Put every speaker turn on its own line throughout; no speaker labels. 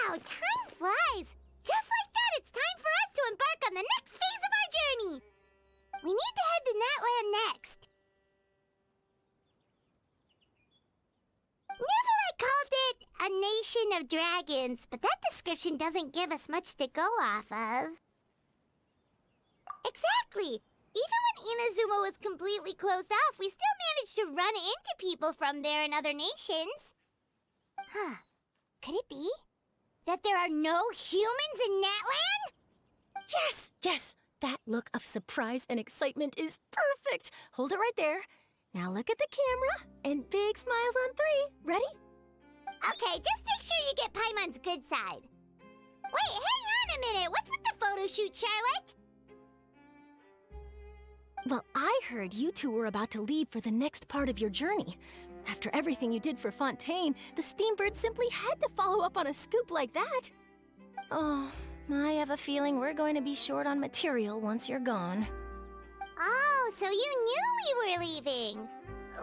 Wow, time flies! Just like that, it's time for us to embark on the next phase of our journey! We need to head to Natland next. Nikolai called it a nation of dragons, but that description doesn't give us much to go off of. Exactly! Even when Inazuma was completely closed off, we still managed to run into people from there and other nations. Huh. Could it be that there are no humans in Natland?
Yes, yes! That look of surprise and excitement is perfect! Hold it right there. Now look at the camera, and big smiles on 3. Ready?
Okay, just make sure you get Paimon's good side. Wait, hang on a minute! What's with the photo shoot, Charlotte?
Well, I heard you two were about to leave for the next part of your journey. After everything you did for Fontaine, the Steambird simply had to follow up on a scoop like that. Oh, I have a feeling we're going to be short on material once you're gone.
Oh, so you knew we were leaving.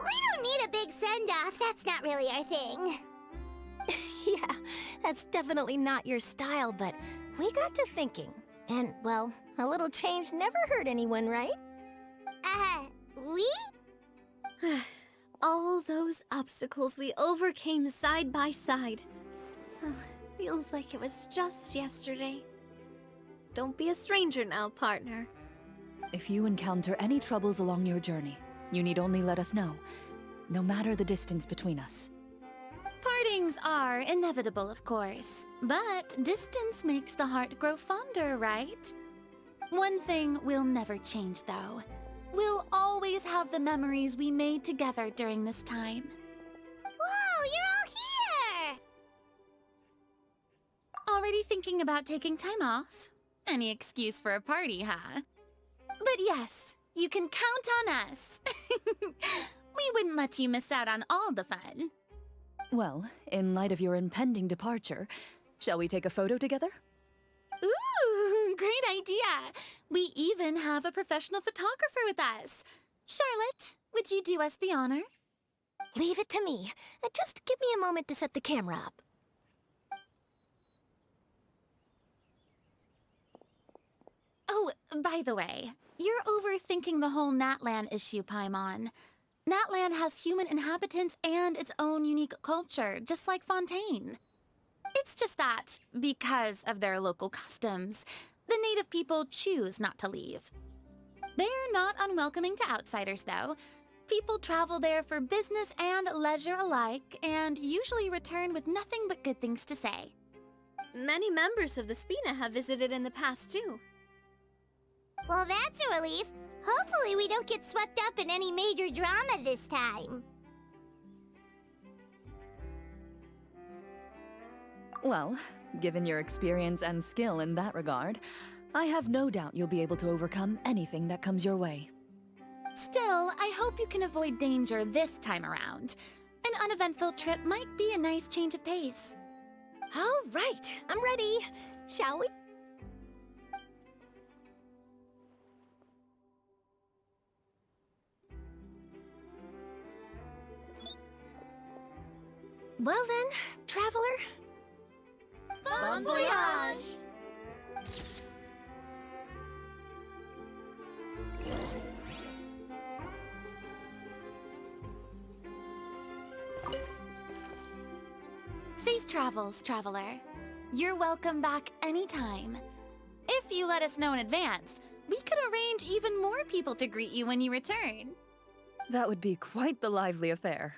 We don't need a big send-off. That's not really our thing.
Yeah, that's definitely not your style, but we got to thinking. And, well, a little change never hurt anyone, right?
We?
All those obstacles we overcame side by side. Feels like it was just yesterday. Don't be a stranger now, partner.
If you encounter any troubles along your journey, you need only let us know, no matter the distance between us.
Partings are inevitable, of course, but distance makes the heart grow fonder, right? One thing will never change, though. We'll always have the memories we made together during this time.
Whoa, you're all here!
Already thinking about taking time off? Any excuse for a party, huh? But yes, you can count on us. We wouldn't let you miss out on all the fun.
Well, in light of your impending departure, shall we take a photo together?
Ooh, great idea! We even have a professional photographer with us. Charlotte, would you do us the honor?
Leave it to me. Just give me a moment to set the camera up.
Oh, by the way, you're overthinking the whole Natland issue, Paimon. Natland has human inhabitants and its own unique culture, just like Fontaine. It's just that, because of their local customs, the native people choose not to leave. They're not unwelcoming to outsiders, though. People travel there for business and leisure alike, and usually return with nothing but good things to say.
Many members of the Spina have visited in the past, too.
Well, that's a relief. Hopefully we don't get swept up in any major drama this time.
Well, given your experience and skill in that regard, I have no doubt you'll be able to overcome anything that comes your way.
Still, I hope you can avoid danger this time around. An uneventful trip might be a nice change of pace.
All right, I'm ready. Shall we? Well then, traveler.
Bon voyage!
Safe travels, traveler. You're welcome back anytime. If you let us know in advance, we could arrange even more people to greet you when you return.
That would be quite the lively affair.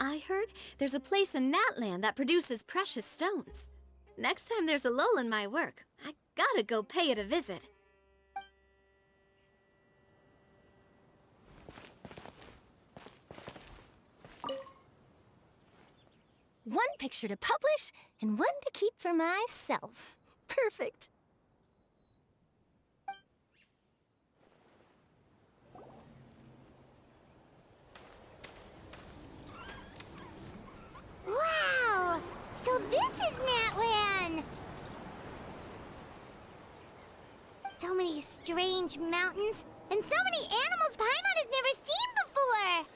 I heard there's a place in Natland that produces precious stones. Next time there's a lull in my work, I gotta go pay it a visit.
One picture to publish, and one to keep for myself. Perfect.
Wow! So this is Natland! So many strange mountains, and so many animals Paimon has never seen before!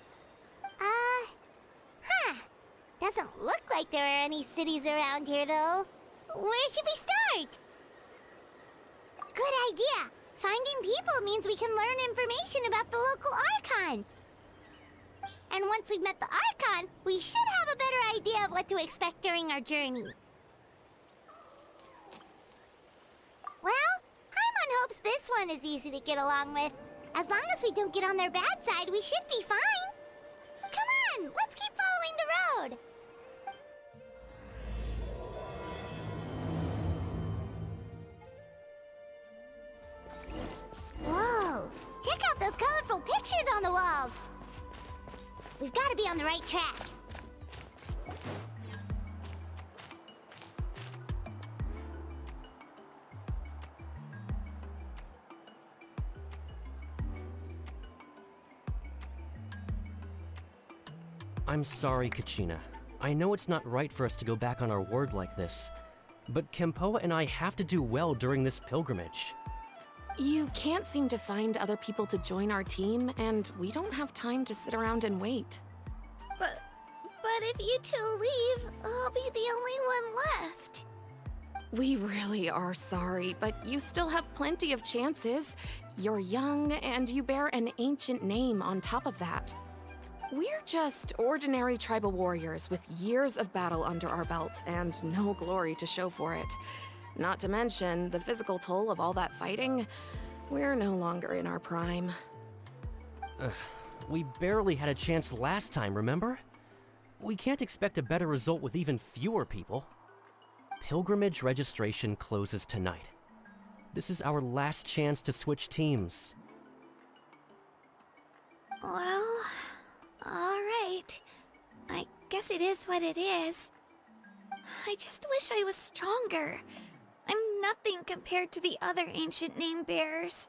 Doesn't look like there are any cities around here, though. Where should we start? Good idea! Finding people means we can learn information about the local Archon. And once we've met the Archon, we should have a better idea of what to expect during our journey. Well, Paimon hopes this one is easy to get along with. As long as we don't get on their bad side, we should be fine. Come on, let's keep following the road. Whoa! Check out those colorful pictures on the walls! We've got to be on the right track.
I'm sorry, Kachina. I know it's not right for us to go back on our word like this, but Kempoa and I have to do well during this pilgrimage.
You can't seem to find other people to join our team, and we don't have time to sit around and wait.
But if you two leave, I'll be the only one left.
We really are sorry, but you still have plenty of chances. You're young, and you bear an ancient name on top of that. We're just ordinary tribal warriors with years of battle under our belt and no glory to show for it. Not to mention the physical toll of all that fighting. We're no longer in our prime.
We barely had a chance last time, remember? We can't expect a better result with even fewer people. Pilgrimage registration closes tonight. This is our last chance to switch teams.
Well, alright. I guess it is what it is. I just wish I was stronger. I'm nothing compared to the other ancient name bearers.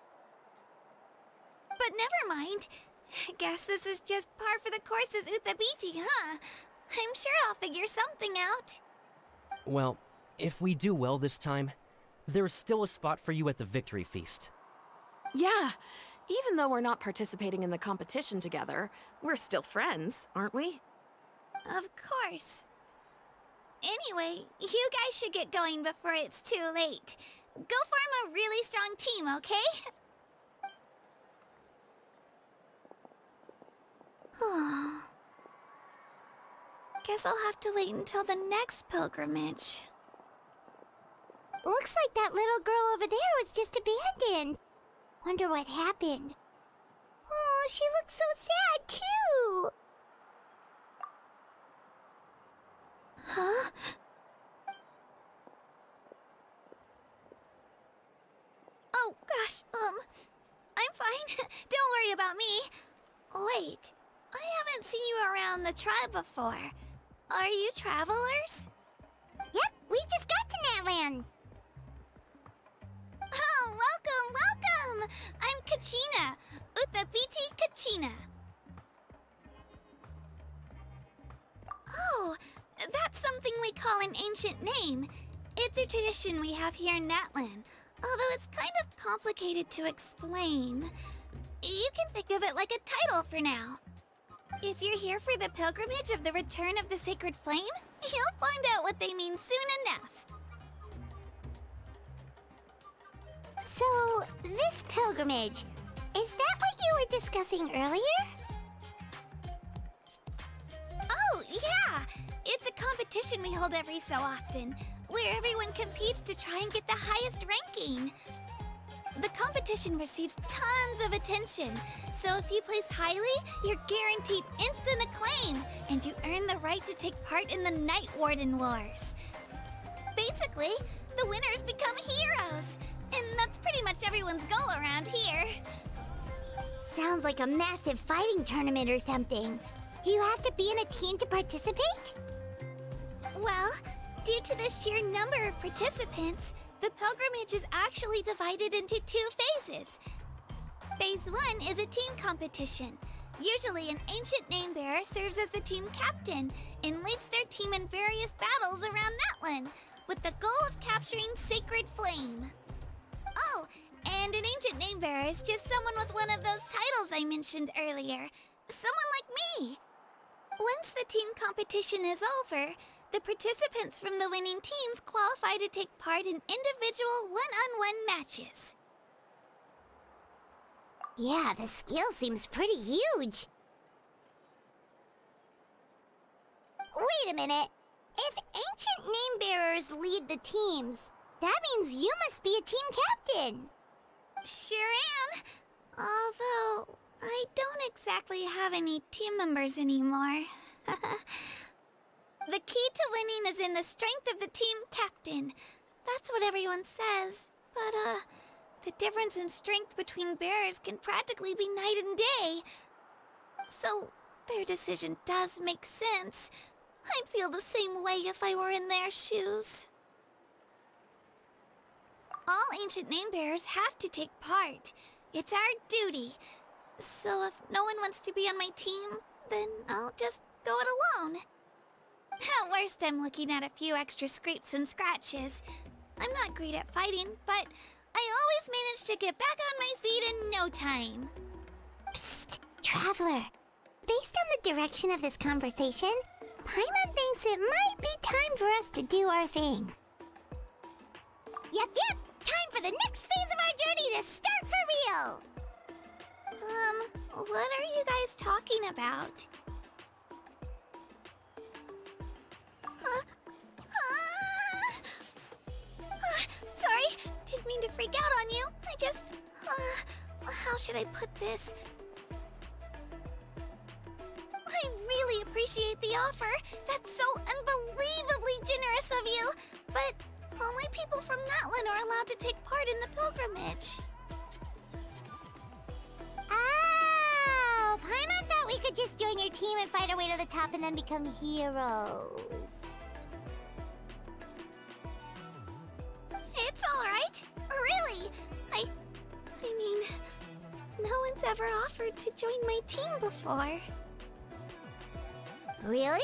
But never mind. Guess this is just par for the course as Uthabiti, huh? I'm sure I'll figure something out.
Well, if we do well this time, there's still a spot for you at the victory feast.
Yeah, even though we're not participating in the competition together, we're still friends, aren't we?
Of course. Anyway, you guys should get going before it's too late. Go form a really strong team, okay? Guess I'll have to wait until the next pilgrimage.
Looks like that little girl over there was just abandoned. Wonder what happened. Oh, she looks so sad, too.
Huh? Oh, gosh, I'm fine. Don't worry about me. Wait, I haven't seen you around the tribe before. Are you travelers?
Yep, we just got to Natland.
Oh, welcome! I'm Kachina, Uthabiti Kachina. Oh, that's something we call an ancient name. It's a tradition we have here in Natland, although it's kind of complicated to explain. You can think of it like a title for now. If you're here for the pilgrimage of the return of the sacred flame, you'll find out what they mean soon enough.
So, this pilgrimage, is that what you were discussing earlier?
Oh, yeah! It's a competition we hold every so often, where everyone competes to try and get the highest ranking. The competition receives tons of attention, so if you place highly, you're guaranteed instant acclaim, and you earn the right to take part in the Night Warden Wars. Basically, the winners become heroes, and that's pretty much everyone's goal around here.
Sounds like a massive fighting tournament or something. Do you have to be in a team to participate?
Well, due to the sheer number of participants, the pilgrimage is actually divided into 2 phases. Phase 1 is a team competition. Usually, an ancient name bearer serves as the team captain and leads their team in various battles around Natland, with the goal of capturing Sacred Flame. Oh, And an ancient name bearer is just someone with one of those titles I mentioned earlier. Someone like me. Once the team competition is over, the participants from the winning teams qualify to take part in individual one-on-one matches.
Yeah, the scale seems pretty huge. Wait a minute. If ancient name bearers lead the teams, that means you must be a team captain.
Sure am. Although, I don't exactly have any team members anymore. The key to winning is in the strength of the team captain. That's what everyone says. But, the difference in strength between bearers can practically be night and day. So, their decision does make sense. I'd feel the same way if I were in their shoes. All ancient name bearers have to take part. It's our duty. So if no one wants to be on my team, then I'll just go it alone. At worst, I'm looking at a few extra scrapes and scratches. I'm not great at fighting, but I always manage to get back on my feet in no time.
Psst, Traveler. Based on the direction of this conversation, Paimon thinks it might be time for us to do our thing. Yep. Time for the next phase of our journey to start for real.
What are you guys talking about? Sorry, didn't mean to freak out on you. I just, how should I put this? I really appreciate the offer. That's so unbelievably generous of you. But only people from Natlan are allowed to take part in the pilgrimage.
Oh, Paimon thought we could just join your team and fight our way to the top and then become heroes.
It's all right. Really. I mean, no one's ever offered to join my team before.
Really?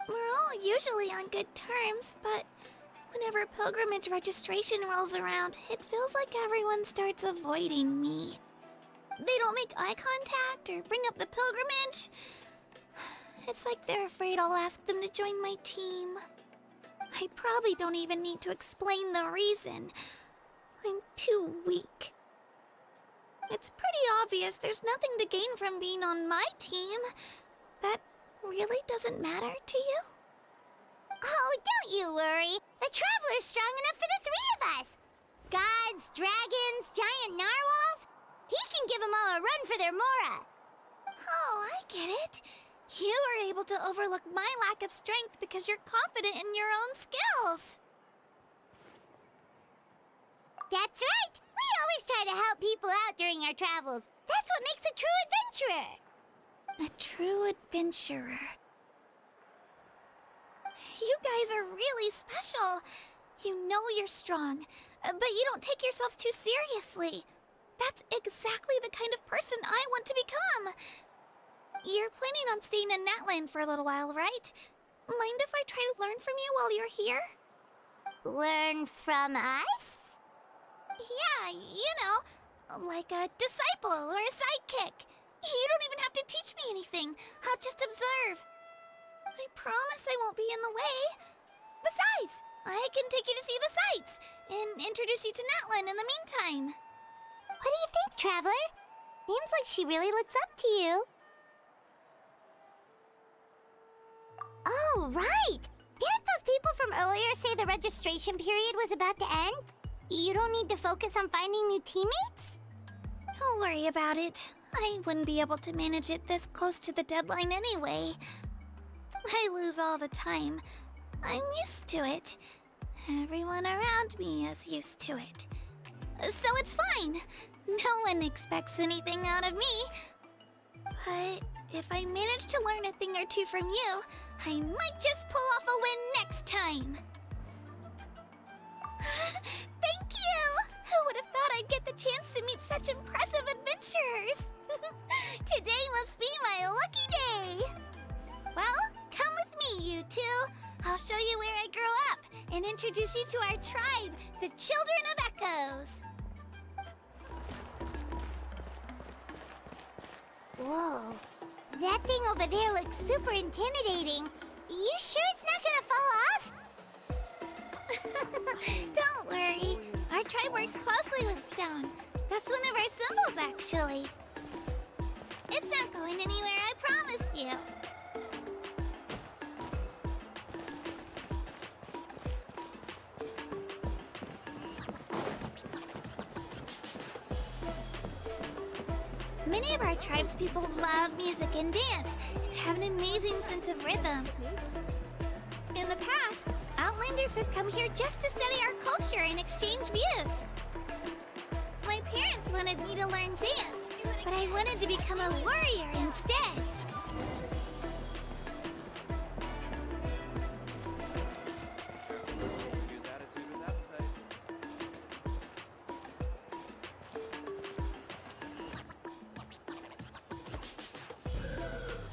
We're all usually on good terms, but whenever pilgrimage registration rolls around, it feels like everyone starts avoiding me. They don't make eye contact or bring up the pilgrimage. It's like they're afraid I'll ask them to join my team. I probably don't even need to explain the reason. I'm too weak. It's pretty obvious there's nothing to gain from being on my team. That really doesn't matter to you?
Oh, don't you worry. The Traveler's strong enough for the three of us. Gods, dragons, giant narwhals. He can give them all a run for their Mora.
Oh, I get it. You were able to overlook my lack of strength because you're confident in your own skills.
That's right. We always try to help people out during our travels. That's what makes a true adventurer.
A true adventurer. You guys are really special. You know you're strong, but you don't take yourselves too seriously. That's exactly the kind of person I want to become. You're planning on staying in Natlan for a little while, right? Mind if I try to learn from you while you're here?
Learn from us?
Yeah, you know, like a disciple or a sidekick. You don't even have to teach me anything. I'll just observe. I promise I won't be in the way. Besides, I can take you to see the sights and introduce you to Natlan in the meantime.
What do you think, Traveler? Seems like she really looks up to you. Oh, right! Didn't those people from earlier say the registration period was about to end? You don't need to focus on finding new teammates?
Don't worry about it. I wouldn't be able to manage it this close to the deadline anyway. I lose all the time. I'm used to it. Everyone around me is used to it. So it's fine. No one expects anything out of me. But if I manage to learn a thing or two from you, I might just pull off a win next time. Thank you! Who would have thought I'd get the chance to meet such impressive adventurers? Today must be my lucky day. Well, come with me, you two. I'll show you where I grew up and introduce you to our tribe, the Children of Echoes.
Whoa. That thing over there looks super intimidating. You sure it's not gonna fall off?
Don't worry. Our tribe works closely with stone. That's one of our symbols, actually. It's not going anywhere, I promise you. Many of our tribespeople love music and dance and have an amazing sense of rhythm. In the past, Outlanders have come here just to study our culture and exchange views. My parents wanted me to learn dance, but I wanted to become a warrior instead.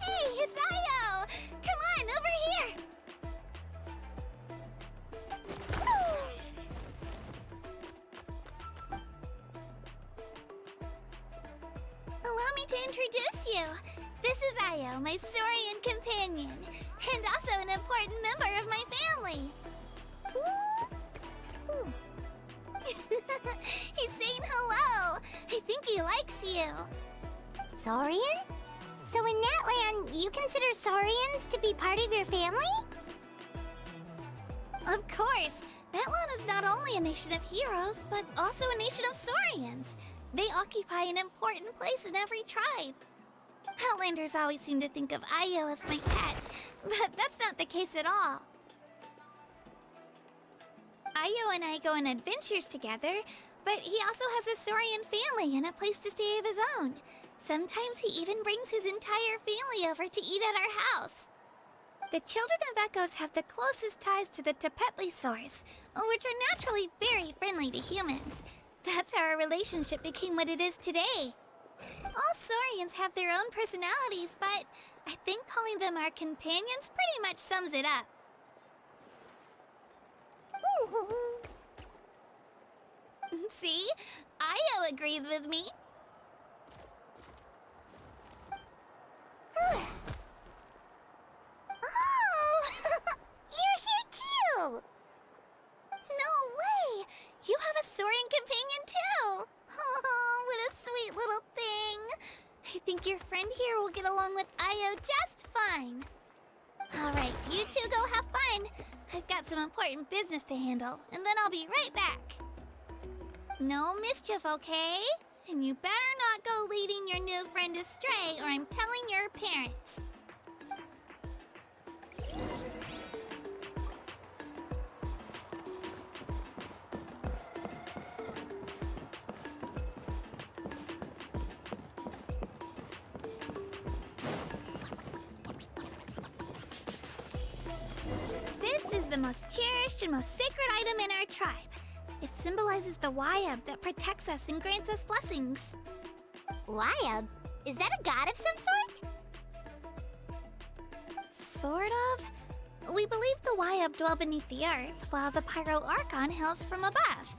Hey, it's Ayo! Come on, over here! Allow me to introduce you. This is Ayo, my Saurian companion, and also an important member of my family. He's saying hello. I think he likes you.
Saurian? So in that land, you consider Saurians to be part of your family?
Of course. Natlan is not only a nation of heroes, but also a nation of Saurians. They occupy an important place in every tribe. Outlanders always seem to think of Ayo as my pet, but that's not the case at all. Ayo and I go on adventures together, but he also has a Saurian family and a place to stay of his own. Sometimes he even brings his entire family over to eat at our house. The children of Echoes have the closest ties to the Tepetlisaurs, which are naturally very friendly to humans. That's how our relationship became what it is today. All Saurians have their own personalities, but I think calling them our companions pretty much sums it up. See? Ayo agrees with me.
Oh! You're here too!
No way! You have a Saurian companion too! Oh, what a sweet little thing! I think your friend here will get along with Ayo just fine. Alright, you two go have fun. I've got some important business to handle, and then I'll be right back. No mischief, okay? And you better not go leading your new friend astray, or I'm telling your parents. This is the most cherished and most sacred item in our tribe. It symbolizes the Wayab that protects us and grants us blessings.
Wayab? Is that a god of some sort?
Sort of. We believe the Wayab dwell beneath the earth, while the Pyro Archon hails from above.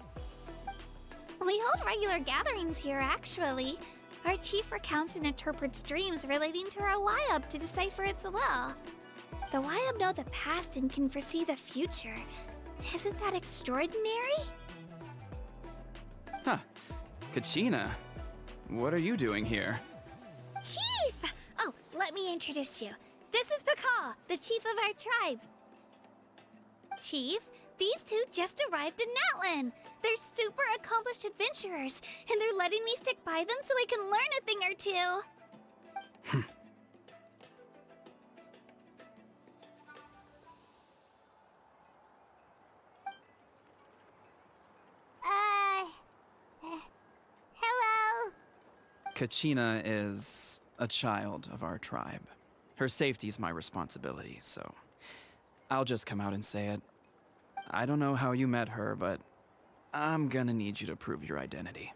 We hold regular gatherings here, actually. Our chief recounts and interprets dreams relating to our Wayab to decipher its will. The Wayab know the past and can foresee the future. Isn't that extraordinary?
Huh. Kachina, what are you doing here?
Chief! Oh, let me introduce you. This is Pakal, the chief of our tribe. Chief, these two just arrived in Natlan. They're super accomplished adventurers, and they're letting me stick by them so I can learn a thing or two.
Hello?
Kachina is a child of our tribe. Her safety's my responsibility, so I'll just come out and say it. I don't know how you met her, but I'm gonna need you to prove your identity.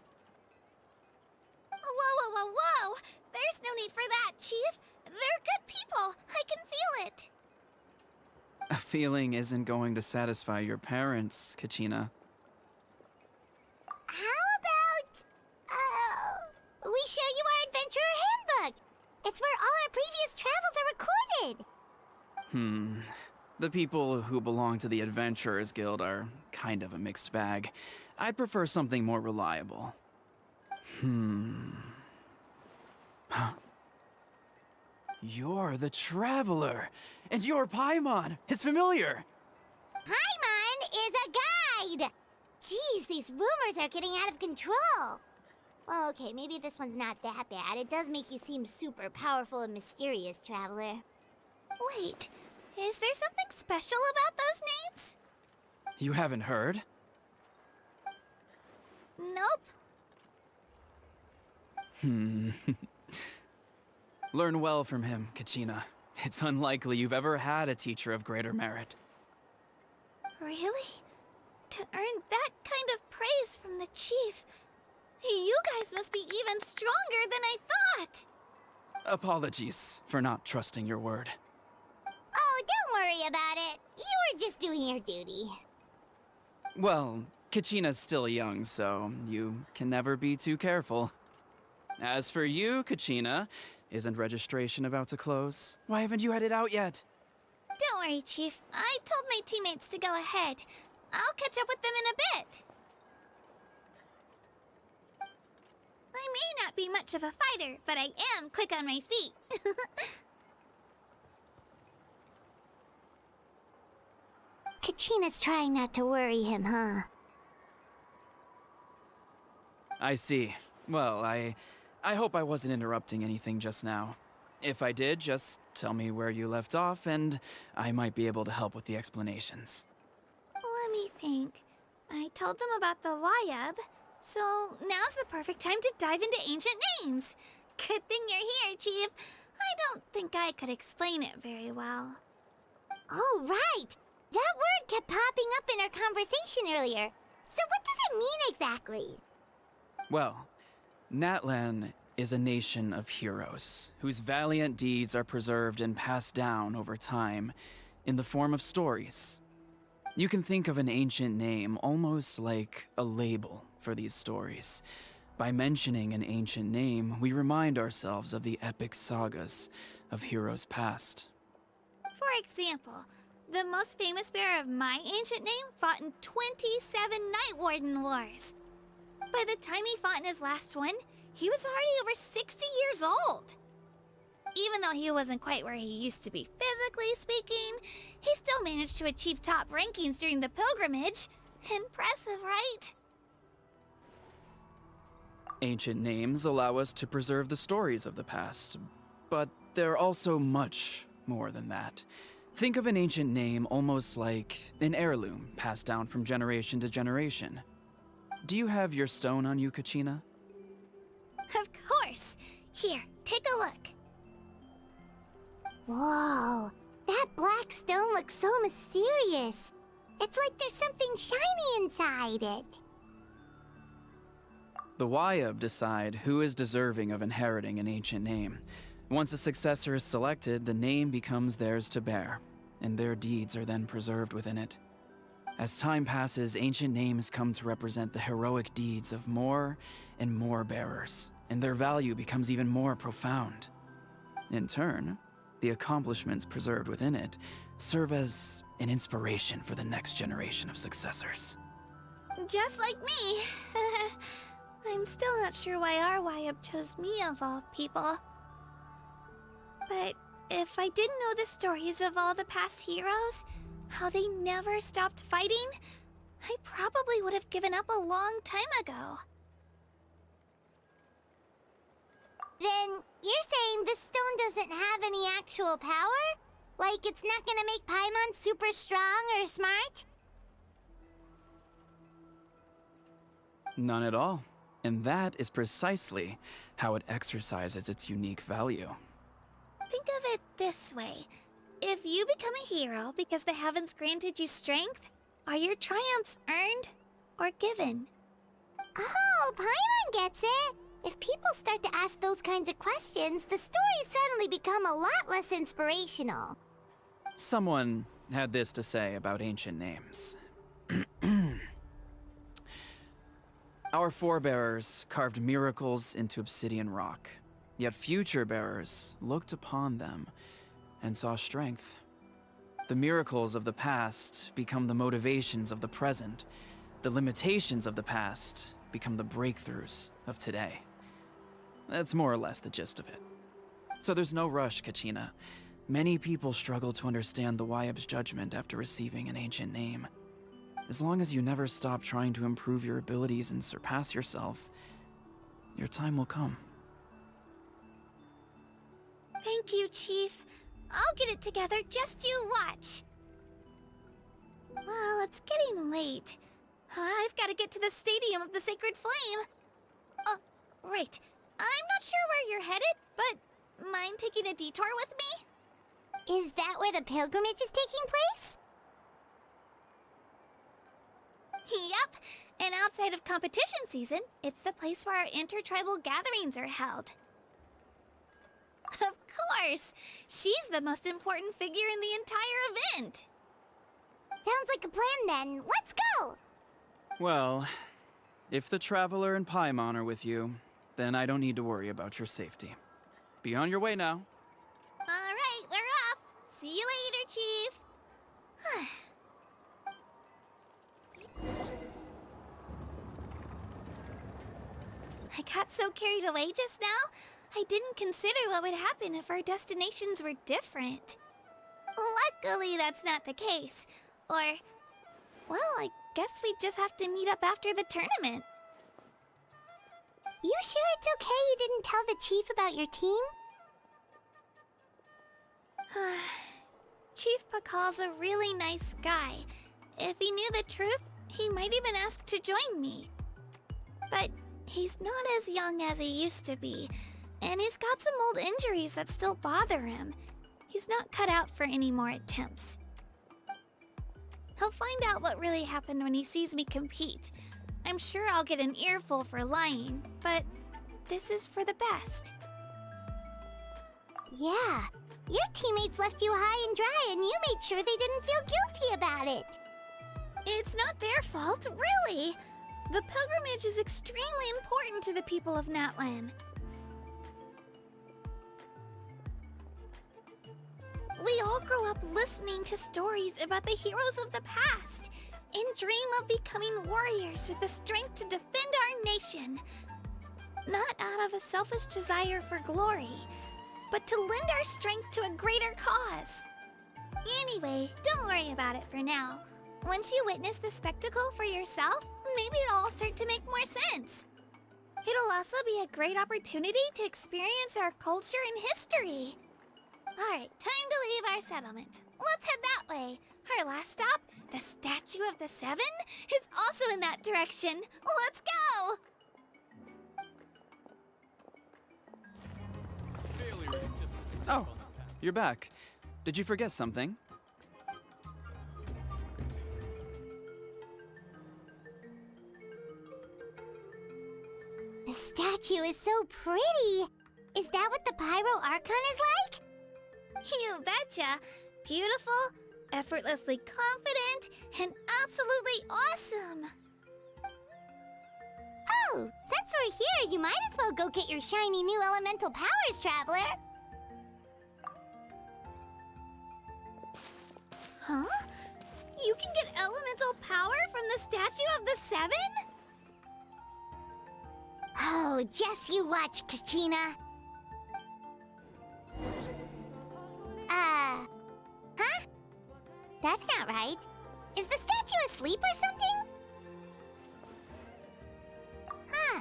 Whoa! There's no need for that, Chief. They're good people. I can feel it.
A feeling isn't going to satisfy your parents, Kachina.
How about, we show you our adventurer handbook?
The people who belong to the Adventurers Guild are kind of a mixed bag. I'd prefer something more reliable. Huh. You're the Traveler, and you're Paimon, his familiar.
Paimon is a guide! Jeez, these rumors are getting out of control. Well, okay, maybe this one's not that bad. It does make you seem super powerful and mysterious, Traveler.
Wait, is there something special about those names?
You haven't heard?
Nope.
Learn well from him, Kachina. It's unlikely you've ever had a teacher of greater merit.
Really? To earn that kind of praise from the chief, you guys must be even stronger than I thought.
Apologies for not trusting your word.
Oh, don't worry about it. You were just doing your duty.
Well, Kachina's still young, so you can never be too careful. As for you, Kachina, isn't registration about to close? Why haven't you headed out yet?
Don't worry, Chief. I told my teammates to go ahead. I'll catch up with them in a bit. I may not be much of a fighter, but I am quick on my feet.
Kachina's trying not to worry him, huh?
I see. Well, I hope I wasn't interrupting anything just now. If I did, just tell me where you left off, and I might be able to help with the explanations.
Let me think. I told them about the Wayab, so now's the perfect time to dive into ancient names. Good thing you're here, Chief. I don't think I could explain it very well.
Oh, right! That word kept popping up in our conversation earlier. So what does it mean exactly?
Well, Natlan is a nation of heroes, whose valiant deeds are preserved and passed down over time in the form of stories. You can think of an ancient name almost like a label for these stories. By mentioning an ancient name, we remind ourselves of the epic sagas of heroes past.
For example, the most famous bearer of my ancient name fought in 27 Night Warden Wars. By the time he fought in his last one, he was already over 60 years old. Even though he wasn't quite where he used to be physically speaking, he still managed to achieve top rankings during the pilgrimage. Impressive, right?
Ancient names allow us to preserve the stories of the past, but they're also much more than that. Think of an ancient name almost like an heirloom passed down from generation to generation. Do you have your stone on you, Kachina?
Of course. Here, take a look.
Whoa, that black stone looks so mysterious. It's like there's something shiny inside it.
The Wayab decide who is deserving of inheriting an ancient name. Once a successor is selected, the name becomes theirs to bear, and their deeds are then preserved within it. As time passes, ancient names come to represent the heroic deeds of more and more bearers, and their value becomes even more profound. In turn, the accomplishments preserved within it serve as an inspiration for the next generation of successors.
Just like me. I'm still not sure why our Wayab chose me of all people. But if I didn't know the stories of all the past heroes, how they never stopped fighting, I probably would have given up a long time ago.
Then you're saying this stone doesn't have any actual power? Like it's not gonna make Paimon super strong or smart?
None at all. And that is precisely how it exercises its unique value.
Think of it this way. If you become a hero because the heavens granted you strength, are your triumphs earned or given?
Oh, Paimon gets it! If people start to ask those kinds of questions, the stories suddenly become a lot less inspirational.
Someone had this to say about ancient names. Our forebears carved miracles into obsidian rock, yet future bearers looked upon them and saw strength. The miracles of the past become the motivations of the present. The limitations of the past become the breakthroughs of today. That's more or less the gist of it. So there's no rush, Kachina. Many people struggle to understand the Wyeb's judgment after receiving an ancient name. As long as you never stop trying to improve your abilities and surpass yourself, your time will come.
Thank you, Chief. I'll get it together, just you watch. Well, it's getting late. I've got to get to the Stadium of the Sacred Flame. Oh, right. I'm not sure where you're headed, but mind taking a detour with me?
Is that where the pilgrimage is taking place?
Yep. And outside of competition season, it's the place where our intertribal gatherings are held. Of course! She's the most important figure in the entire event!
Sounds like a plan then. Let's go!
Well, if the Traveler and Paimon are with you, then I don't need to worry about your safety. Be on your way now.
Alright, we're off! See you later, Chief! I got so carried away just now, I didn't consider what would happen if our destinations were different. Luckily, that's not the case. Or, well, I guess we just have to meet up after the tournament.
You sure it's okay you didn't tell the chief about your team?
Chief Pakal's a really nice guy. If he knew the truth, he might even ask to join me. But he's not as young as he used to be, and he's got some old injuries that still bother him. He's not cut out for any more attempts. He'll find out what really happened when he sees me compete. I'm sure I'll get an earful for lying, but this is for the best.
Yeah. Your teammates left you high and dry and you made sure they didn't feel guilty about it.
It's not their fault, really. The pilgrimage is extremely important to the people of Natlan. We all grow up listening to stories about the heroes of the past and dream of becoming warriors with the strength to defend our nation. Not out of a selfish desire for glory, but to lend our strength to a greater cause. Anyway, don't worry about it for now. Once you witness the spectacle for yourself, maybe it'll all start to make more sense. It'll also be a great opportunity to experience our culture and history. Alright, time to leave our settlement. Let's head that way. Our last stop, the Statue of the Seven, is also in that direction. Let's go!
Oh, you're back. Did you forget something?
The statue is so pretty. Is that what the Pyro Archon is like?
You betcha. Beautiful, effortlessly confident, and absolutely awesome.
Oh, since we're here, you might as well go get your shiny new elemental powers, Traveler.
Huh? You can get elemental power from the Statue of the Seven?
Oh, just you watch, Kachina. Huh? That's not right. Is the statue asleep or something? Huh.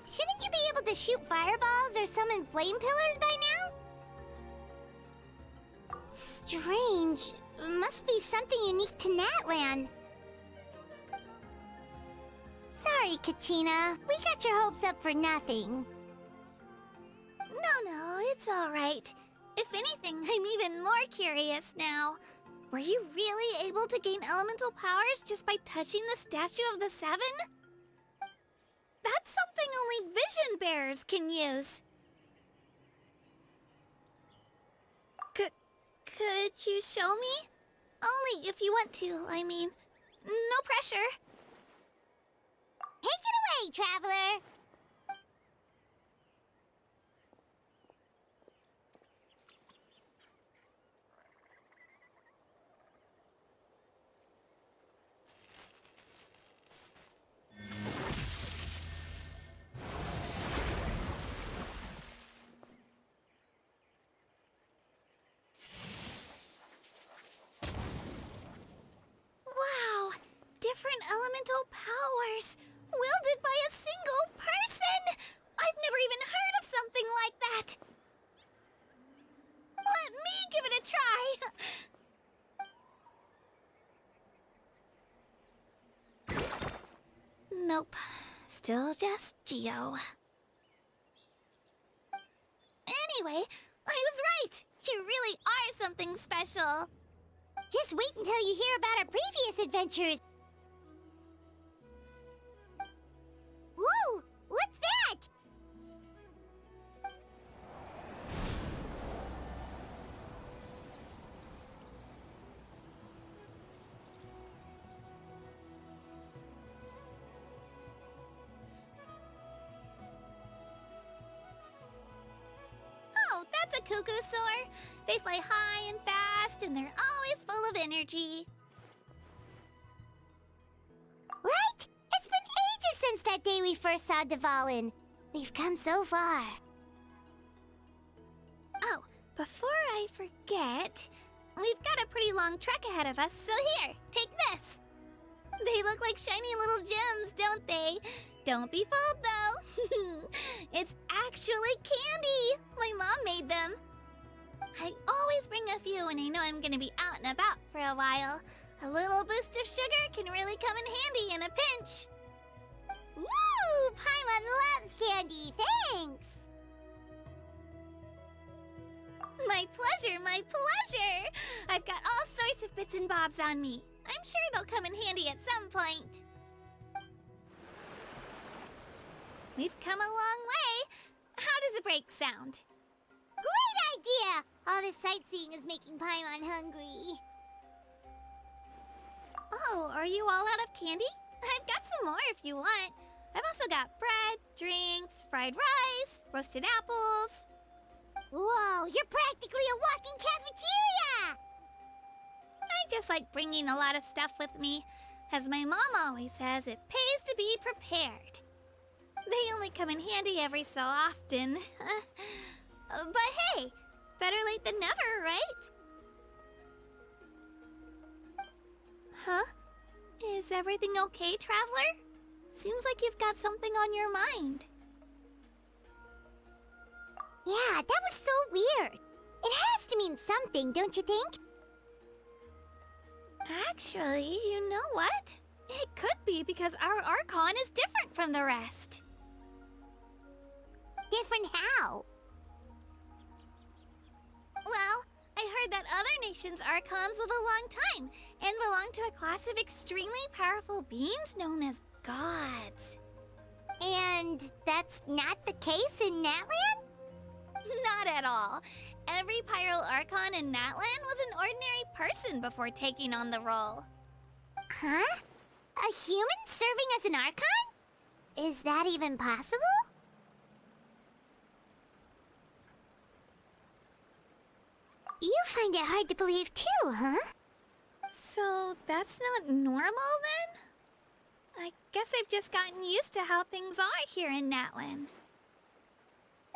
Shouldn't you be able to shoot fireballs or summon flame pillars by now? Strange. Must be something unique to Natlan. Sorry, Kachina. We got your hopes up for nothing.
No, it's all right. If anything, I'm even more curious now. Were you really able to gain elemental powers just by touching the Statue of the Seven? That's something only vision bearers can use. Could you show me? Only if you want to, I mean. No pressure.
Take it away, Traveler!
elemental powers, wielded by a single person! I've never even heard of something like that! Let me give it a try! Nope. Still just Geo. Anyway, I was right! You really are something special!
Just wait until you hear about our previous adventures. Whoa! What's that?
Oh, that's a cuckoo soar. They fly high and fast, and they're always full of energy.
Right? It's been ages since that day we first saw Dvalin. We've come so far.
Oh, before I forget, we've got a pretty long trek ahead of us, so here, take this. They look like shiny little gems, don't they? Don't be fooled, though. It's actually candy. My mom made them. I always bring a few when I know I'm gonna be out and about for a while. A little boost of sugar can really come in handy in a pinch.
Woo! Paimon loves candy. Thanks.
My pleasure, my pleasure! I've got all sorts of bits and bobs on me. I'm sure they'll come in handy at some point. We've come a long way. How does a break sound?
Great idea! All this sightseeing is making Paimon hungry.
Oh, are you all out of candy? I've got some more if you want. I've also got bread, drinks, fried rice, roasted apples.
Whoa, you're practically a walking cafeteria!
I just like bringing a lot of stuff with me. As my mom always says, it pays to be prepared. They only come in handy every so often. But hey, better late than never, right? Huh? Is everything okay, Traveler? Seems like you've got something on your mind.
Yeah, that was so weird. It has to mean something, don't you think?
Actually, you know what? It could be because our Archon is different from the rest.
Different how?
Well, I heard that other nations' Archons live a long time and belong to a class of extremely powerful beings known as gods.
And that's not the case in Natlan?
Not at all. Every Pyro Archon in Natlan was an ordinary person before taking on the role.
Huh? A human serving as an Archon? Is that even possible? You find it hard to believe too, huh?
So that's not normal then? I guess I've just gotten used to how things are here in Natlan.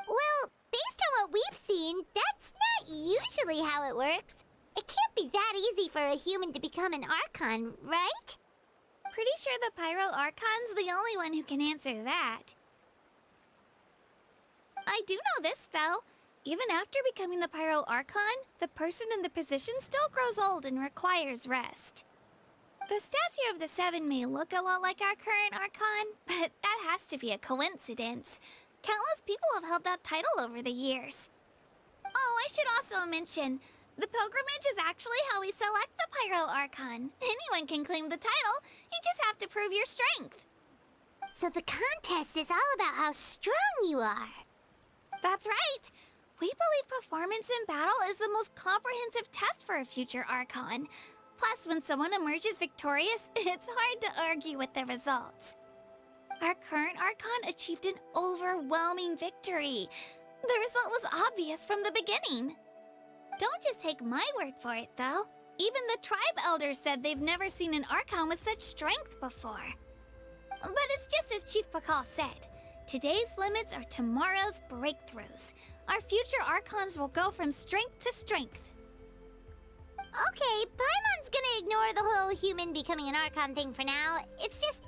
Well, based on what we've seen, that's not usually how it works. It can't be that easy for a human to become an Archon, right?
Pretty sure the Pyro Archon's the only one who can answer that. I do know this, though. Even after becoming the Pyro Archon, the person in the position still grows old and requires rest. The Statue of the Seven may look a lot like our current Archon, but that has to be a coincidence. Countless people have held that title over the years. Oh, I should also mention, the pilgrimage is actually how we select the Pyro Archon. Anyone can claim the title, you just have to prove your strength.
So the contest is all about how strong you are.
That's right. We believe performance in battle is the most comprehensive test for a future Archon. Plus, when someone emerges victorious, it's hard to argue with the results. Our current Archon achieved an overwhelming victory. The result was obvious from the beginning. Don't just take my word for it, though. Even the tribe elders said they've never seen an Archon with such strength before. But it's just as Chief Pakal said. Today's limits are tomorrow's breakthroughs. Our future Archons will go from strength to strength.
Okay, Paimon's gonna ignore the whole human becoming an Archon thing for now. It's just,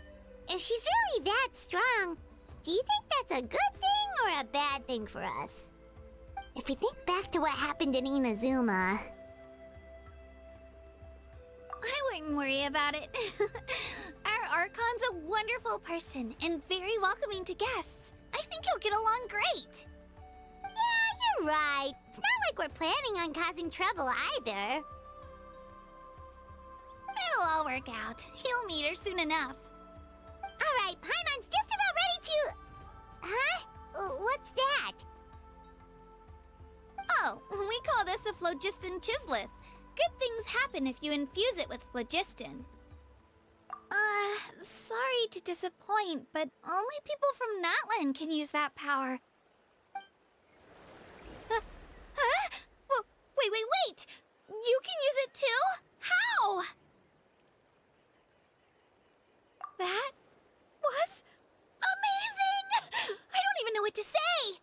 if she's really that strong, do you think that's a good thing or a bad thing for us? If we think back to what happened in Inazuma...
I wouldn't worry about it. Our Archon's a wonderful person and very welcoming to guests. I think you'll get along great.
Yeah, you're right. It's not like we're planning on causing trouble either.
It'll all work out. You'll meet her soon enough.
Alright, Paimon's just about ready to... Huh? What's that?
Oh, we call this a phlogiston chisleth. Good things happen if you infuse it with phlogiston. Sorry to disappoint, but only people from Natlan can use that power. Huh? Wait! You can use it too? How? That was amazing! I don't even know what to say!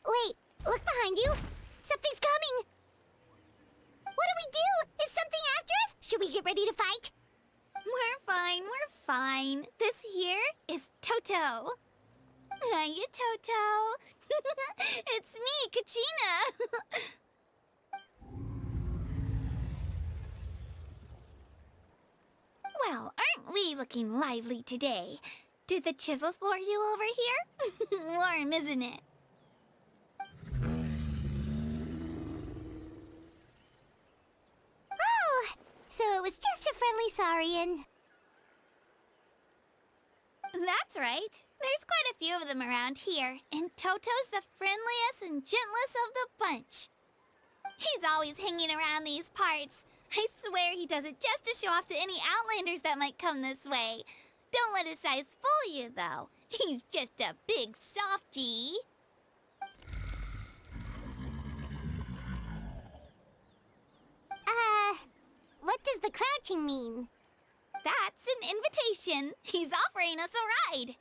Wait, look behind you. Something's coming. What do we do? Is something after us? Should we get ready to fight?
We're fine. This here is Toto. Hiya, Toto. It's me, Kachina. Well, aren't we looking lively today? Did the chisleth lure you over here? Warm, isn't it?
Oh, so it was just a friendly Saurian.
That's right. There's quite a few of them around here, and Toto's the friendliest and gentlest of the bunch. He's always hanging around these parts. I swear he does it just to show off to any Outlanders that might come this way. Don't let his size fool you, though. He's just a big softie.
What does the crouching mean?
That's an invitation. He's offering us a ride.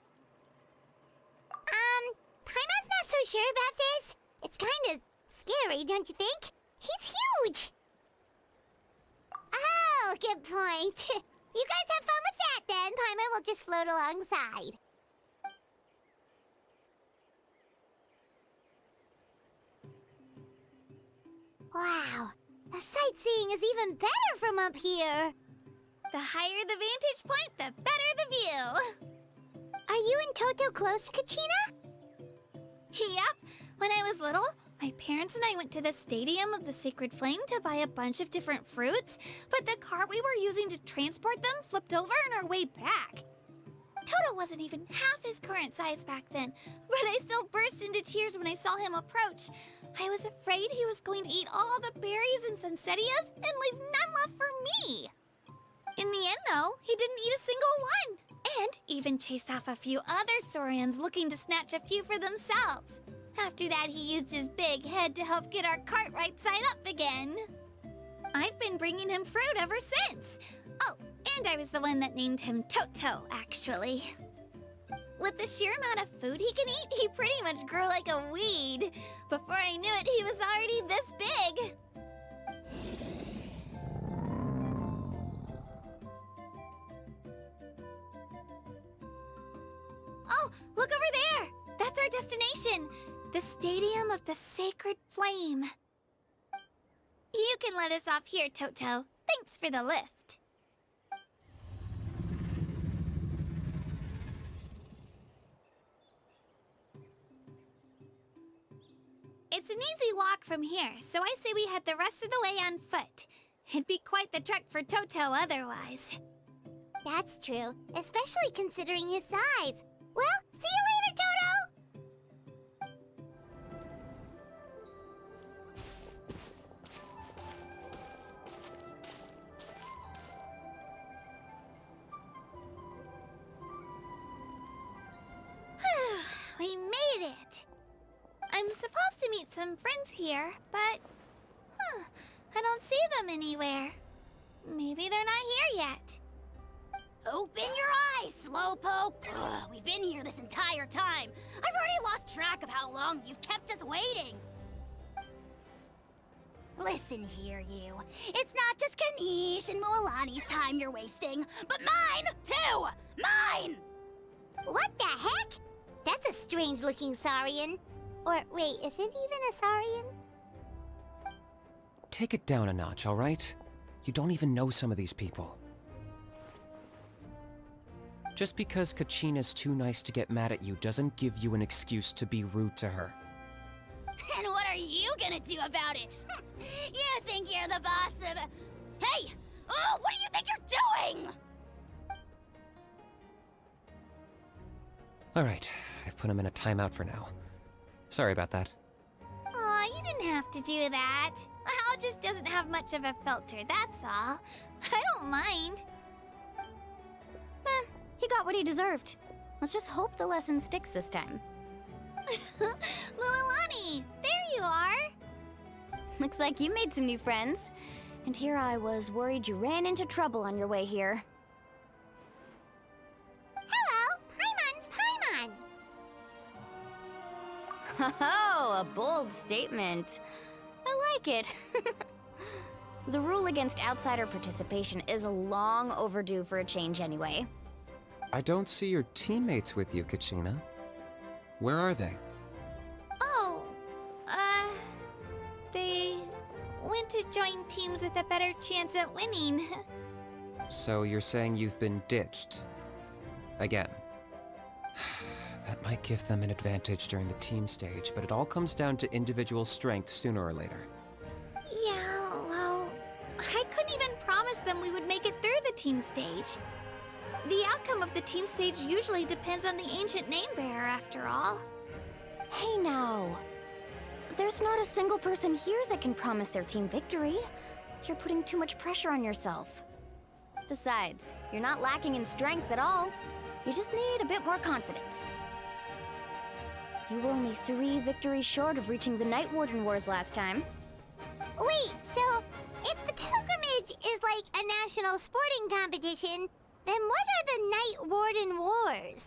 Paimon's not so sure about this. It's kind of scary, don't you think? He's huge! Oh, good point. You guys have fun with that then. Paimon will just float alongside. Wow, the sightseeing is even better from up here.
The higher the vantage point, the better the view.
Are you and Toto close, Kachina?
Yep. When I was little, my parents and I went to the Stadium of the Sacred Flame to buy a bunch of different fruits, but the cart we were using to transport them flipped over on our way back. Toto wasn't even half his current size back then, but I still burst into tears when I saw him approach. I was afraid he was going to eat all the berries and sunsettias and leave none left for me. In the end, though, he didn't eat a single one, and even chased off a few other Saurians looking to snatch a few for themselves. After that, he used his big head to help get our cart right side up again. I've been bringing him fruit ever since. Oh, and I was the one that named him Toto, actually. With the sheer amount of food he can eat, he pretty much grew like a weed. Before I knew it, he was already this big. Oh, look over there! That's our destination! The Stadium of the Sacred Flame. You can let us off here, Toto. Thanks for the lift. It's an easy walk from here, so I say we head the rest of the way on foot. It'd be quite the trek for Toto otherwise.
That's true, especially considering his size. Well, see you later, Toto!
We made it! I'm supposed to meet some friends here, but... I don't see them anywhere. Maybe they're not here yet.
Open your eyes, Slowpoke! Ugh, we've been here this entire time. I've already lost track of how long you've kept us waiting. Listen here, you. It's not just Kanish and Moalani's time you're wasting, but mine, too! Mine! What the heck? That's a strange-looking Saurian. Or, wait, is it even a Saurian?
Take it down a notch, all right? You don't even know some of these people. Just because Kachina's too nice to get mad at you doesn't give you an excuse to be rude to her.
And what are you gonna do about it? You think you're the boss of... Hey! Oh, what do you think you're doing?
All right, I've put him in a timeout for now. Sorry about that.
Aw, you didn't have to do that. Hal just doesn't have much of a filter, that's all. I don't mind.
He got what he deserved. Let's just hope the lesson sticks this time.
Moalani, there you are.
Looks like you made some new friends. And here I was worried you ran into trouble on your way here.
Hello, Paimon's Paimon.
Oh, a bold statement. I like it. The rule against outsider participation is long overdue for a change anyway.
I don't see your teammates with you, Kachina. Where are they?
Oh, they went to join teams with a better chance at winning.
So you're saying you've been ditched? Again. That might give them an advantage during the team stage, but it all comes down to individual strength sooner or later.
Yeah, well, I couldn't even promise them we would make it through the team stage. The outcome of the team stage usually depends on the ancient name bearer, after all.
Hey now. There's not a single person here that can promise their team victory. You're putting too much pressure on yourself. Besides, you're not lacking in strength at all. You just need a bit more confidence. You were only 3 victories short of reaching the Night Warden Wars last time.
Wait, so if the pilgrimage is like a national sporting competition, then what are the Night Warden Wars?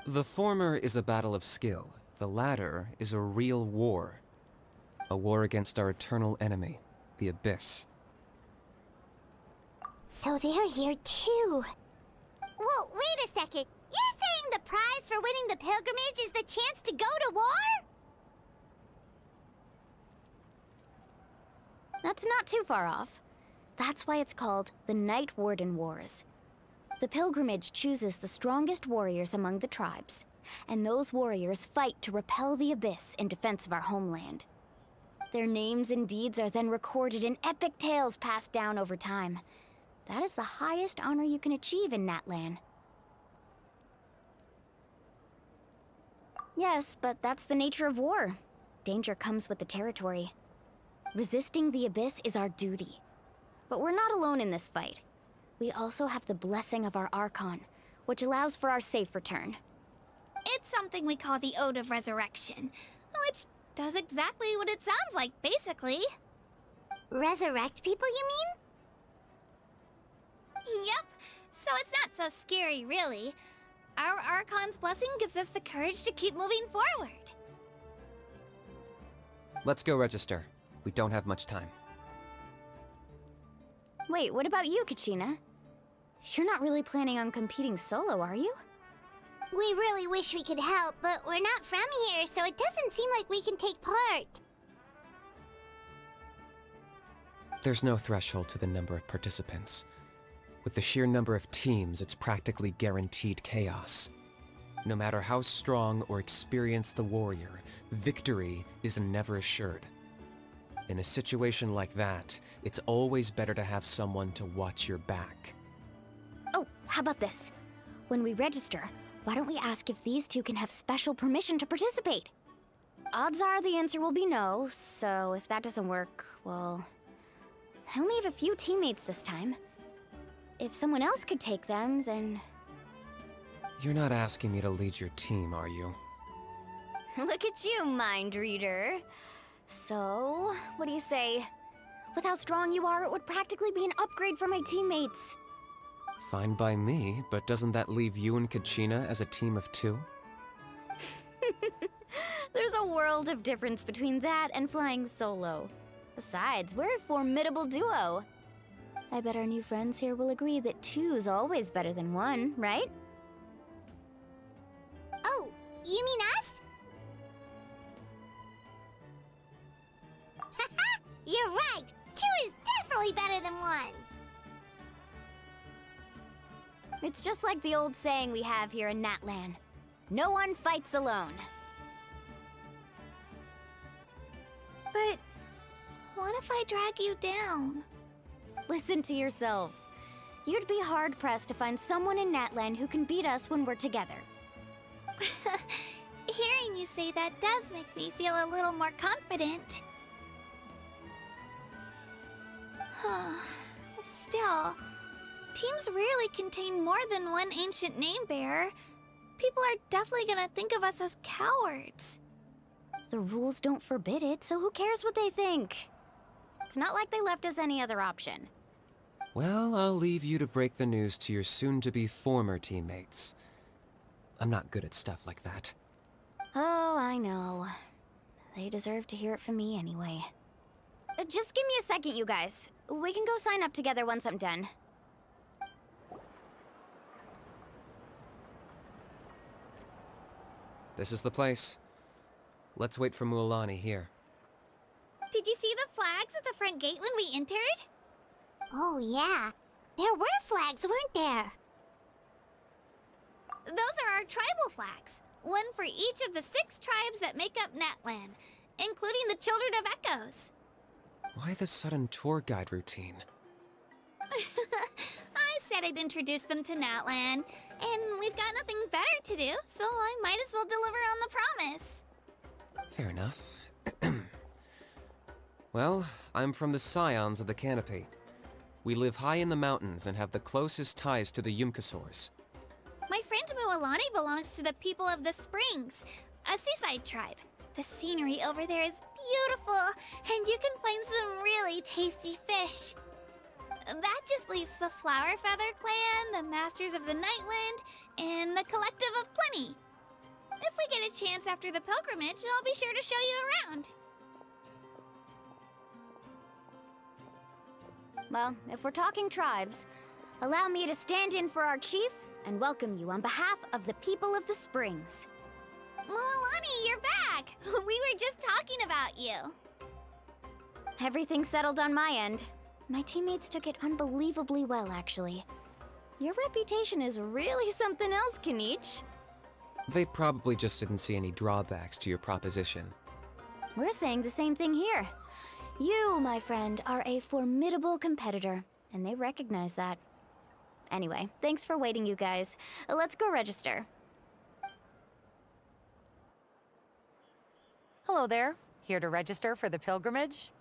The former is a battle of skill. The latter is a real war. A war against our eternal enemy, the Abyss.
So they're here too. Well, wait a second. You're saying the prize for winning the pilgrimage is the chance to go to war?
That's not too far off. That's why it's called the Night Warden Wars. The pilgrimage chooses the strongest warriors among the tribes, and those warriors fight to repel the Abyss in defense of our homeland. Their names and deeds are then recorded in epic tales passed down over time. That is the highest honor you can achieve in Natlan. Yes, but that's the nature of war. Danger comes with the territory. Resisting the Abyss is our duty. But we're not alone in this fight. We also have the blessing of our Archon, which allows for our safe return.
It's something we call the Ode of Resurrection, which does exactly what it sounds like, basically.
Resurrect people, you mean?
Yep, so it's not so scary, really. Our Archon's blessing gives us the courage to keep moving forward.
Let's go register. We don't have much time.
Wait, what about you, Kachina? You're not really planning on competing solo, are you?
We really wish we could help, but we're not from here, so it doesn't seem like we can take part.
There's no threshold to the number of participants. With the sheer number of teams, it's practically guaranteed chaos. No matter how strong or experienced the warrior, victory is never assured. In a situation like that, it's always better to have someone to watch your back.
Oh, how about this? When we register, why don't we ask if these two can have special permission to participate? Odds are the answer will be no, so if that doesn't work, well... I only have a few teammates this time. If someone else could take them, then...
You're not asking me to lead your team, are you?
Look at you, mind reader. So, what do you say? With how strong you are, it would practically be an upgrade for my teammates.
Fine by me, but doesn't that leave you and Kachina as a team of 2?
There's a world of difference between that and flying solo. Besides, we're a formidable duo. I bet our new friends here will agree that 2's always better than 1, right? Oh, you mean us? Haha, you're right! 2 is definitely better than 1! It's just like the old saying we have here in Natlan. No one fights alone.
But what if I drag you down?
Listen to yourself. You'd be hard-pressed to find someone in Natlan who can beat us when we're together.
Hearing you say that does make me feel a little more confident. Still, teams rarely contain more than one ancient name bearer. People are definitely gonna think of us as cowards.
The rules don't forbid it, so who cares what they think? It's not like they left us any other option.
Well, I'll leave you to break the news to your soon-to-be former teammates. I'm not good at stuff like that.
Oh, I know. They deserve to hear it from me anyway. Just give me a second, you guys. We can go sign up together once I'm done.
This is the place. Let's wait for Mualani here.
Did you see the flags at the front gate when we entered?
Oh, yeah. There were flags, weren't there?
Those are our tribal flags. One for each of the 6 tribes that make up Natlan, including the Children of Echoes.
Why the sudden tour guide routine?
I said I'd introduce them to Natlan, and we've got nothing better to do, so I might as well deliver on the promise.
Fair enough. Well, I'm from the Scions of the Canopy. We live high in the mountains and have the closest ties to the Yumkasaurs.
My friend Mualani belongs to the people of the Springs, a seaside tribe. The scenery over there is beautiful, and you can find some really tasty fish. That just leaves the Flower Feather Clan, the Masters of the Nightwind, and the Collective of Plenty. If we get a chance after the pilgrimage, I'll be sure to show you around.
Well, if we're talking tribes, allow me to stand in for our chief and welcome you on behalf of the people of the Springs.
Mualani, you're back! We were just talking about you.
Everything's settled on my end. My teammates took it unbelievably well, actually. Your reputation is really something else, Kanich.
They probably just didn't see any drawbacks to your proposition.
We're saying the same thing here. You, my friend, are a formidable competitor, and they recognize that. Anyway, thanks for waiting, you guys. Let's go register.
Hello there. Here to register for the pilgrimage?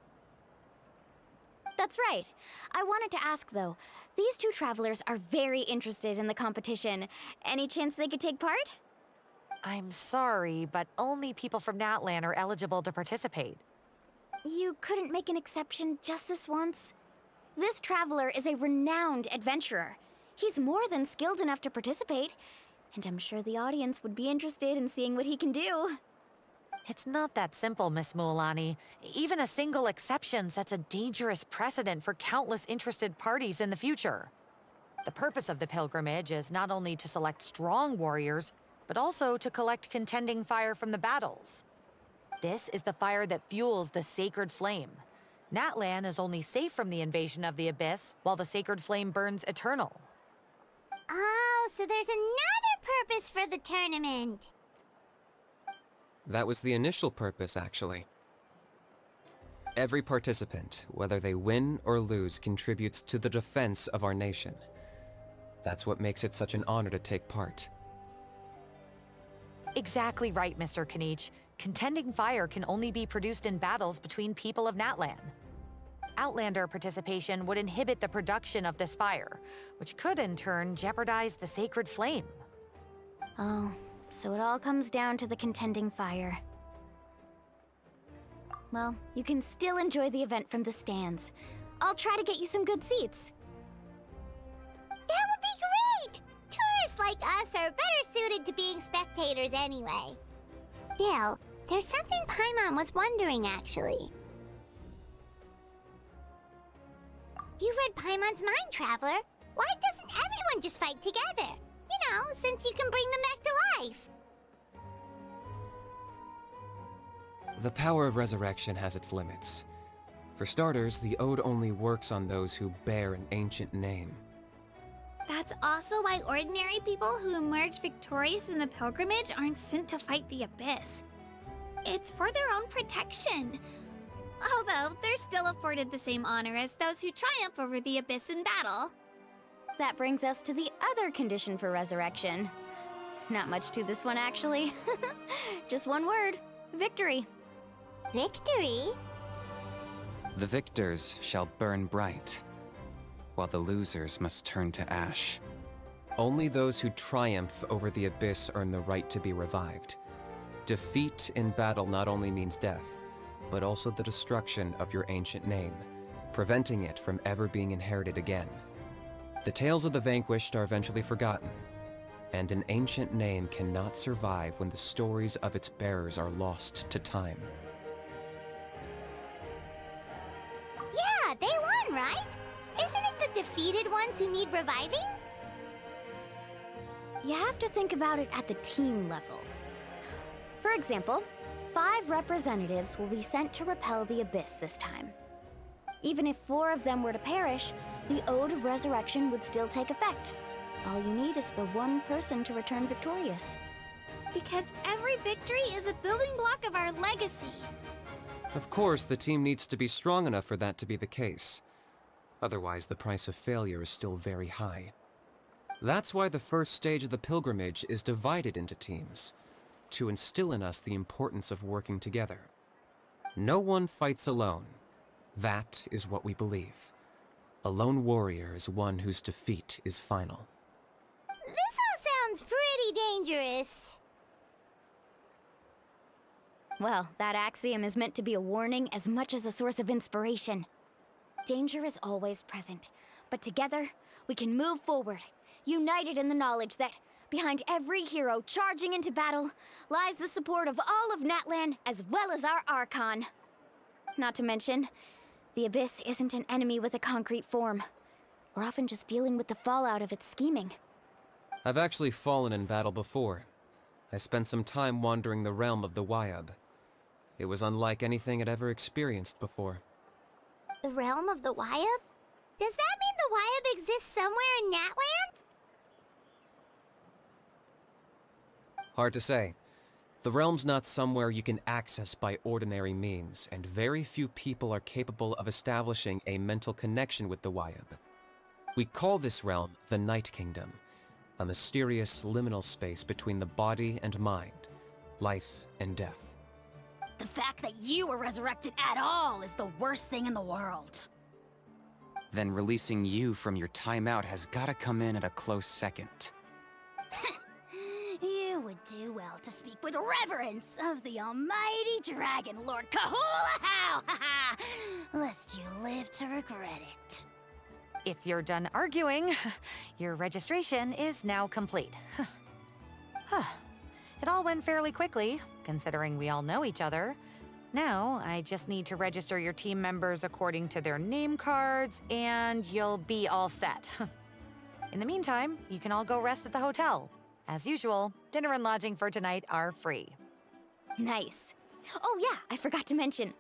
That's right. I wanted to ask, though. These 2 travelers are very interested in the competition. Any chance they could take part?
I'm sorry, but only people from Natlan are eligible to participate.
You couldn't make an exception just this once? This traveler is a renowned adventurer. He's more than skilled enough to participate, and I'm sure the audience would be interested in seeing what he can do.
It's not that simple, Miss Mualani. Even a single exception sets a dangerous precedent for countless interested parties in the future. The purpose of the pilgrimage is not only to select strong warriors, but also to collect contending fire from the battles. This is the fire that fuels the sacred flame. Natlan is only safe from the invasion of the Abyss, while the sacred flame burns eternal.
Oh, so there's another purpose for the tournament.
That was the initial purpose, actually. Every participant, whether they win or lose, contributes to the defense of our nation. That's what makes it such an honor to take part.
Exactly right, Mr. Kanich. Contending fire can only be produced in battles between people of Natlan. Outlander participation would inhibit the production of this fire, which could in turn jeopardize the sacred flame.
Oh, so it all comes down to the contending fire. Well, you can still enjoy the event from the stands. I'll try to get you some good seats. That would be like us are better suited to being spectators anyway. Still, there's something Paimon was wondering, actually. You read Paimon's mind, Traveler. Why doesn't everyone just fight together? You know, since you can bring them back to life.
The power of resurrection has its limits. For starters, the Ode only works on those who bear an ancient name.
That's also why ordinary people who emerge victorious in the pilgrimage aren't sent to fight the Abyss. It's for their own protection. Although, they're still afforded the same honor as those who triumph over the Abyss in battle.
That brings us to the other condition for resurrection. Not much to this one, actually. Just one word: victory.
Victory?
The victors shall burn bright, while the losers must turn to ash. Only those who triumph over the Abyss earn the right to be revived. Defeat in battle not only means death, but also the destruction of your ancient name, preventing it from ever being inherited again. The tales of the vanquished are eventually forgotten, and an ancient name cannot survive when the stories of its bearers are lost to time.
Yeah, they won, right? Isn't it the defeated ones who need reviving?
You have to think about it at the team level. For example, 5 representatives will be sent to repel the Abyss this time. Even if 4 of them were to perish, the Ode of Resurrection would still take effect. All you need is for one person to return victorious.
Because every victory is a building block of our legacy.
Of course, the team needs to be strong enough for that to be the case. Otherwise, the price of failure is still very high. That's why the first stage of the pilgrimage is divided into teams, to instill in us the importance of working together. No one fights alone. That is what we believe. A lone warrior is one whose defeat is final.
This all sounds pretty dangerous.
Well, that axiom is meant to be a warning as much as a source of inspiration. Danger is always present, but together, we can move forward, united in the knowledge that behind every hero charging into battle lies the support of all of Natlan as well as our Archon. Not to mention, the Abyss isn't an enemy with a concrete form. We're often just dealing with the fallout of its scheming.
I've actually fallen in battle before. I spent some time wandering the realm of the Wyab. It was unlike anything I'd ever experienced before.
The realm of the Wyab? Does that mean the Wyab exists somewhere in Natlan?
Hard to say. The realm's not somewhere you can access by ordinary means, and very few people are capable of establishing a mental connection with the Wyab. We call this realm the Night Kingdom, a mysterious liminal space between the body and mind, life and death.
The fact that you were resurrected at all is the worst thing in the world.
Then releasing you from your timeout has gotta come in at a close second.
You would do well to speak with reverence of the almighty Dragon Lord Kahula-How! Lest you live to regret it.
If you're done arguing, your registration is now complete. It all went fairly quickly, considering we all know each other. Now, I just need to register your team members according to their name cards, and you'll be all set. In the meantime, you can all go rest at the hotel. As usual, dinner and lodging for tonight are free.
Nice. Oh yeah, I forgot to mention.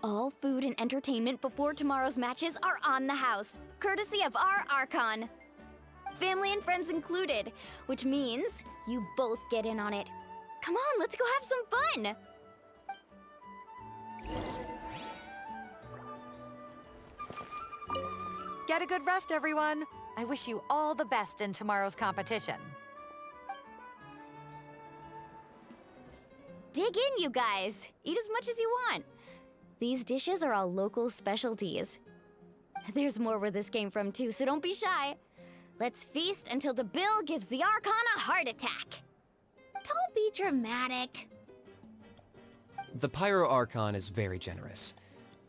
All food and entertainment before tomorrow's matches are on the house, courtesy of our Archon. Family and friends included, which means you both get in on it. Come on, let's go have some fun!
Get a good rest, everyone. I wish you all the best in tomorrow's competition.
Dig in, you guys. Eat as much as you want. These dishes are all local specialties. There's more where this came from too, so don't be shy. Let's feast until the bill gives the Archon a heart attack.
Don't be dramatic.
The Pyro Archon is very generous,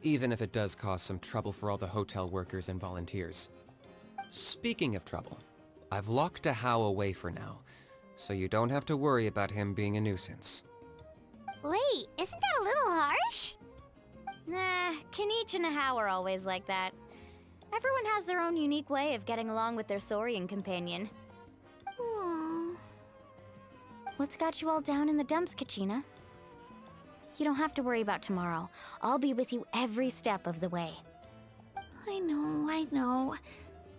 even if it does cause some trouble for all the hotel workers and volunteers. Speaking of trouble, I've locked a How away for now, so you don't have to worry about him being a nuisance.
Wait, isn't that a little harsh?
Nah, Kenichi and Hao are always like that. Everyone has their own unique way of getting along with their Saurian companion. What's got you all down in the dumps, Kachina? You don't have to worry about tomorrow. I'll be with you every step of the way.
I know.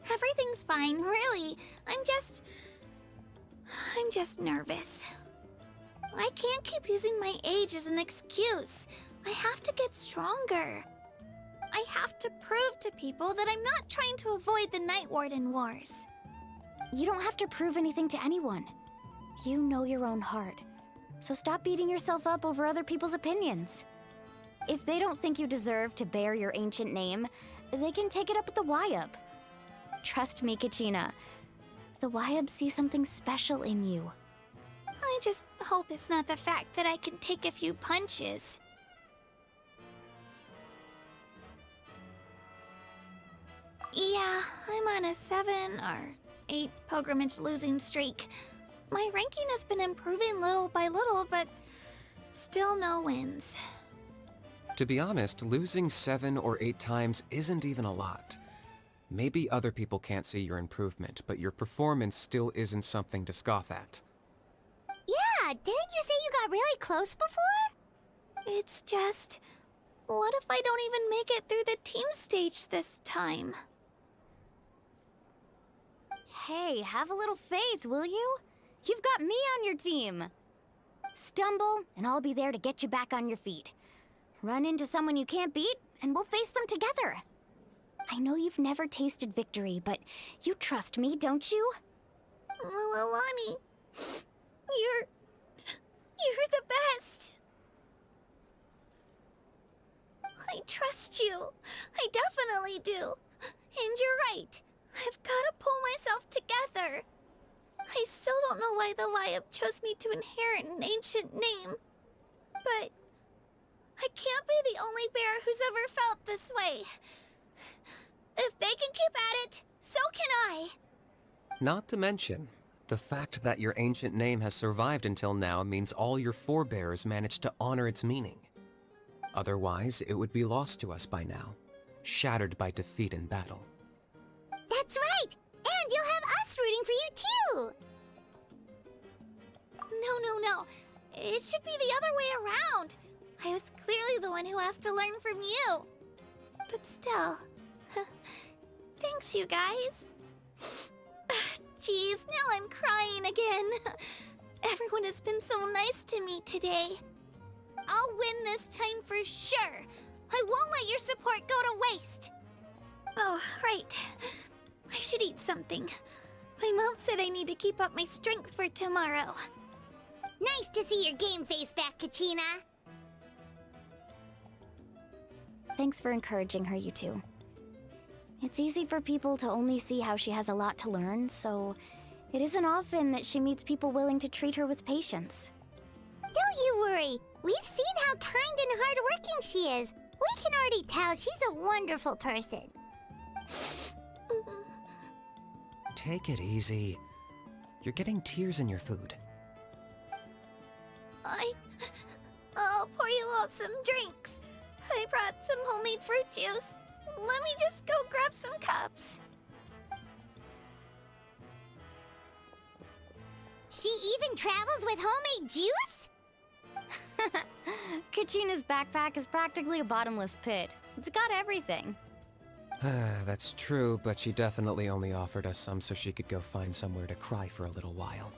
Everything's fine, really. I'm just nervous. I can't keep using my age as an excuse. I have to get stronger. I have to prove to people that I'm not trying to avoid the Night Warden Wars.
You don't have to prove anything to anyone. You know your own heart. So stop beating yourself up over other people's opinions. If they don't think you deserve to bear your ancient name, they can take it up with the Wyub. Trust me, Kachina. The Wyub see something special in you.
I just hope it's not the fact that I can take a few punches. Yeah, I'm on a 7 or 8 pilgrimage losing streak. My ranking has been improving little by little, but still no wins.
To be honest, losing 7 or 8 times isn't even a lot. Maybe other people can't see your improvement, but your performance still isn't something to scoff at.
Yeah, didn't you say you got really close before?
It's just... what if I don't even make it through the team stage this time?
Hey, have a little faith, will you? You've got me on your team. Stumble, and I'll be there to get you back on your feet. Run into someone you can't beat, and we'll face them together. I know you've never tasted victory, but you trust me, don't you?
Alani, you're the best. I trust you. I definitely do. And you're right. I've got to pull myself together. I still don't know why the Wyub chose me to inherit an ancient name. But I can't be the only bear who's ever felt this way. If they can keep at it, so can I.
Not to mention, the fact that your ancient name has survived until now means all your forebears managed to honor its meaning. Otherwise, it would be lost to us by now, shattered by defeat in battle.
That's right! And you'll have us rooting for you too!
No. It should be the other way around. I was clearly the one who asked to learn from you. But still... thanks, you guys. Jeez, now I'm crying again. Everyone has been so nice to me today. I'll win this time for sure. I won't let your support go to waste. Oh, right. I should eat something. My mom said I need to keep up my strength for tomorrow.
Nice to see your game face back, Kachina.
Thanks for encouraging her, you two. It's easy for people to only see how she has a lot to learn, so it isn't often that she meets people willing to treat her with patience.
Don't you worry. We've seen how kind and hardworking she is. We can already tell she's a wonderful person.
Take it easy. You're getting tears in your food.
I'll pour you all some drinks. I brought some homemade fruit juice. Let me just go grab some cups.
She even travels with homemade juice?
Kachina's backpack is practically a bottomless pit. It's got everything.
That's true, but she definitely only offered us some so she could go find somewhere to cry for a little while.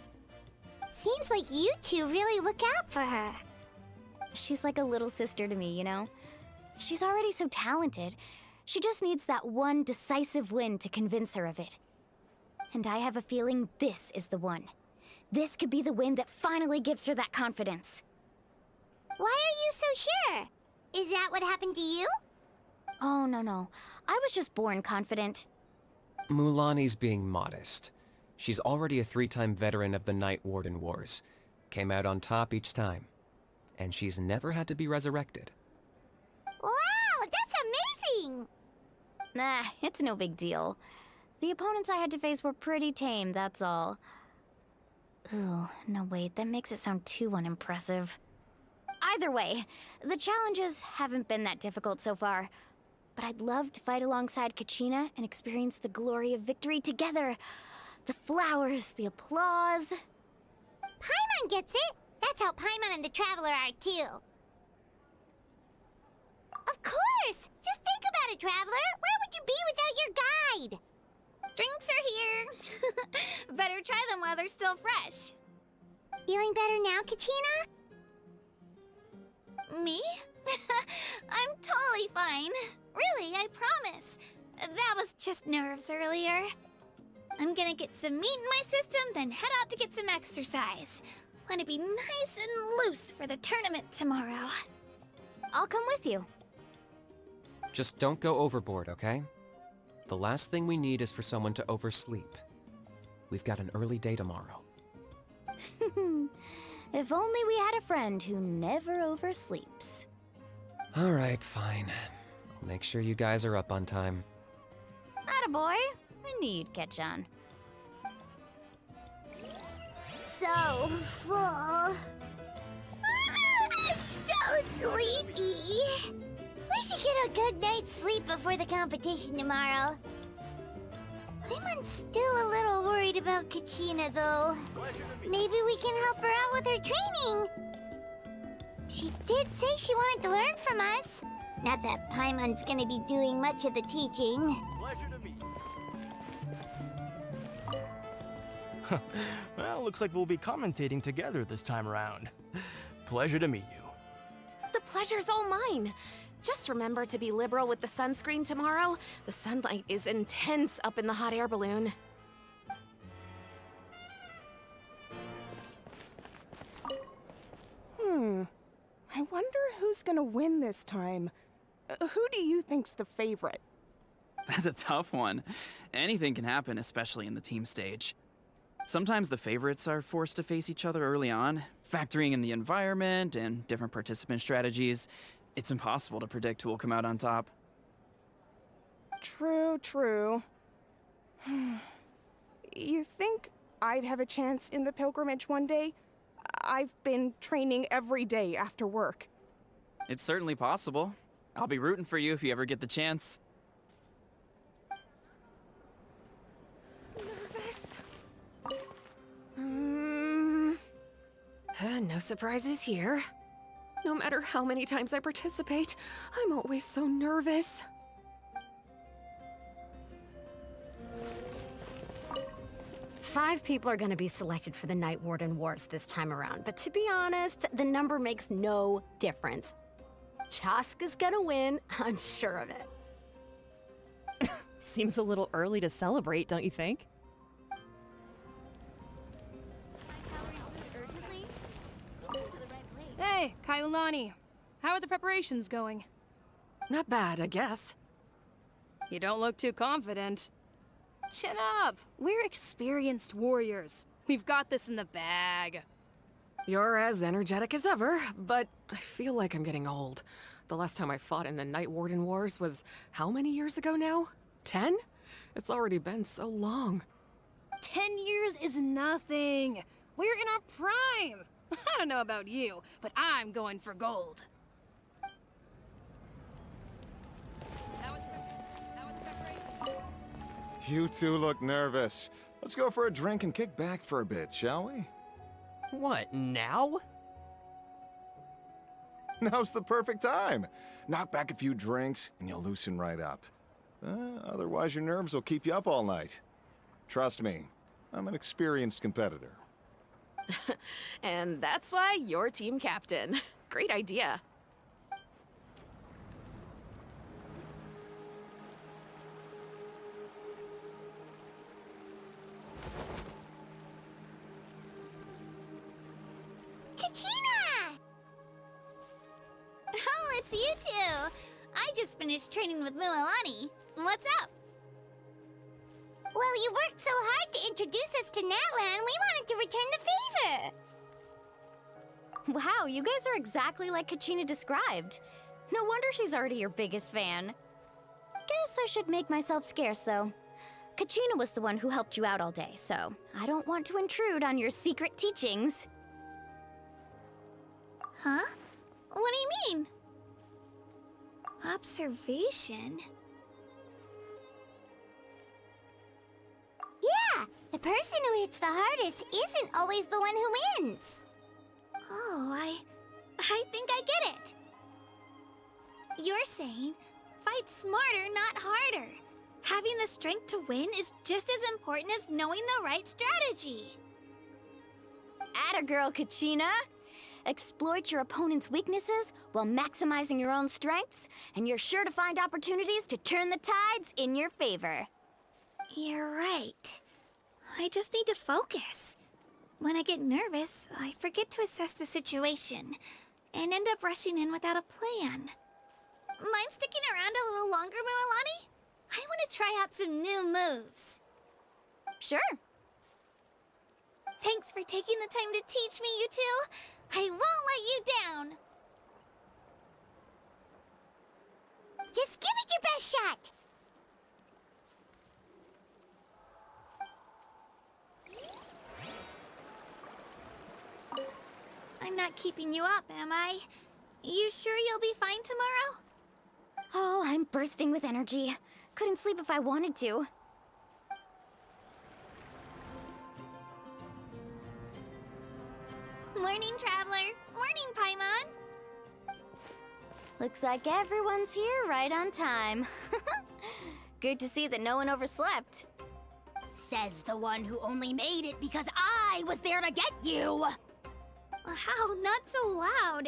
Seems like you two really look out for her.
She's like a little sister to me, you know? She's already so talented. She just needs that one decisive win to convince her of it. And I have a feeling this is the one. This could be the win that finally gives her that confidence.
Why are you so sure? Is that what happened to you?
Oh, no. I was just born confident.
Mulani's being modest. She's already a 3-time veteran of the Night Warden Wars. Came out on top each time. And she's never had to be resurrected.
Wow, that's amazing!
Nah, it's no big deal. The opponents I had to face were pretty tame, that's all. Ooh, no wait, that makes it sound too unimpressive. Either way, the challenges haven't been that difficult so far. But I'd love to fight alongside Kachina and experience the glory of victory together. The flowers, the applause.
Paimon gets it! That's how Paimon and the Traveler are, too. Of course! Just think about it, Traveler! Where would you be without your guide?
Drinks are here. Better try them while they're still fresh.
Feeling better now, Kachina?
Me? I'm totally fine. Really, I promise. That was just nerves earlier. I'm gonna get some meat in my system, then head out to get some exercise. Want to be nice and loose for the tournament tomorrow.
I'll come with you.
Just don't go overboard, okay? The last thing we need is for someone to oversleep. We've got an early day tomorrow.
If only we had a friend who never oversleeps.
All right, fine. I'll make sure you guys are up on time.
Attaboy. I knew you'd catch on.
So full. I'm so sleepy. We should get a good night's sleep before the competition tomorrow. I'm still a little worried about Kachina, though. Maybe we can help her out with her training. She did say she wanted to learn from us. Not that Paimon's gonna be doing much of the teaching.
Pleasure to meet you. Well, looks like we'll be commentating together this time around. Pleasure to meet you.
The pleasure's all mine. Just remember to be liberal with the sunscreen tomorrow. The sunlight is intense up in the hot air balloon.
I wonder who's gonna win this time. Who do you think's the favorite?
That's a tough one. Anything can happen, especially in the team stage. Sometimes the favorites are forced to face each other early on, factoring in the environment and different participant strategies. It's impossible to predict who will come out on top.
True. You think I'd have a chance in the pilgrimage one day? I've been training every day after work.
It's certainly possible. I'll be rooting for you if you ever get the chance.
Nervous. No surprises here. No matter how many times I participate, I'm always so nervous.
Five people are going to be selected for the Night Warden Wars this time around, but to be honest, the number makes no difference. Chaska's gonna win, I'm sure of it.
Seems a little early to celebrate, don't you think?
Hey, Kaiulani. How are the preparations going?
Not bad, I guess.
You don't look too confident. Chin up. We're experienced warriors. We've got this in the bag.
You're as energetic as ever, but I feel like I'm getting old. The last time I fought in the Night Warden Wars was how many years ago now? 10? It's already been so long.
10 years is nothing. We're in our prime. I don't know about you, but I'm going for gold.
You two look nervous. Let's go for a drink and kick back for a bit, shall we?
What, now?
Now's the perfect time. Knock back a few drinks and you'll loosen right up. Otherwise your nerves will keep you up all night. Trust me, I'm an experienced competitor.
And that's why you're team captain. Great idea.
Kachina!
Oh, it's you two. I just finished training with Mililani. What's up?
Well, you worked so hard to introduce us to Natlan, we wanted to return the favor.
Wow, you guys are exactly like Kachina described. No wonder she's already your biggest fan. Guess I should make myself scarce, though. Kachina was the one who helped you out all day, so I don't want to intrude on your secret teachings.
Huh? What do you mean? Observation?
Yeah, the person who hits the hardest isn't always the one who wins.
Oh, I think I get it. You're saying, fight smarter, not harder. Having the strength to win is just as important as knowing the right strategy.
Atta girl, Kachina! Exploit your opponent's weaknesses while maximizing your own strengths, and you're sure to find opportunities to turn the tides in your favor.
You're right. I just need to focus. When I get nervous, I forget to assess the situation, and end up rushing in without a plan. Mind sticking around a little longer, Mualani? I want to try out some new moves.
Sure.
Thanks for taking the time to teach me, you two. I won't let you down.
Just give it your best shot.
I'm not keeping you up, am I? You sure you'll be fine tomorrow?
Oh, I'm bursting with energy. Couldn't sleep if I wanted to.
Morning, Traveler. Morning, Paimon.
Looks like everyone's here right on time. Good to see that no one overslept.
Says the one who only made it because I was there to get you.
How? Not so loud.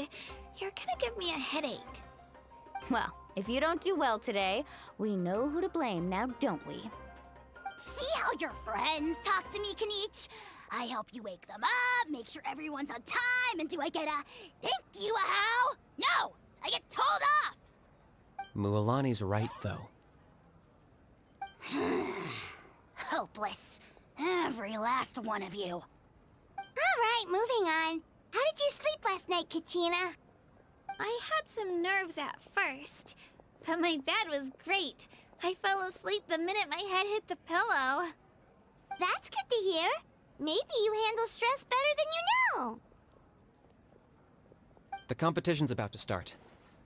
You're gonna give me a headache.
Well, if you don't do well today, we know who to blame now, don't we?
See how your friends talk to me, Kanich? I help you wake them up, make sure everyone's on time, and do I get a thank you, a how? No! I get told off!
Mualani's right, though.
Hopeless. Every last one of you. Alright, moving on. How did you sleep last night, Kachina?
I had some nerves at first, but my bed was great. I fell asleep the minute my head hit the pillow.
That's good to hear. Maybe you handle stress better than you know.
The competition's about to start.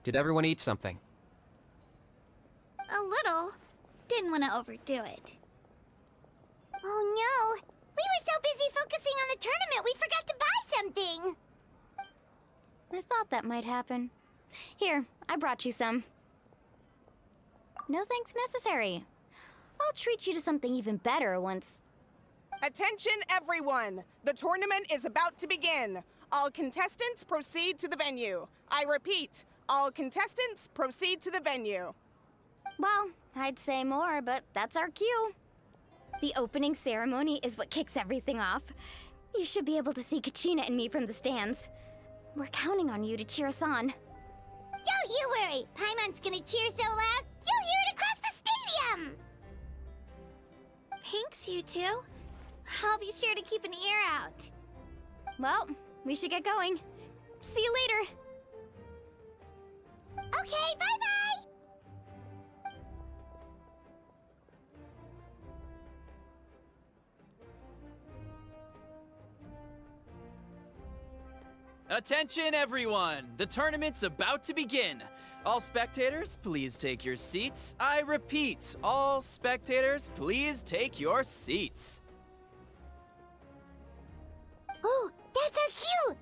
Did everyone eat something?
A little. Didn't want to overdo it.
Oh no! We were so busy focusing on the tournament, we forgot to buy something!
I thought that might happen. Here, I brought you some. No thanks necessary. I'll treat you to something even better once...
Attention, everyone! The tournament is about to begin. All contestants proceed to the venue. I repeat, all contestants proceed to the venue.
Well, I'd say more, but that's our cue. The opening ceremony is what kicks everything off. You should be able to see Kachina and me from the stands. We're counting on you to cheer us on.
Don't you worry! Paimon's gonna cheer so loud, you'll hear it across the stadium!
Thanks, you two. I'll be sure to keep an ear out.
Well, we should get going. See you later.
Okay, bye-bye!
Attention, everyone! The tournament's about to begin. All spectators, please take your seats. I repeat, all spectators, please take your seats.
Oh, that's our cue!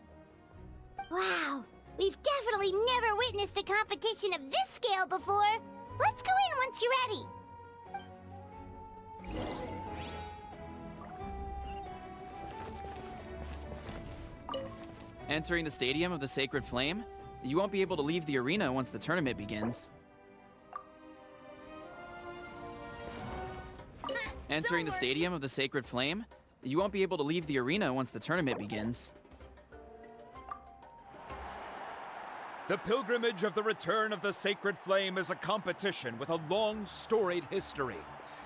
Wow, we've definitely never witnessed a competition of this scale before. Let's go in once you're ready.
Entering the Stadium of the Sacred Flame, you won't be able to leave the arena once the tournament begins. Entering the Stadium of the Sacred Flame, you won't be able to leave the arena once the tournament begins.
The pilgrimage of the return of the Sacred Flame is a competition with a long, storied history.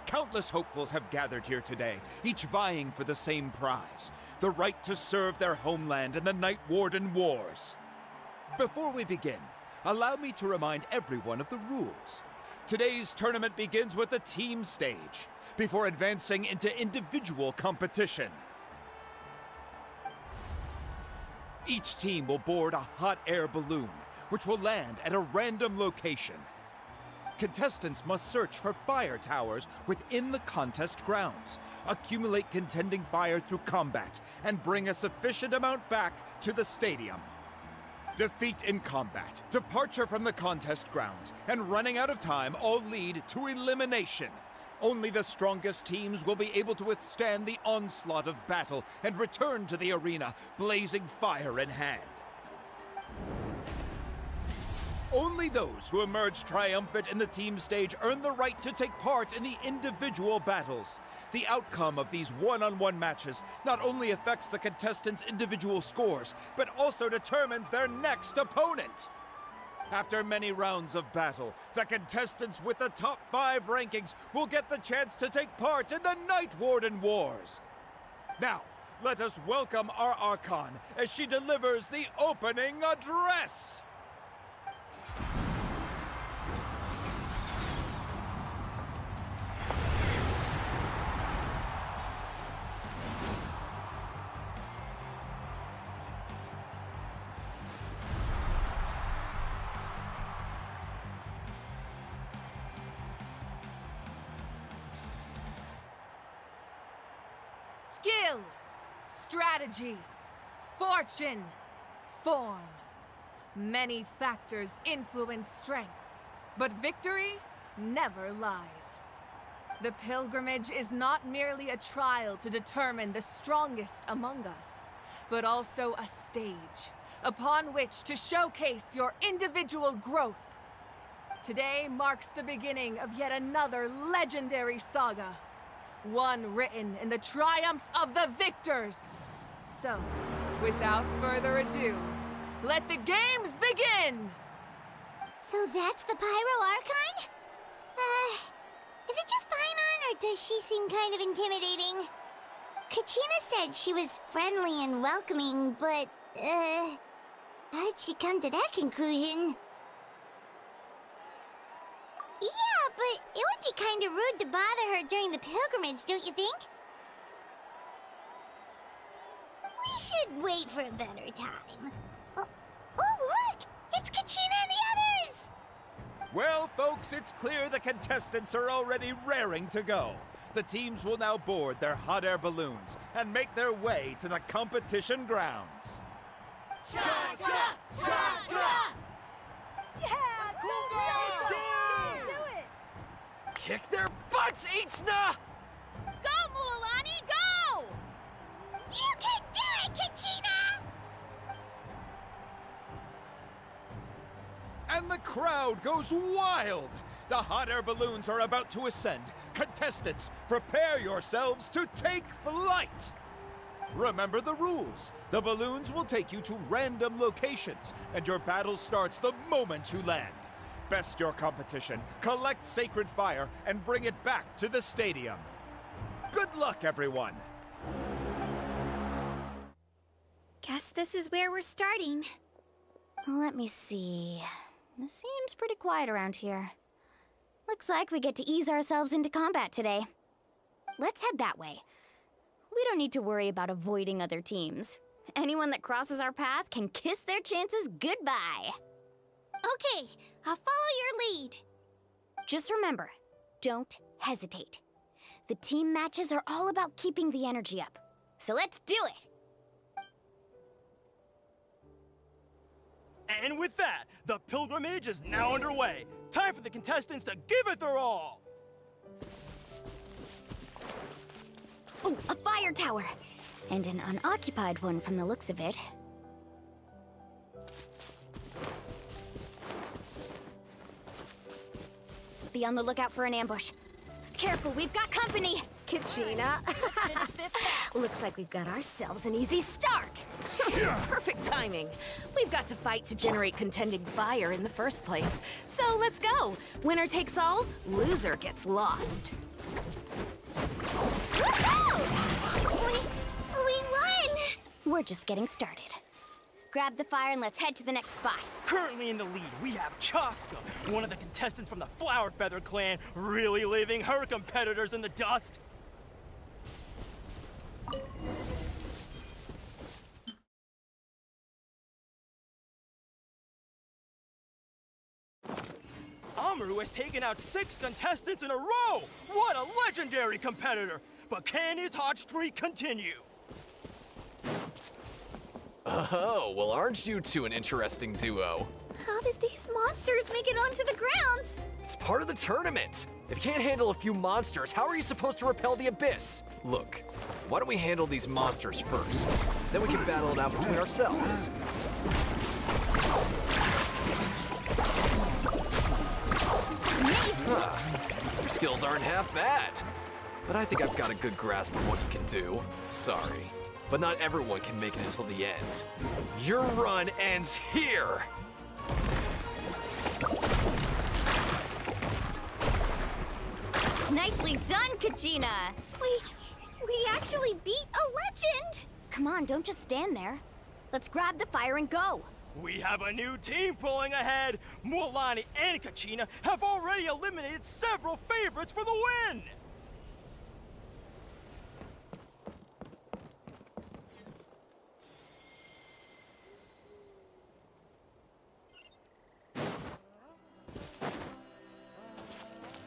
Countless hopefuls have gathered here today, each vying for the same prize, the right to serve their homeland in the Night Warden Wars. Before we begin, allow me to remind everyone of the rules. Today's tournament begins with the team stage, before advancing into individual competition. Each team will board a hot air balloon, which will land at a random location. Contestants must search for fire towers within the contest grounds, accumulate contending fire through combat, and bring a sufficient amount back to the stadium. Defeat in combat, departure from the contest grounds, and running out of time all lead to elimination. Only the strongest teams will be able to withstand the onslaught of battle and return to the arena, blazing fire in hand. Only those who emerge triumphant in the team stage earn the right to take part in the individual battles. The outcome of these one-on-one matches not only affects the contestants' individual scores, but also determines their next opponent. After many rounds of battle, the contestants with the top 5 rankings will get the chance to take part in the Night Warden Wars. Now, let us welcome our Archon as she delivers the opening address.
Skill, strategy, fortune, form. Many factors influence strength, but victory never lies. The pilgrimage is not merely a trial to determine the strongest among us, but also a stage upon which to showcase your individual growth. Today marks the beginning of yet another legendary saga, one written in the triumphs of the victors. So, without further ado, let the games begin!
So that's the Pyro Archon? Is it just Paimon, or does she seem kind of intimidating? Kachina said she was friendly and welcoming, but, how did she come to that conclusion? Yeah, but it would be kind of rude to bother her during the pilgrimage, don't you think? We should wait for a better time. Oh, look! It's Kachina and the others!
Well, folks, it's clear the contestants are already raring to go. The teams will now board their hot air balloons and make their way to the competition grounds.
Chaska! Chaska! Yeah! Cool job! Do it!
Kick their butts, Itzna!
Go, Mualani, go!
You can do it, Kachina!
And the crowd goes wild! The hot air balloons are about to ascend. Contestants, prepare yourselves to take flight! Remember the rules. The balloons will take you to random locations, and your battle starts the moment you land. Best your competition, collect sacred fire, and bring it back to the stadium. Good luck, everyone!
Guess this is where we're starting.
Let me see. It seems pretty quiet around here. Looks like we get to ease ourselves into combat today. Let's head that way. We don't need to worry about avoiding other teams. Anyone that crosses our path can kiss their chances goodbye.
Okay, I'll follow your lead.
Just remember, don't hesitate. The team matches are all about keeping the energy up. So let's do it!
And with that, the pilgrimage is now underway. Time for the contestants to give it their all!
Ooh, a fire tower! And an unoccupied one from the looks of it. Be on the lookout for an ambush. Careful, we've got company!
Kachina. Looks like we've got ourselves an easy start.
Perfect timing. We've got to fight to generate contending fire in the first place. So let's go. Winner takes all, loser gets lost.
We won! We're just getting started. Grab the fire and let's head to the next spot.
Currently Currently in the lead, we have Chaska, one of the contestants from the Flower Feather clan, really leaving her competitors in the dust. Amaru has taken out 6 contestants in a row! What a legendary competitor! But can his hot streak continue?
Oh, well, aren't you two an interesting duo?
How did these monsters make it onto the grounds?
It's part of the tournament. If you can't handle a few monsters, how are you supposed to repel the abyss? Look, why don't we handle these monsters first? Then we can battle it out between ourselves. Huh. Your skills aren't half bad. But I think I've got a good grasp of what you can do. Sorry, but not everyone can make it until the end. Your run ends here!
Nicely done, Kachina!
We actually beat a legend!
Come on, don't just stand there. Let's grab the fire and go.
We have a new team pulling ahead. Mualani and Kachina have already eliminated several favorites for the win.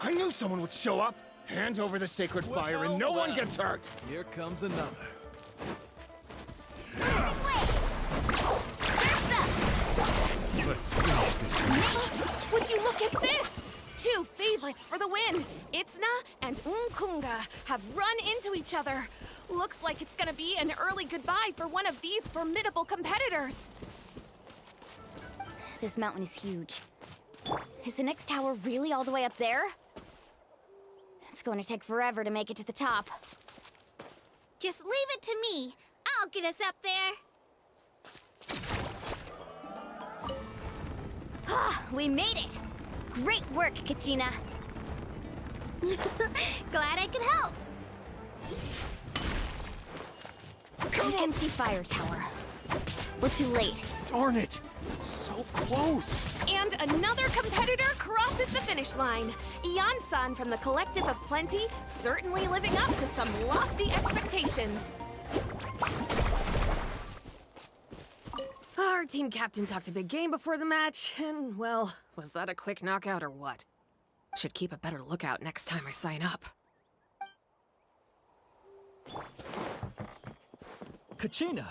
I knew someone would show up. Hand over the sacred fire and no one gets hurt.
Here comes another. Let's finish this.
Would you look at this? 2 favorites for the win. Itzna and Unkunga have run into each other. Looks like it's gonna be an early goodbye for one of these formidable competitors.
This mountain is huge. Is the next tower really all the way up there? It's going to take forever to make it to the top.
Just leave it to me. I'll get us up there.
Ah, we made it! Great work, Kachina.
Glad I could help.
An empty fire tower. We're too late.
Darn it! So close!
And another competitor crosses the finish line. Ian-san from the Collective of Plenty, certainly living up to some lofty expectations.
Our team captain talked a big game before the match, and, well, was that a quick knockout or what? Should keep a better lookout next time I sign up.
Kachina,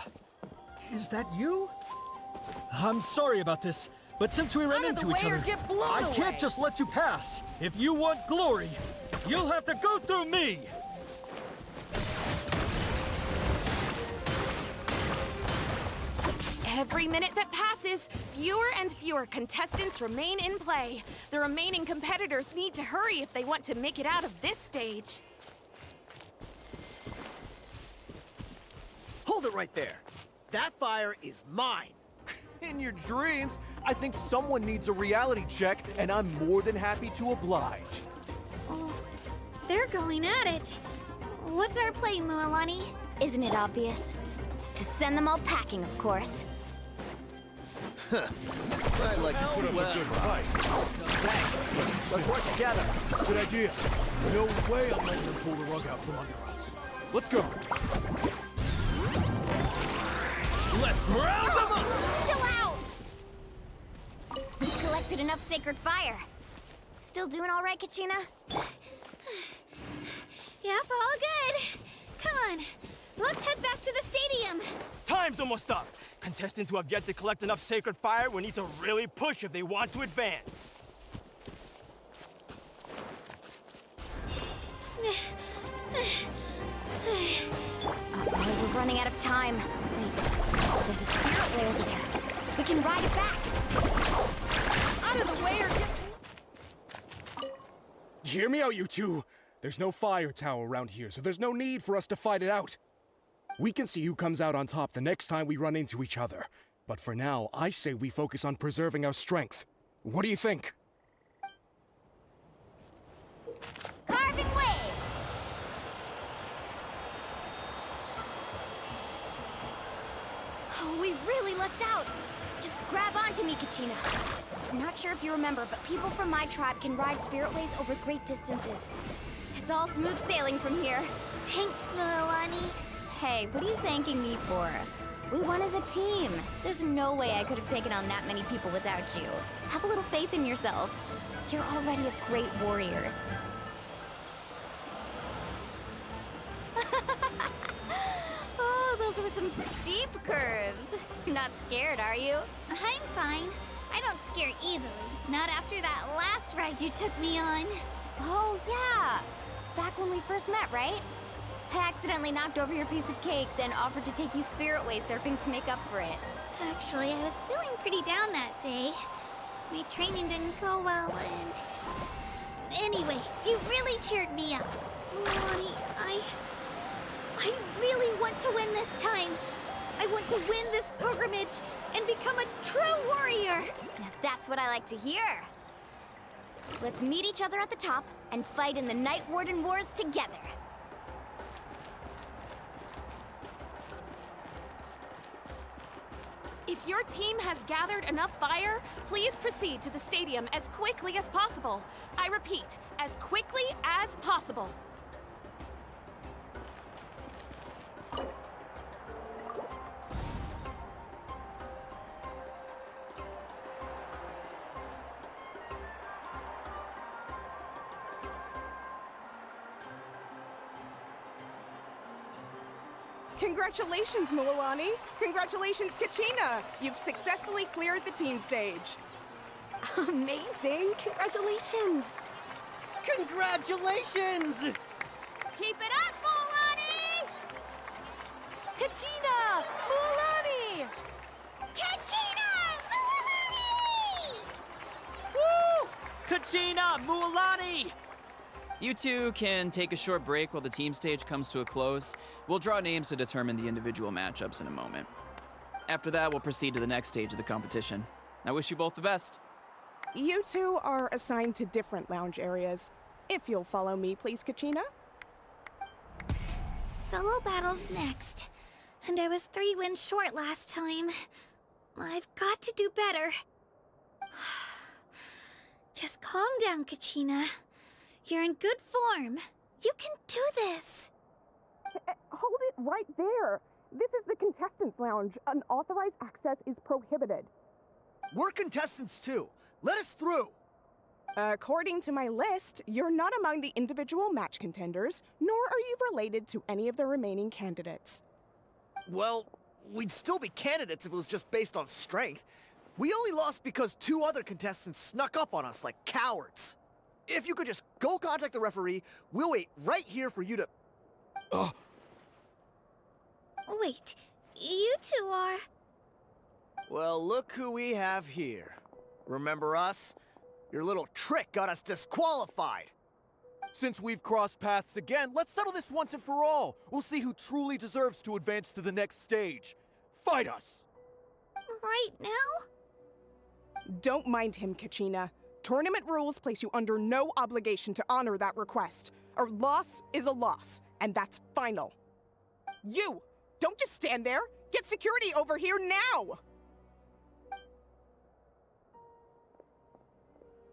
is that you? I'm sorry about this, but since we ran into each other, I can't just let you pass. If you want glory, you'll have to go through me!
Every minute that passes, fewer and fewer contestants remain in play. The remaining competitors need to hurry if they want to make it out of this stage.
Hold it right there. That fire is mine. In your dreams, I think someone needs a reality check, and I'm more than happy to oblige.
Oh, they're going at it. What's our play, Mualani?
Isn't it obvious? To send them all packing, of course.
I'd like to see what Let's work together.
Good idea. No way I'm letting them pull the rug out from under us. Let's go. Let's round them up!
Chill out! We've collected enough sacred fire. Still doing all right, Kachina?
Yep, all good. Come on, let's head back to the stadium.
Time's almost up. Contestants who have yet to collect enough sacred fire will need to really push if they want to advance.
We're running out of time. Wait, there's a spirit way over there. We can ride it back.
Out of the way or
Hear me out, you two. There's no fire tower around here, so there's no need for us to fight it out. We can see who comes out on top the next time we run into each other. But for now, I say we focus on preserving our strength. What do you think?
Carving waves! Oh, we really lucked out. Just grab onto me, Kachina. Not sure if you remember, but people from my tribe can ride spiritways over great distances. It's all smooth sailing from here.
Thanks, Milani.
Hey, what are you thanking me for? We won as a team. There's no way I could have taken on that many people without you. Have a little faith in yourself. You're already a great warrior. Oh, those were some steep curves. You're not scared, are you?
I'm fine. I don't scare easily. Not after that last ride you took me on.
Oh, yeah. Back when we first met, right? I accidentally knocked over your piece of cake, then offered to take you spiritway surfing to make up for it.
Actually, I was feeling pretty down that day. My training didn't go well, and... Anyway, you really cheered me up. Milani, I really want to win this time. I want to win this pilgrimage and become a true warrior.
Now that's what I like to hear. Let's meet each other at the top and fight in the Night Warden Wars together.
If your team has gathered enough fire, please proceed to the stadium as quickly as possible. I repeat, as quickly as possible.
Congratulations, Milani. Congratulations, Kachina. You've successfully cleared the team stage.
Amazing! Congratulations!
Congratulations!
Keep it up, Milani!
Kachina! Milani!
Kachina! Milani!
Woo! Kachina! Milani!
You two can take a short break while the team stage comes to a close. We'll draw names to determine the individual matchups in a moment. After that, we'll proceed to the next stage of the competition. I wish you both the best.
You two are assigned to different lounge areas. If you'll follow me, please, Kachina.
Solo battles next. And I was 3 wins short last time. I've got to do better. Just calm down, Kachina. You're in good form. You can do this.
Hold it right there. This is the contestants' lounge. Unauthorized access is prohibited.
We're contestants too. Let us through.
According to my list, you're not among the individual match contenders, nor are you related to any of the remaining candidates.
Well, we'd still be candidates if it was just based on strength. We only lost because 2 other contestants snuck up on us like cowards. If you could just go contact the referee, we'll wait right here for you to...
Wait, you two are...
Well, look who we have here. Remember us? Your little trick got us disqualified. Since we've crossed paths again, let's settle this once and for all. We'll see who truly deserves to advance to the next stage. Fight us!
Right now?
Don't mind him, Kachina. Tournament rules place you under no obligation to honor that request. A loss is a loss, and that's final. You! Don't just stand there! Get security over here now!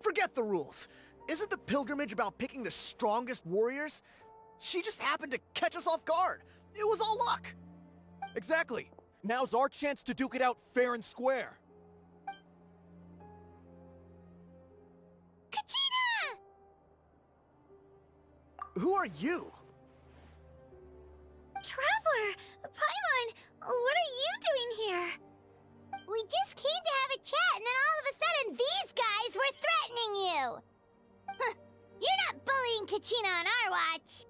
Forget the rules. Isn't the pilgrimage about picking the strongest warriors? She just happened to catch us off guard. It was all luck. Exactly. Now's our chance to duke it out fair and square.
Kachina!
Who are you?
Traveler! Paimon! What are you doing here? We just came to have a chat, and then all of a sudden these guys were threatening you! You're not bullying Kachina on our watch!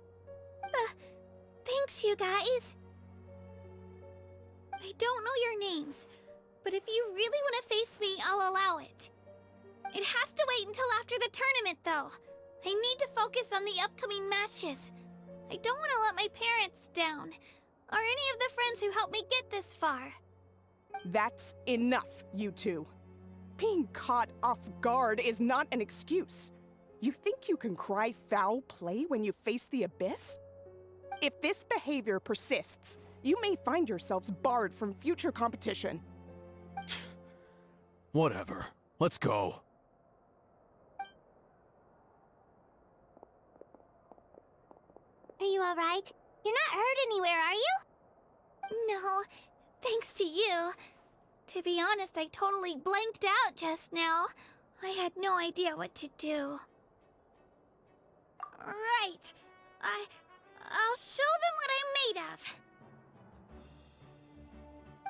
Thanks, you guys. I don't know your names, but if you really want to face me, I'll allow it. It has to wait until after the tournament, though. I need to focus on the upcoming matches. I don't want to let my parents down, or any of the friends who helped me get this far.
That's enough, you two. Being caught off guard is not an excuse. You think you can cry foul play when you face the abyss? If this behavior persists, you may find yourselves barred from future competition.
Whatever. Let's go.
Are you alright? You're not hurt anywhere, are you?
No, thanks to you. To be honest, I totally blanked out just now. I had no idea what to do. Right. I'll show them what I'm made of.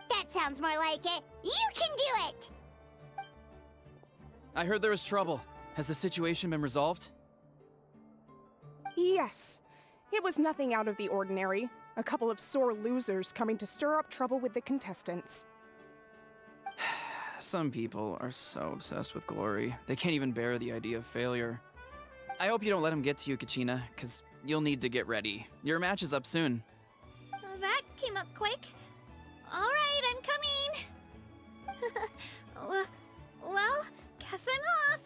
That sounds more like it. You can do it!
I heard there was trouble. Has the situation been resolved?
Yes. It was nothing out of the ordinary. A couple of sore losers coming to stir up trouble with the contestants.
Some people are so obsessed with glory, they can't even bear the idea of failure. I hope you don't let them get to you, Kachina, because you'll need to get ready. Your match is up soon.
That came up quick. Alright, I'm coming. Well, guess I'm off.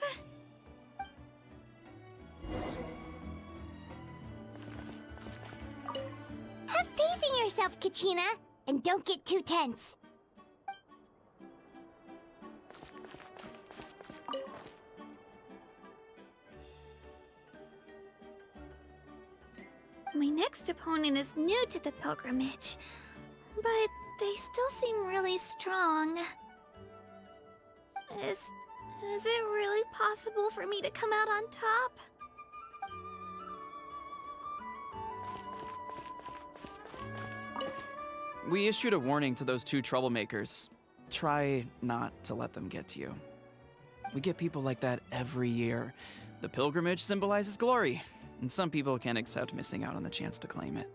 Have faith in yourself, Kachina, and don't get too tense.
My next opponent is new to the pilgrimage, but they still seem really strong. Is it really possible for me to come out on top?
We issued a warning to those two troublemakers. Try not to let them get to you. We get people like that every year. The pilgrimage symbolizes glory, and some people can't accept missing out on the chance to claim it.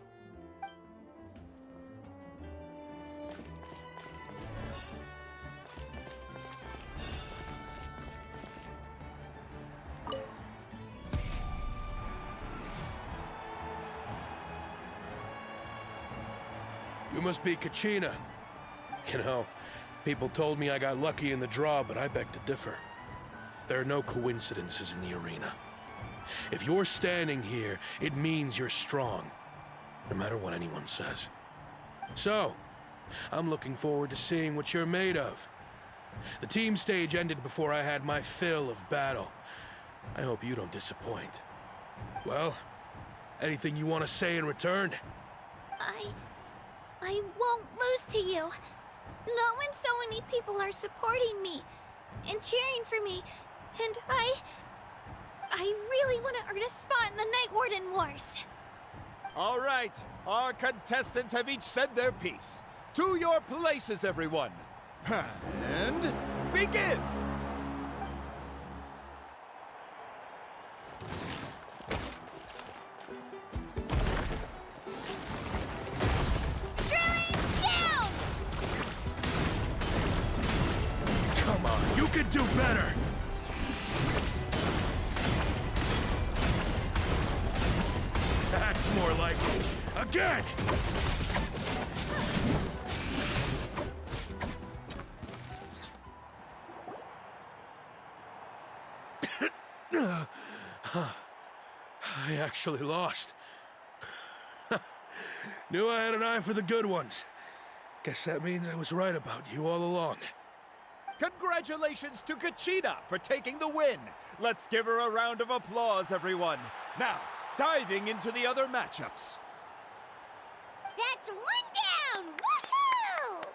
You must be Kachina. You know, people told me I got lucky in the draw, but I beg to differ. There are no coincidences in the arena. If you're standing here, it means you're strong, no matter what anyone says. So, I'm looking forward to seeing what you're made of. The team stage ended before I had my fill of battle. I hope you don't disappoint. Well, anything you want to say in return?
I won't lose to you. Not when so many people are supporting me and cheering for me, and I really want to earn a spot in the Night Warden Wars.
All right, our contestants have each said their piece. To your places, everyone. And begin!
Come on, you can do better! That's more like it. Again! I actually lost. Knew I had an eye for the good ones. Guess that means I was right about you all along.
Congratulations to Kachina for taking the win. Let's give her a round of applause, everyone. Now, diving into the other matchups.
That's one down! Woohoo!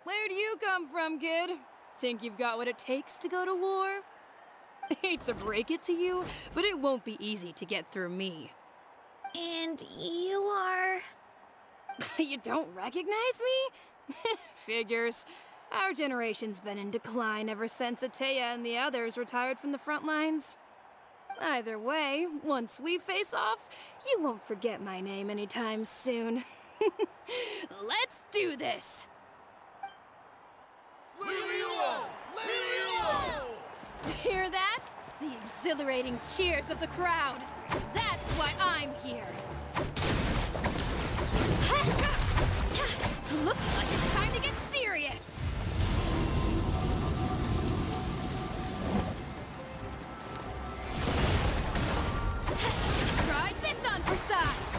Where do you come from, kid? Think you've got what it takes to go to war? Hate to break it to you, but it won't be easy to get through me.
And you are...
You don't recognize me? Figures. Our generation's been in decline ever since Ateya and the others retired from the front lines. Either way, once we face off, you won't forget my name anytime soon. Let's do this! Hear that? The exhilarating cheers of the crowd. That's why I'm here. Looks like it's time to get serious. Try this on for size.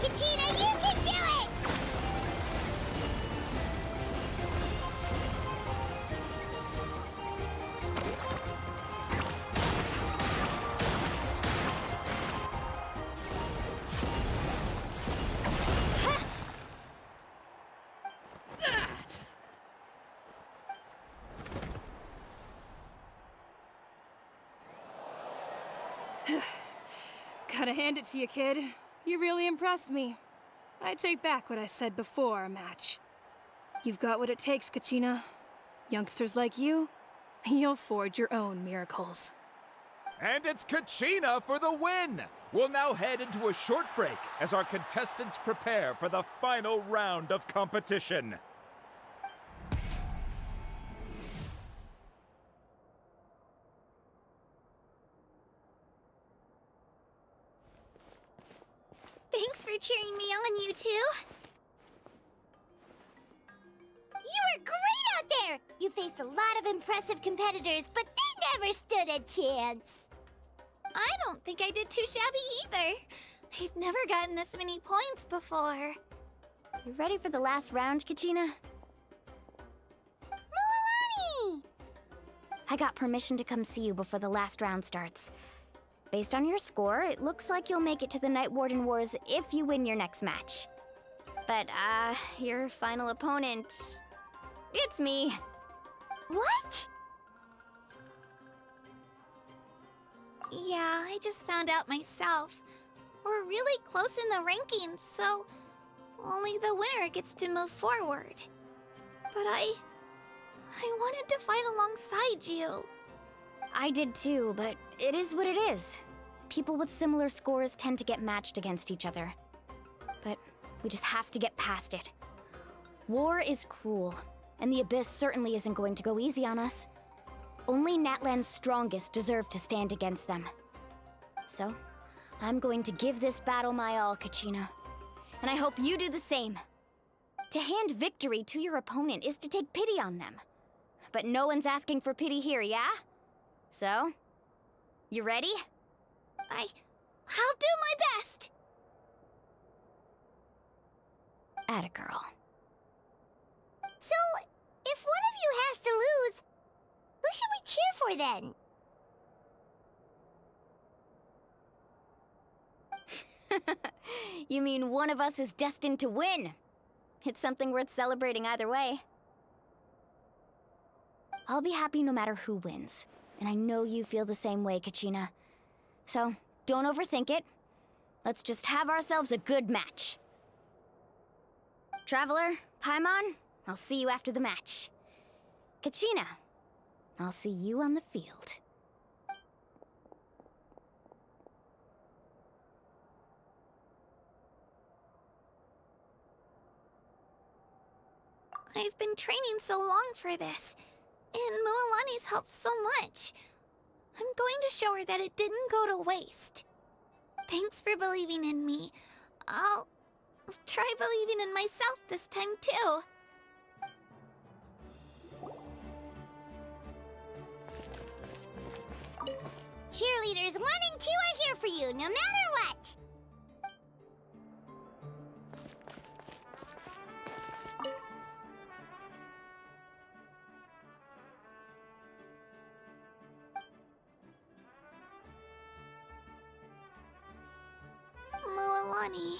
Kachina, you can do it!
Gotta hand it to you, kid. You really impressed me. I take back what I said before our match. You've got what it takes, Kachina. Youngsters like you, you'll forge your own miracles.
And it's Kachina for the win! We'll now head into a short break as our contestants prepare for the final round of competition.
Thanks for cheering me on, you two. You were great out there! You faced a lot of impressive competitors, but they never stood a chance.
I don't think I did too shabby either. I've never gotten this many points before.
You ready for the last round, Kachina?
Moalani!
I got permission to come see you before the last round starts. Based on your score, it looks like you'll make it to the Night Warden Wars if you win your next match. But, your final opponent... it's me.
What?
Yeah, I just found out myself. We're really close in the rankings, so only the winner gets to move forward. But I wanted to fight alongside you.
I did too, but it is what it is. People with similar scores tend to get matched against each other. But we just have to get past it. War is cruel, and the Abyss certainly isn't going to go easy on us. Only Natlan's strongest deserve to stand against them. So, I'm going to give this battle my all, Kachina. And I hope you do the same. To hand victory to your opponent is to take pity on them. But no one's asking for pity here, yeah? So, you ready?
I'll do my best!
Atta girl.
So, if one of you has to lose, who should we cheer for then?
You mean one of us is destined to win? It's something worth celebrating either way. I'll be happy no matter who wins. And I know you feel the same way, Kachina. So, don't overthink it. Let's just have ourselves a good match. Traveler, Paimon, I'll see you after the match. Kachina, I'll see you on the field.
I've been training so long for this, and Moalani's helped so much. I'm going to show her that it didn't go to waste. Thanks for believing in me. I'll try believing in myself this time too.
Cheerleaders 1 and 2 are here for you, no matter what!
Leilani.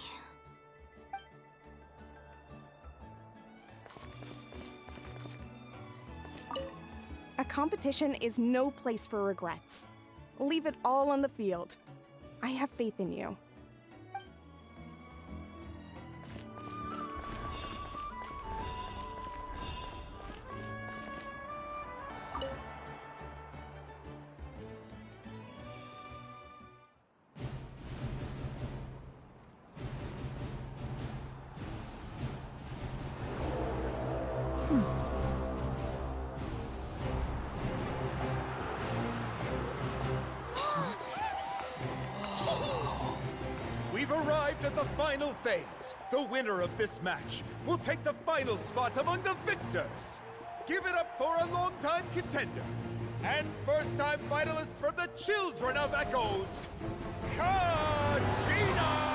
A competition is no place for regrets. Leave it all on the field. I have faith in you.
We've arrived at the final phase. The winner of this match will take the final spot among the victors. Give it up for a longtime contender and first-time finalist from the Children of Echoes, Kachina!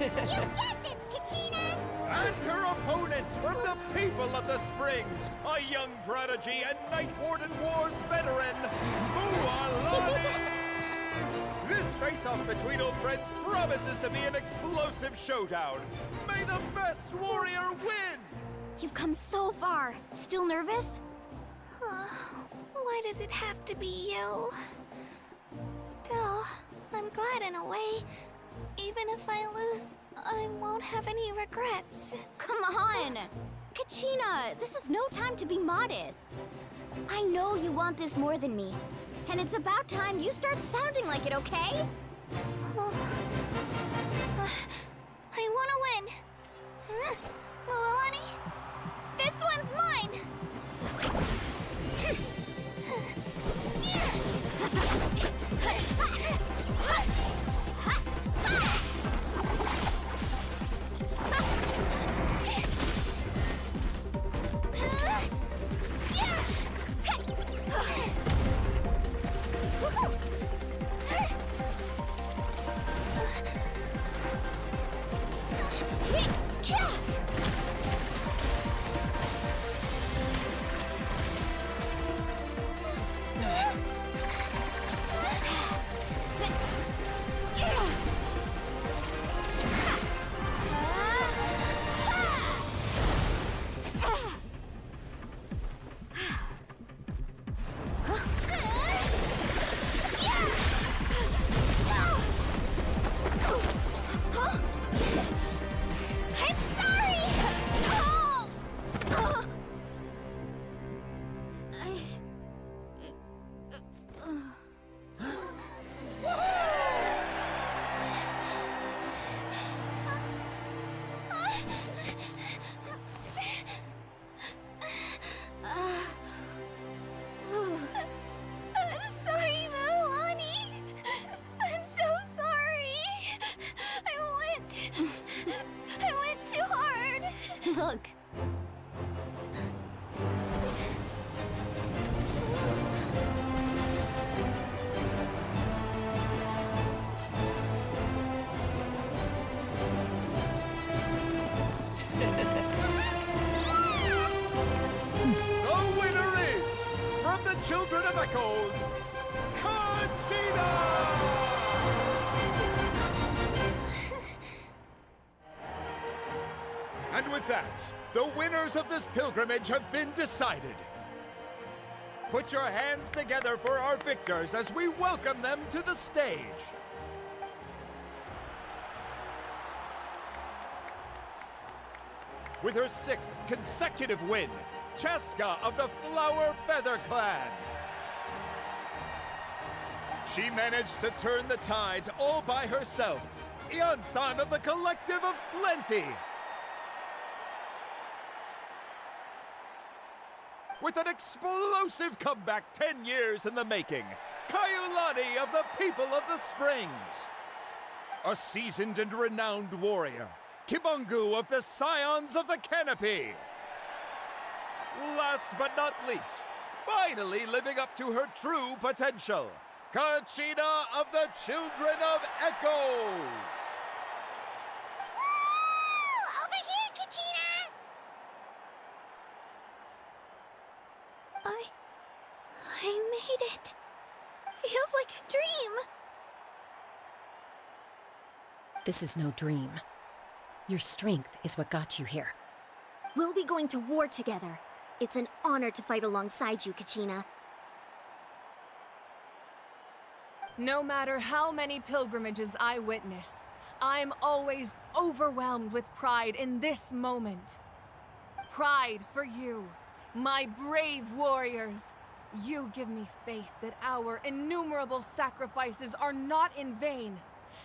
You get this, Kachina!
And her opponent from the people of the Springs, a young prodigy and Night Warden Wars veteran, Mualani! This face-off between old friends promises to be an explosive showdown. May the best warrior win!
You've come so far. Still nervous?
Why does it have to be you? Still, I'm glad in a way. Even if I lose, I won't have any regrets.
Come on! Kachina, this is no time to be modest. I know you want this more than me. And it's about time you start sounding like it, okay?
I want to win. Mualani, this one's mine.
Look.
The winner is, from the Children of Echoes, Kachina! And with that, the winners of this pilgrimage have been decided. Put your hands together for our victors as we welcome them to the stage. With her 6th consecutive win, Cheska of the Flower Feather Clan. She managed to turn the tides all by herself. Ian-san of the Collective of Plenty. With an explosive comeback 10 years in the making, Kayulani of the People of the Springs. A seasoned and renowned warrior, Kibungu of the Scions of the Canopy. Last but not least, finally living up to her true potential, Kachina of the Children of Echoes.
Woo! Over here, Kachina!
made it. Feels like a dream.
This is no dream. Your strength is what got you here.
We'll be going to war together. It's an honor to fight alongside you, Kachina.
No matter how many pilgrimages I witness, I'm always overwhelmed with pride in this moment. Pride for you, my brave warriors. You give me faith that our innumerable sacrifices are not in vain,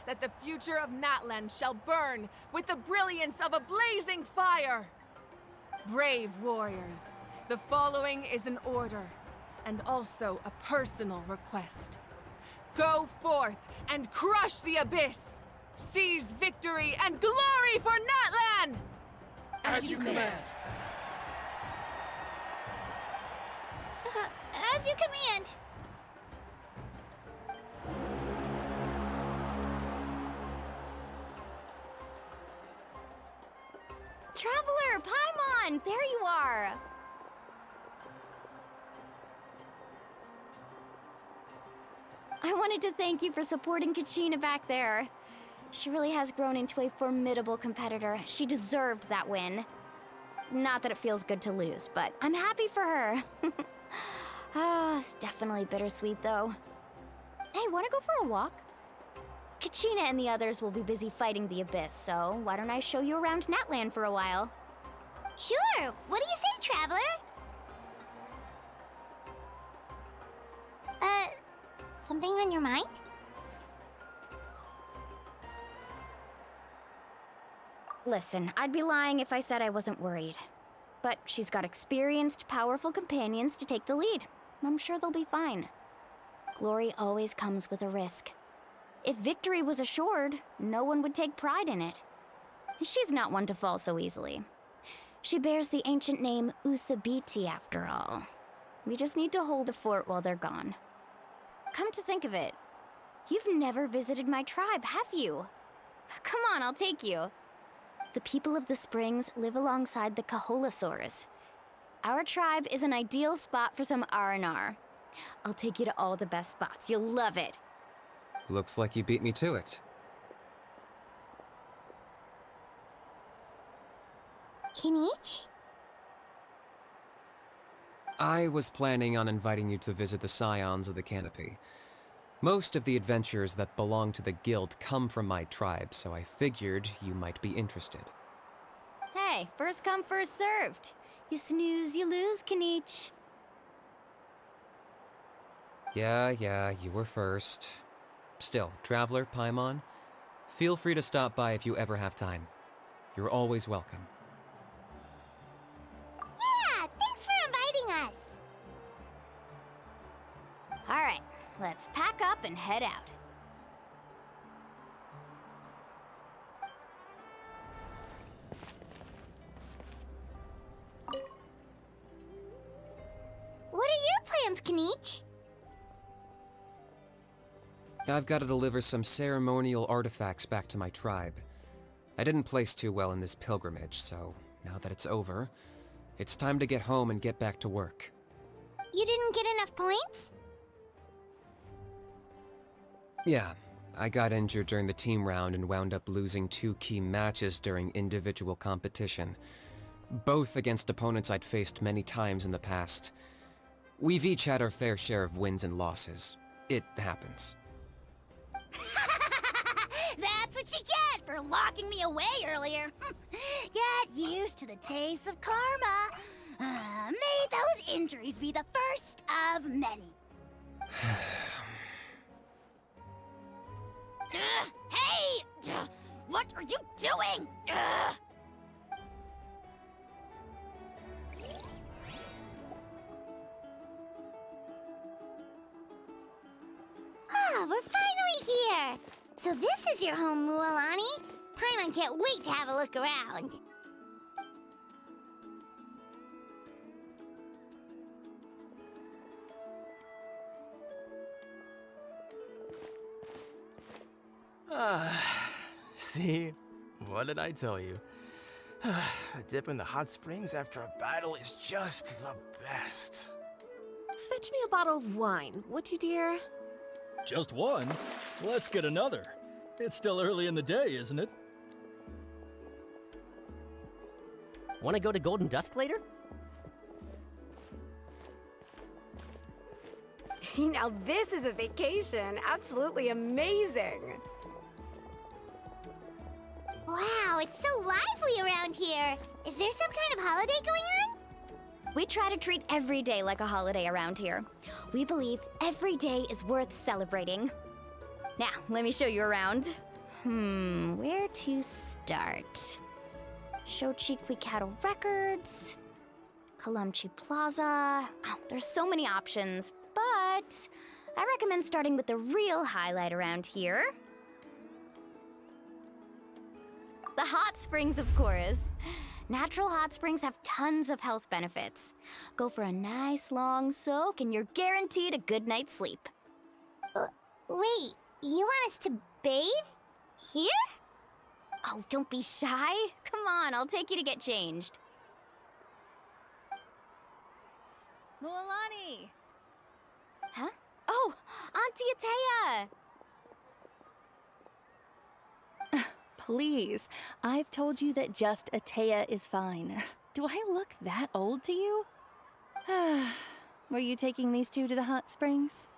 that the future of Natlan shall burn with the brilliance of a blazing fire. Brave warriors, the following is an order, and also a personal request. Go forth and crush the abyss! Seize victory and glory for Natlan! As you command.
As you command.
Traveler, Paimon, there you are. I wanted to thank you for supporting Kachina back there. She really has grown into a formidable competitor. She deserved that win. Not that it feels good to lose, but I'm happy for her. It's definitely bittersweet, though. Hey, wanna go for a walk? Kachina and the others will be busy fighting the Abyss, so why don't I show you around Natlan for a while?
Sure. What do you say, Traveler? Something on your mind?
Listen, I'd be lying if I said I wasn't worried. But she's got experienced, powerful companions to take the lead. I'm sure they'll be fine. Glory always comes with a risk. If victory was assured, no one would take pride in it. She's not one to fall so easily. She bears the ancient name Uthabiti, after all. We just need to hold the fort while they're gone. Come to think of it, you've never visited my tribe, have you? Come on, I'll take you. The people of the Springs live alongside the Kaholasaurus. Our tribe is an ideal spot for some R&R. I'll take you to all the best spots. You'll love it.
Looks like you beat me to it.
Kinich?
I was planning on inviting you to visit the Scions of the Canopy. Most of the adventures that belong to the guild come from my tribe, so I figured you might be interested.
Hey, first come, first served. You snooze, you lose, Kinich.
Yeah, you were first. Still, Traveler, Paimon, feel free to stop by if you ever have time. You're always welcome.
Yeah, thanks for inviting us.
All right, let's pack up and head out.
What are your plans, Kinich?
I've got to deliver some ceremonial artifacts back to my tribe. I didn't place too well in this pilgrimage, so now that it's over, it's time to get home and get back to work.
You didn't get enough points?
Yeah, I got injured during the team round and wound up losing 2 key matches during individual competition, both against opponents I'd faced many times in the past. We've each had our fair share of wins and losses. It happens.
That's what you get for locking me away earlier. Get used to the taste of karma. May those injuries be the first of many. Hey! What are you doing? Ah, we're finally here! So this is your home, Mualani? Paimon can't wait to have a look around.
See? What did I tell you? A dip in the hot springs after a battle is just the best.
Fetch me a bottle of wine, would you, dear?
Just one? Let's get another. It's still early in the day, isn't it?
Want to go to Golden Dusk later?
Now this is a vacation. Absolutely amazing.
Wow, it's so lively around here. Is there some kind of holiday going on?
We try to treat every day like a holiday around here. We believe every day is worth celebrating. Now, let me show you around. Where to start? Shochikwikado Records, Kalamchi Plaza. Oh, there's so many options, but I recommend starting with the real highlight around here. The hot springs, of course. Natural hot springs have tons of health benefits. Go for a nice long soak and you're guaranteed a good night's sleep.
Wait, you want us to bathe? Here?
Oh, don't be shy. Come on, I'll take you to get changed.
Mualani!
Huh? Oh, Auntie Atea!
Please, I've told you that just Atea is fine. Do I look that old to you? Were you taking these two to the hot springs?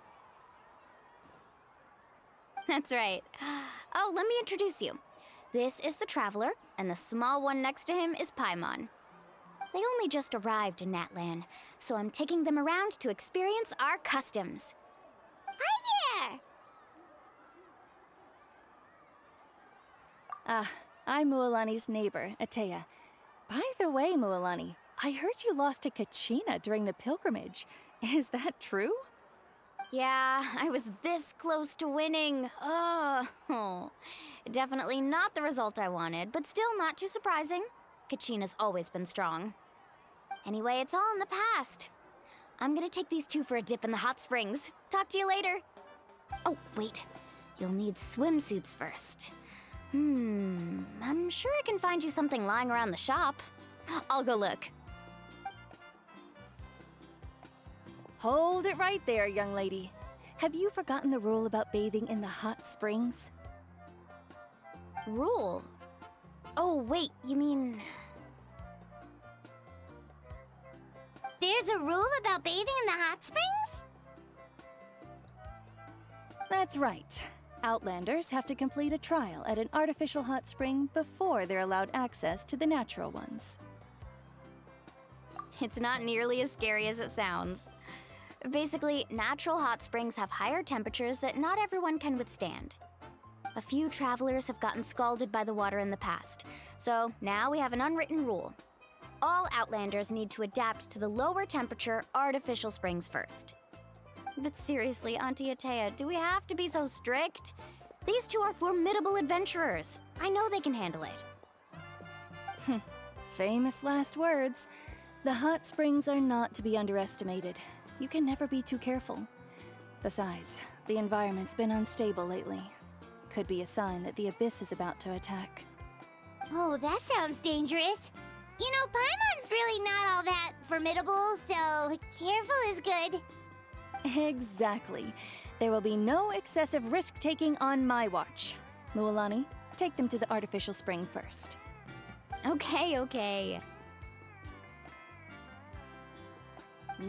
That's right. Oh, let me introduce you. This is the Traveler, and the small one next to him is Paimon. They only just arrived in Natlan, so I'm taking them around to experience our customs.
Hi there!
I'm Mualani's neighbor, Atea. By the way, Mualani, I heard you lost to Kachina during the pilgrimage. Is that true?
Yeah, I was this close to winning. Oh, definitely not the result I wanted, but still not too surprising. Kachina's always been strong. Anyway, it's all in the past. I'm gonna take these two for a dip in the hot springs. Talk to you later. Oh, wait. You'll need swimsuits first. I'm sure I can find you something lying around the shop. I'll go look.
Hold it right there, young lady. Have you forgotten the rule about bathing in the hot springs?
Rule? Oh, wait, you mean...
There's a rule about bathing in the hot springs?
That's right. Outlanders have to complete a trial at an artificial hot spring before they're allowed access to the natural ones.
It's not nearly as scary as it sounds. Basically, natural hot springs have higher temperatures that not everyone can withstand. A few travelers have gotten scalded by the water in the past, so now we have an unwritten rule. All Outlanders need to adapt to the lower temperature artificial springs first. But seriously, Auntie Atea, do we have to be so strict? These two are formidable adventurers. I know they can handle it.
Famous last words. The hot springs are not to be underestimated. You can never be too careful. Besides, the environment's been unstable lately. Could be a sign that the Abyss is about to attack.
Oh, that sounds dangerous. You know, Paimon's really not all that formidable, so careful is good.
Exactly. There will be no excessive risk-taking on my watch. Mualani, take them to the artificial spring first.
Okay.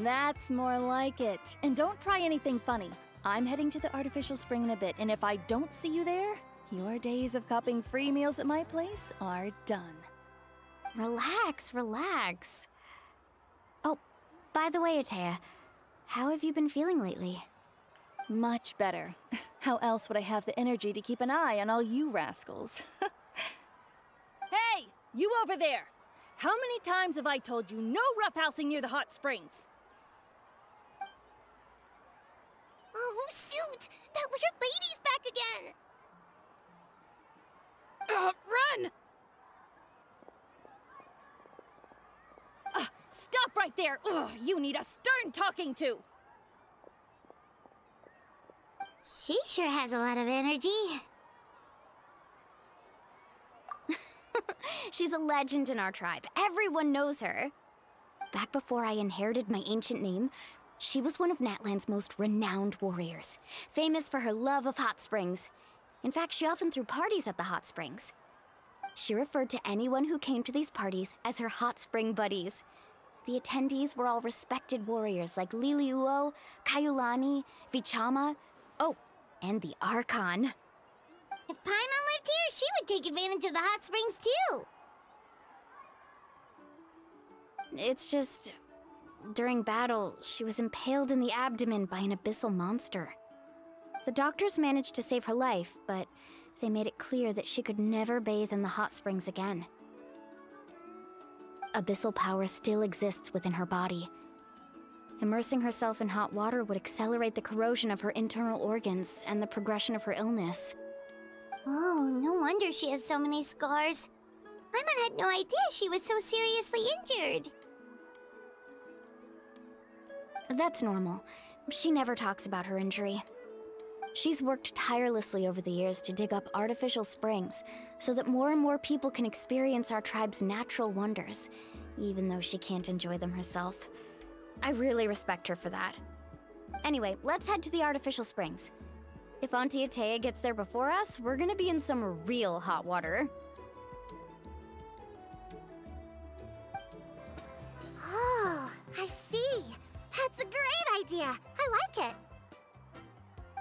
That's more like it. And don't try anything funny. I'm heading to the artificial spring in a bit, and if I don't see you there, your days of copping free meals at my place are done.
Relax. Oh, by the way, Atea, how have you been feeling lately?
Much better. How else would I have the energy to keep an eye on all you rascals? Hey, you over there! How many times have I told you no roughhousing near the hot springs?
Oh, shoot! That weird lady's back again!
Run! Stop right there! Ugh, you need a stern talking to!
She sure has a lot of energy.
She's a legend in our tribe. Everyone knows her. Back before I inherited my ancient name, She was one of Natlan's most renowned warriors, famous for her love of hot springs. In fact, she often threw parties at the hot springs. She referred to anyone who came to these parties as her hot spring buddies. The attendees were all respected warriors like Liliuo, Kaiulani, Vichama, oh, and the Archon.
If Paimon lived here, she would take advantage of the hot springs too.
It's just, during battle, she was impaled in the abdomen by an abyssal monster. The doctors managed to save her life, but they made it clear that she could never bathe in the hot springs again. Abyssal power still exists within her body. Immersing herself in hot water would accelerate the corrosion of her internal organs and the progression of her illness.
Oh, no wonder she has so many scars. Paimon had no idea she was so seriously injured.
That's normal. She never talks about her injury. She's worked tirelessly over the years to dig up artificial springs so that more and more people can experience our tribe's natural wonders, even though she can't enjoy them herself. I really respect her for that. Anyway, let's head to the artificial springs. If Auntie Atea gets there before us, we're gonna be in some real hot water.
Oh, I see. That's a great idea. I like it.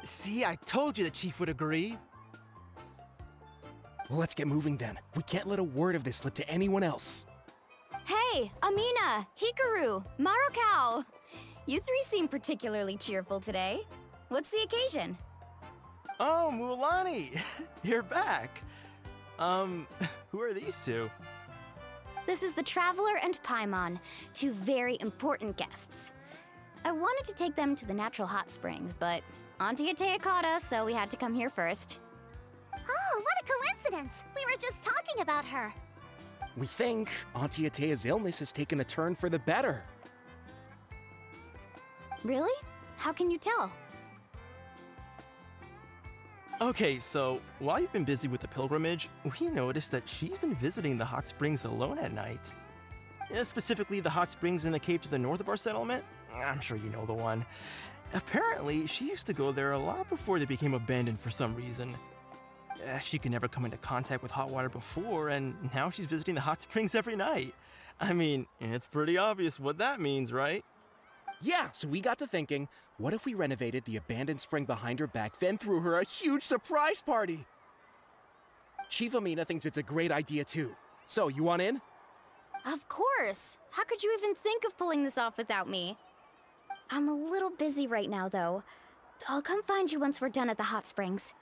See, I told you the chief would agree.
Well, let's get moving then. We can't let a word of this slip to anyone else.
Hey, Amina, Hikaru, Marukao! You three seem particularly cheerful today. What's the occasion?
Oh, Mualani! You're back. Who are these two?
This is the Traveler and Paimon, two very important guests. I wanted to take them to the natural hot springs, but Auntie Atea caught us, so we had to come here first.
Oh, what a coincidence! We were just talking about her.
We think Auntie Atea's illness has taken a turn for the better.
Really? How can you tell?
Okay, so while you've been busy with the pilgrimage, we noticed that she's been visiting the hot springs alone at night. Specifically, the hot springs in the cave to the north of our settlement. I'm sure you know the one. Apparently, she used to go there a lot before they became abandoned for some reason. She could never come into contact with hot water before, and now she's visiting the hot springs every night. I mean, it's pretty obvious what that means, right?
Yeah, so we got to thinking, what if we renovated the abandoned spring behind her back, then threw her a huge surprise party? Chief Amina thinks it's a great idea too. So, you want in?
Of course! How could you even think of pulling this off without me? I'm a little busy right now, though. I'll come find you once we're done at the hot springs.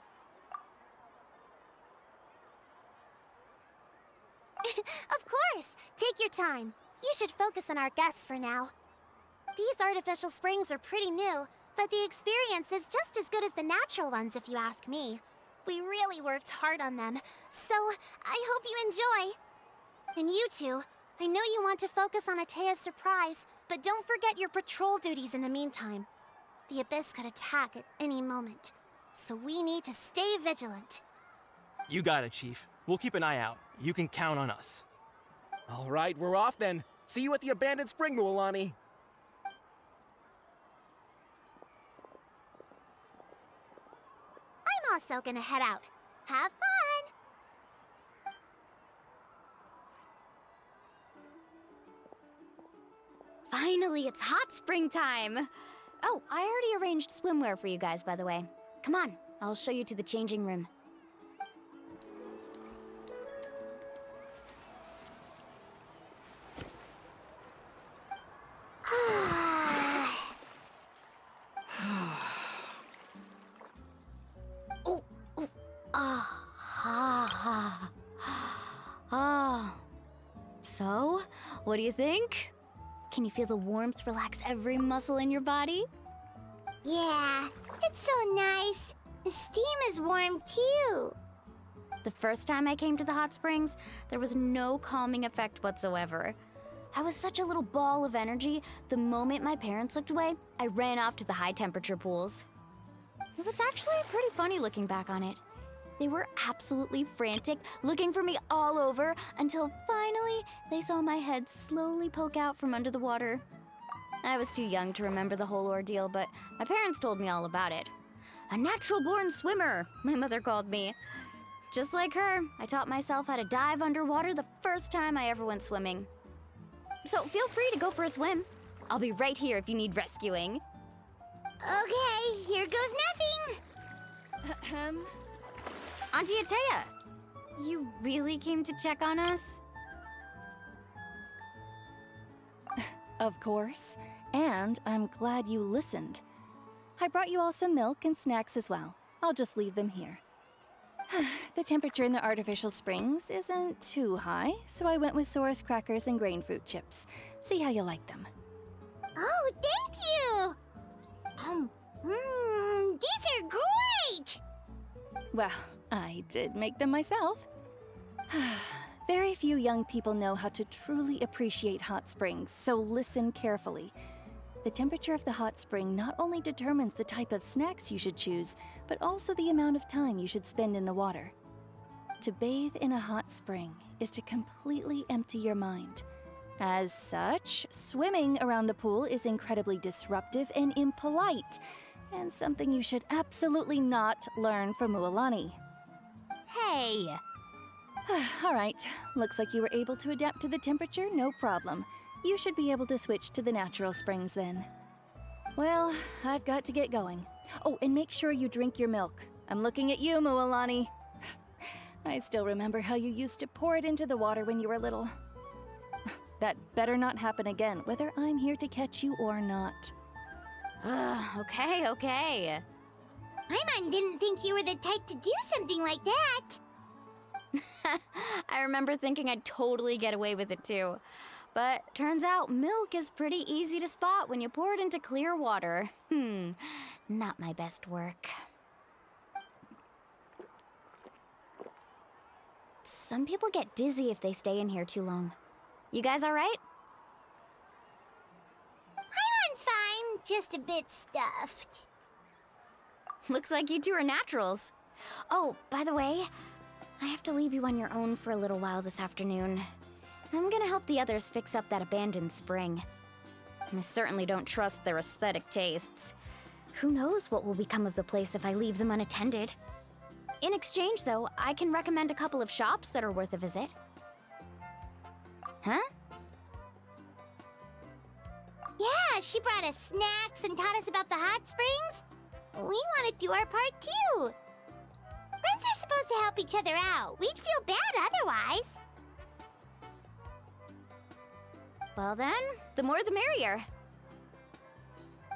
Of course! Take your time. You should focus on our guests for now. These artificial springs are pretty new, but the experience is just as good as the natural ones if you ask me. We really worked hard on them, so I hope you enjoy. And you two, I know you want to focus on Atea's surprise, but don't forget your patrol duties in the meantime. The Abyss could attack at any moment, so we need to stay vigilant.
You got it, Chief. We'll keep an eye out. You can count on us.
All right, we're off then. See you at the abandoned spring, Mualani.
I'm also gonna head out. Have fun!
Finally, it's hot spring time! Oh, I already arranged swimwear for you guys, by the way. Come on, I'll show you to the changing room. So, what do you think? Can you feel the warmth relax every muscle in your body?
Yeah, it's so nice. The steam is warm too.
The first time I came to the hot springs, there was no calming effect whatsoever. I was such a little ball of energy, the moment my parents looked away, I ran off to the high temperature pools. It was actually pretty funny looking back on it. They were absolutely frantic, looking for me all over, until finally they saw my head slowly poke out from under the water. I was too young to remember the whole ordeal, but my parents told me all about it. A natural-born swimmer, my mother called me. Just like her, I taught myself how to dive underwater the first time I ever went swimming. So feel free to go for a swim. I'll be right here if you need rescuing.
Okay, here goes nothing.
Auntie Atea, you really came to check on us?
Of course. And I'm glad you listened. I brought you all some milk and snacks as well. I'll just leave them here. The temperature in the artificial springs isn't too high, so I went with Sora's crackers and grain fruit chips. See how you like them.
Oh, thank you! These are great!
Well, I did make them myself. Very few young people know how to truly appreciate hot springs, so listen carefully. The temperature of the hot spring not only determines the type of snacks you should choose, but also the amount of time you should spend in the water. To bathe in a hot spring is to completely empty your mind. As such, swimming around the pool is incredibly disruptive and impolite, and something you should absolutely not learn from Mualani.
Hey!
All right, looks like you were able to adapt to the temperature, no problem. You should be able to switch to the natural springs then. Well, I've got to get going. Oh, and make sure you drink your milk. I'm looking at you, Mualani. I still remember how you used to pour it into the water when you were little. That better not happen again, whether I'm here to catch you or not.
Okay.
Paimon didn't think you were the type to do something like that.
I remember thinking I'd totally get away with it too. But turns out milk is pretty easy to spot when you pour it into clear water. Not my best work. Some people get dizzy if they stay in here too long. You guys all right?
Paimon's fine, just a bit stuffed.
Looks like you two are naturals. Oh, by the way, I have to leave you on your own for a little while this afternoon. I'm gonna help the others fix up that abandoned spring. I certainly don't trust their aesthetic tastes. Who knows what will become of the place if I leave them unattended? In exchange, though, I can recommend a couple of shops that are worth a visit. Huh?
Yeah, she brought us snacks and taught us about the hot springs. We want to do our part too. Friends are supposed to help each other out. We'd feel bad otherwise.
Well then, the more the merrier.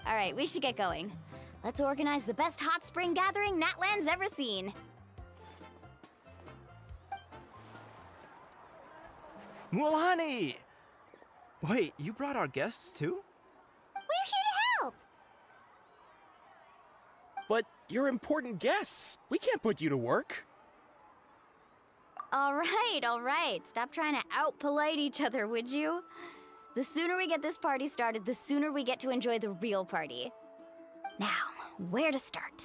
All right, we should get going. Let's organize the best hot spring gathering Natland's ever seen.
Mualani! Wait, you brought our guests too?
We're here to help.
But you're important guests. We can't put you to work.
All right. Stop trying to out-polite each other, would you? The sooner we get this party started, the sooner we get to enjoy the real party. Now, where to start?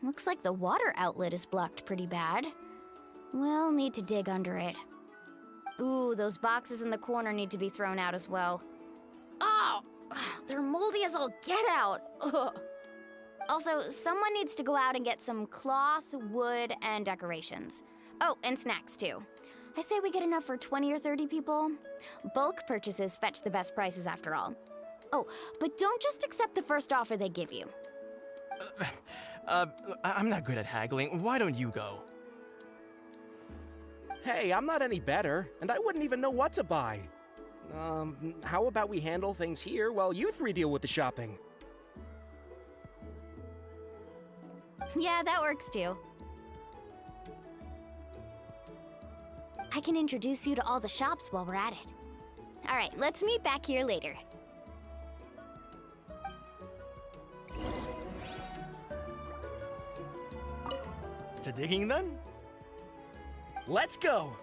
Looks like the water outlet is blocked pretty bad. We'll need to dig under it. Ooh, those boxes in the corner need to be thrown out as well. Oh, they're moldy as all get out. Ugh. Also, someone needs to go out and get some cloth, wood, and decorations. Oh, and snacks too. I say we get enough for 20 or 30 people. Bulk purchases fetch the best prices after all. Oh, but don't just accept the first offer they give you.
I'm not good at haggling. Why don't you go?
Hey, I'm not any better, and I wouldn't even know what to buy. How about we handle things here while you three deal with the shopping?
Yeah, that works too. I can introduce you to all the shops while we're at it. All right, let's meet back here later.
To digging then?
Let's go!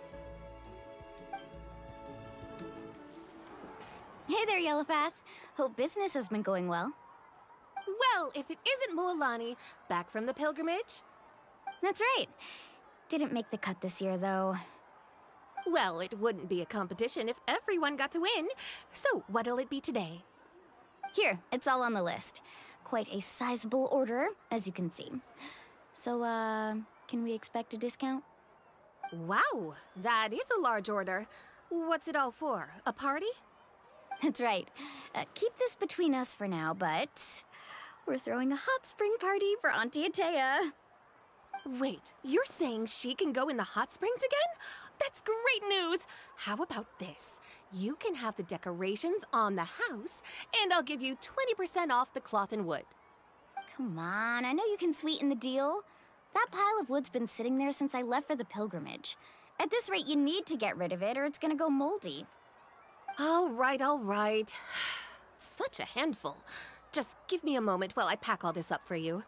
Hey there, Yellowpath. Hope business has been going well.
Well, if it isn't Mualani, back from the pilgrimage?
That's right. Didn't make the cut this year, though.
Well, it wouldn't be a competition if everyone got to win. So, what'll it be today?
Here, it's all on the list. Quite a sizable order, as you can see. So, can we expect a discount?
Wow, that is a large order. What's it all for? A party?
That's right. Keep this between us for now, but we're throwing a hot spring party for Auntie Atea.
Wait, you're saying she can go in the hot springs again? That's great news! How about this? You can have the decorations on the house, and I'll give you 20% off the cloth and wood.
Come on, I know you can sweeten the deal. That pile of wood's been sitting there since I left for the pilgrimage. At this rate, you need to get rid of it or it's gonna go moldy.
All right. Such a handful. Just give me a moment while I pack all this up for you.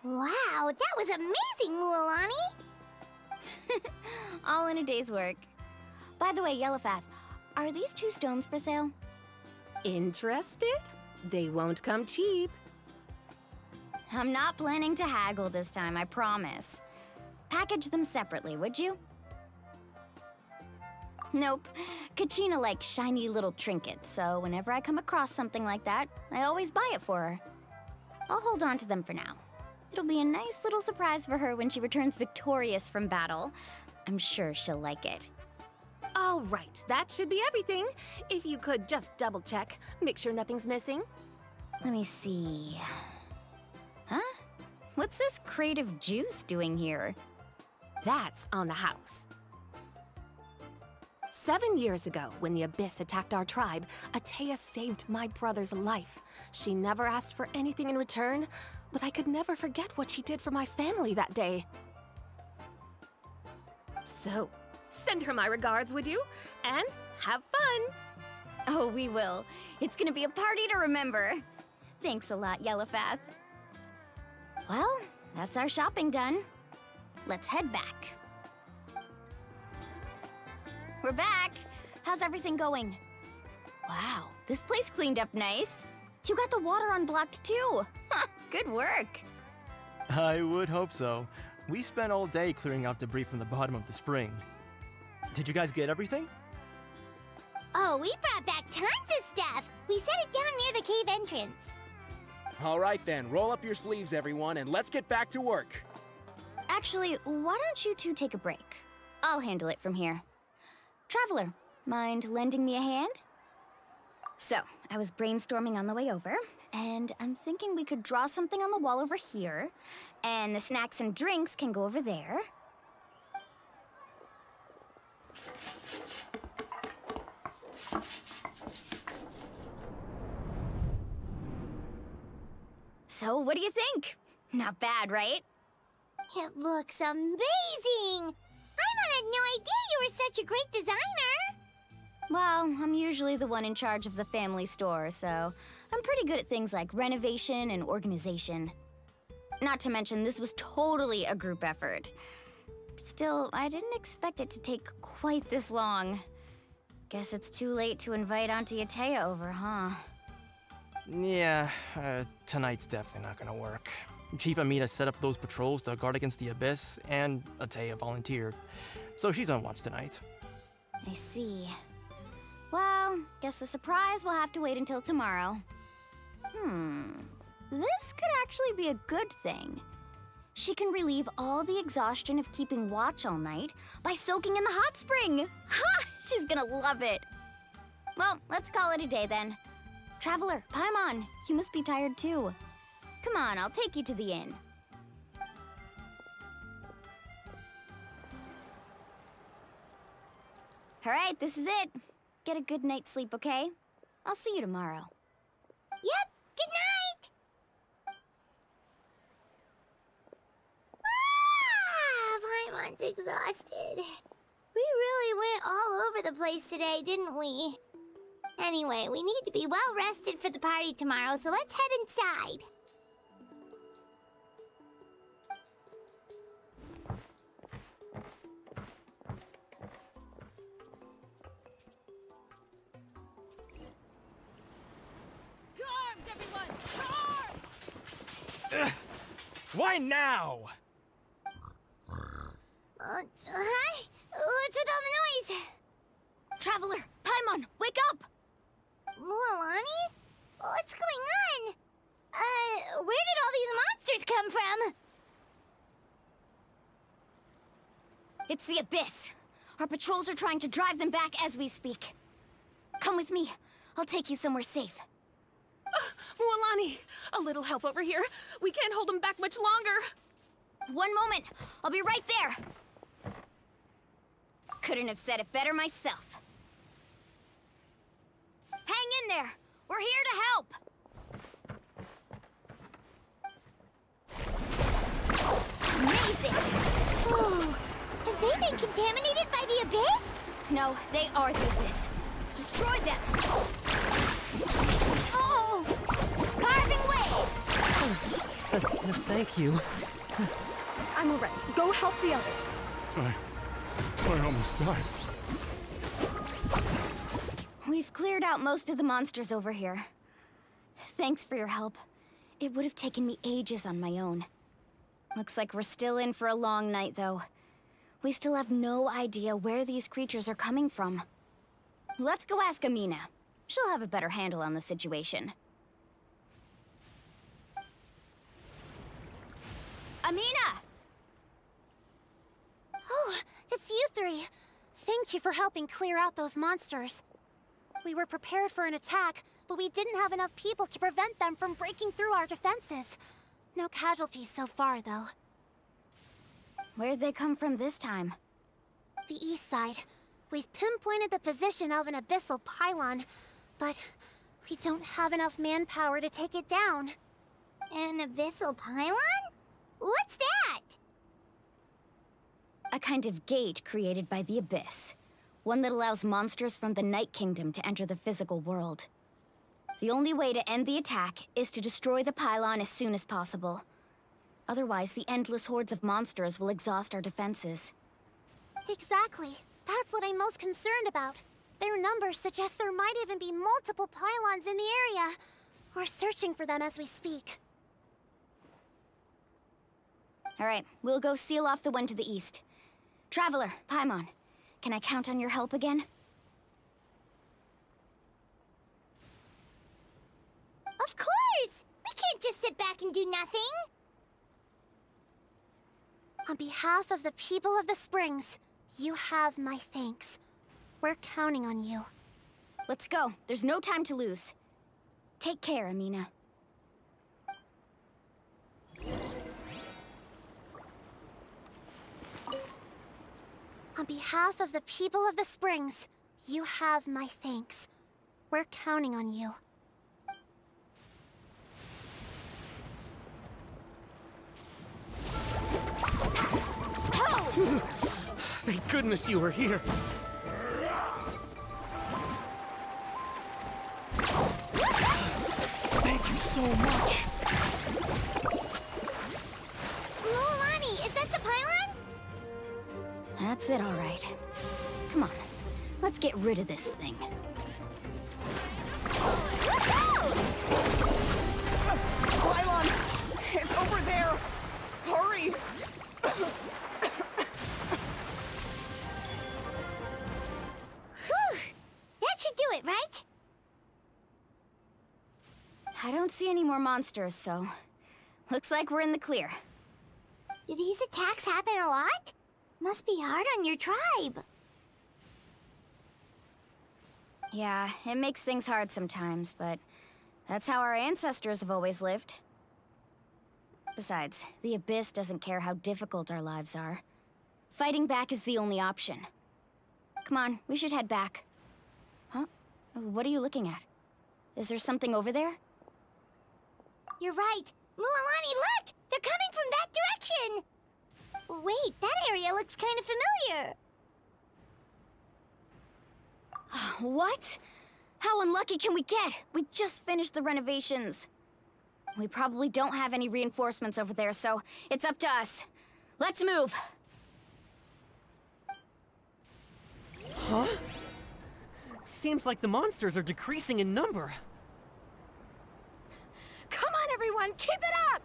Wow, that was amazing, Mualani!
All in a day's work. By the way, Yellowfath, are these 2 stones for sale?
Interested? They won't come cheap.
I'm not planning to haggle this time, I promise. Package them separately, would you? Nope. Kachina likes shiny little trinkets, so whenever I come across something like that, I always buy it for her. I'll hold on to them for now. It'll be a nice little surprise for her when she returns victorious from battle. I'm sure she'll like it.
All right, that should be everything. If you could just double check, make sure nothing's missing.
Let me see. Huh? What's this crate of juice doing here?
That's on the house. 7 years ago, when the Abyss attacked our tribe, Atea saved my brother's life. She never asked for anything in return, but I could never forget what she did for my family that day. So, send her my regards, would you? And have fun!
Oh, we will. It's gonna be a party to remember. Thanks a lot, Yellowfath. Well, that's our shopping done. Let's head back. We're back! How's everything going? Wow, this place cleaned up nice. You got the water unblocked too. Good work.
I would hope so. We spent all day clearing out debris from the bottom of the spring. Did you guys get everything?
Oh, we brought back tons of stuff! We set it down near the cave entrance.
All right then, roll up your sleeves, everyone, and let's get back to work.
Actually, why don't you two take a break? I'll handle it from here. Traveler, mind lending me a hand? So, I was brainstorming on the way over, and I'm thinking we could draw something on the wall over here, and the snacks and drinks can go over there. So, what do you think? Not bad, right?
It looks amazing! Paimon had no idea you were such a great designer!
Well, I'm usually the one in charge of the family store, so I'm pretty good at things like renovation and organization. Not to mention, this was totally a group effort. Still, I didn't expect it to take quite this long. Guess it's too late to invite Auntie Atea over, huh?
Yeah, tonight's definitely not gonna work. Chief Amita set up those patrols to guard against the Abyss, and Atea volunteered. So she's on watch tonight.
I see. Well, guess the surprise will have to wait until tomorrow. This could actually be a good thing. She can relieve all the exhaustion of keeping watch all night by soaking in the hot spring. Ha! She's gonna love it. Well, let's call it a day then. Traveler, Paimon, you must be tired too. Come on, I'll take you to the inn. All right, this is it. Get a good night's sleep, okay? I'll see you tomorrow.
Yep, good night! Paimon's exhausted. We really went all over the place today, didn't we? Anyway, we need to be well rested for the party tomorrow, so let's head inside.
To arms, everyone! To arms!
Why now?
Hi? What's with all the noise?
Traveler, Paimon, wake up!
Mualani? What's going on? Where did all these monsters come from?
It's the Abyss. Our patrols are trying to drive them back as we speak. Come with me. I'll take you somewhere safe.
Mualani, a little help over here. We can't hold them back much longer.
One moment. I'll be right there. Couldn't have said it better myself. Hang in there. We're here to help. Amazing!
Whoa! Have they been contaminated by the Abyss?
No, they are the Abyss. Destroy them! Oh! Carving waves!
Thank you.
I'm alright. Go help the others.
I almost died.
We've cleared out most of the monsters over here. Thanks for your help. It would have taken me ages on my own. Looks like we're still in for a long night, though. We still have no idea where these creatures are coming from. Let's go ask Amina. She'll have a better handle on the situation. Amina!
Oh, it's you three. Thank you for helping clear out those monsters. We were prepared for an attack, but we didn't have enough people to prevent them from breaking through our defenses. No casualties so far, though.
Where'd they come from this time?
The east side. We've pinpointed the position of an abyssal pylon, but we don't have enough manpower to take it down. An abyssal pylon? What's that?
A kind of gate created by the Abyss. One that allows monsters from the Night Kingdom to enter the physical world. The only way to end the attack is to destroy the pylon as soon as possible. Otherwise, the endless hordes of monsters will exhaust our defenses.
Exactly. That's what I'm most concerned about. Their numbers suggest there might even be multiple pylons in the area. We're searching for them as we speak.
Alright, we'll go seal off the one to the east. Traveler, Paimon, can I count on your help again?
Of course! We can't just sit back and do nothing! On behalf of the people of the Springs, you have my thanks. We're counting on you.
Let's go. There's no time to lose. Take care, Amina.
On behalf of the people of the Springs, you have my thanks. We're counting on you.
Thank goodness you were here. Thank you so much.
Mualani, is that the pylon?
That's it, all right. Come on, let's get rid of this thing.
Pylon! It's over there! Hurry!
Whew! That should do it, right?
I don't see any more monsters, so... looks like we're in the clear.
Do these attacks happen a lot? Must be hard on your tribe.
Yeah, it makes things hard sometimes, but that's how our ancestors have always lived. Besides, the Abyss doesn't care how difficult our lives are. Fighting back is the only option. Come on, we should head back. Huh? What are you looking at? Is there something over there?
You're right. Mualani, look! They're coming from that direction! Wait, that area looks kind of familiar.
What? How unlucky can we get? We just finished the renovations. We probably don't have any reinforcements over there, so it's up to us. Let's move!
Huh? Seems like the monsters are decreasing in number.
Come on, everyone, keep it up!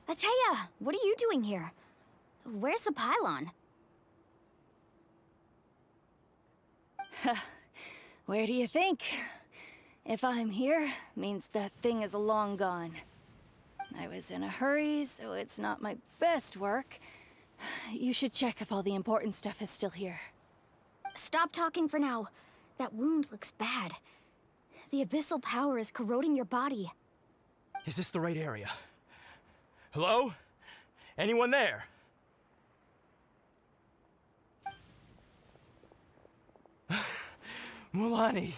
Ateya, what are you doing here? Where's the pylon?
Where do you think? If I'm here, means that thing is long gone. I was in a hurry, so it's not my best work. You should check if all the important stuff is still here.
Stop talking for now. That wound looks bad. The abyssal power is corroding your body.
Is this the right area? Hello? Anyone there? Mulani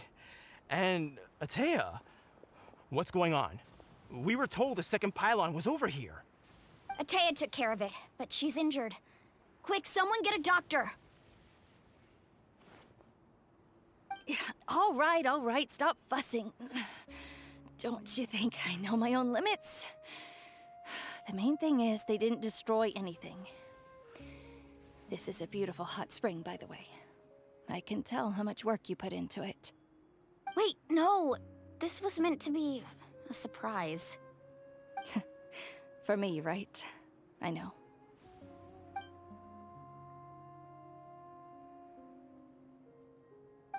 and Ateya, what's going on? We were told the second pylon was over here.
Ateya took care of it, but she's injured. Quick, someone get a doctor!
All right, stop fussing. Don't you think I know my own limits? The main thing is they didn't destroy anything. This is a beautiful hot spring, by the way. I can tell how much work you put into it.
Wait, no! This was meant to be a surprise.
For me, right? I know.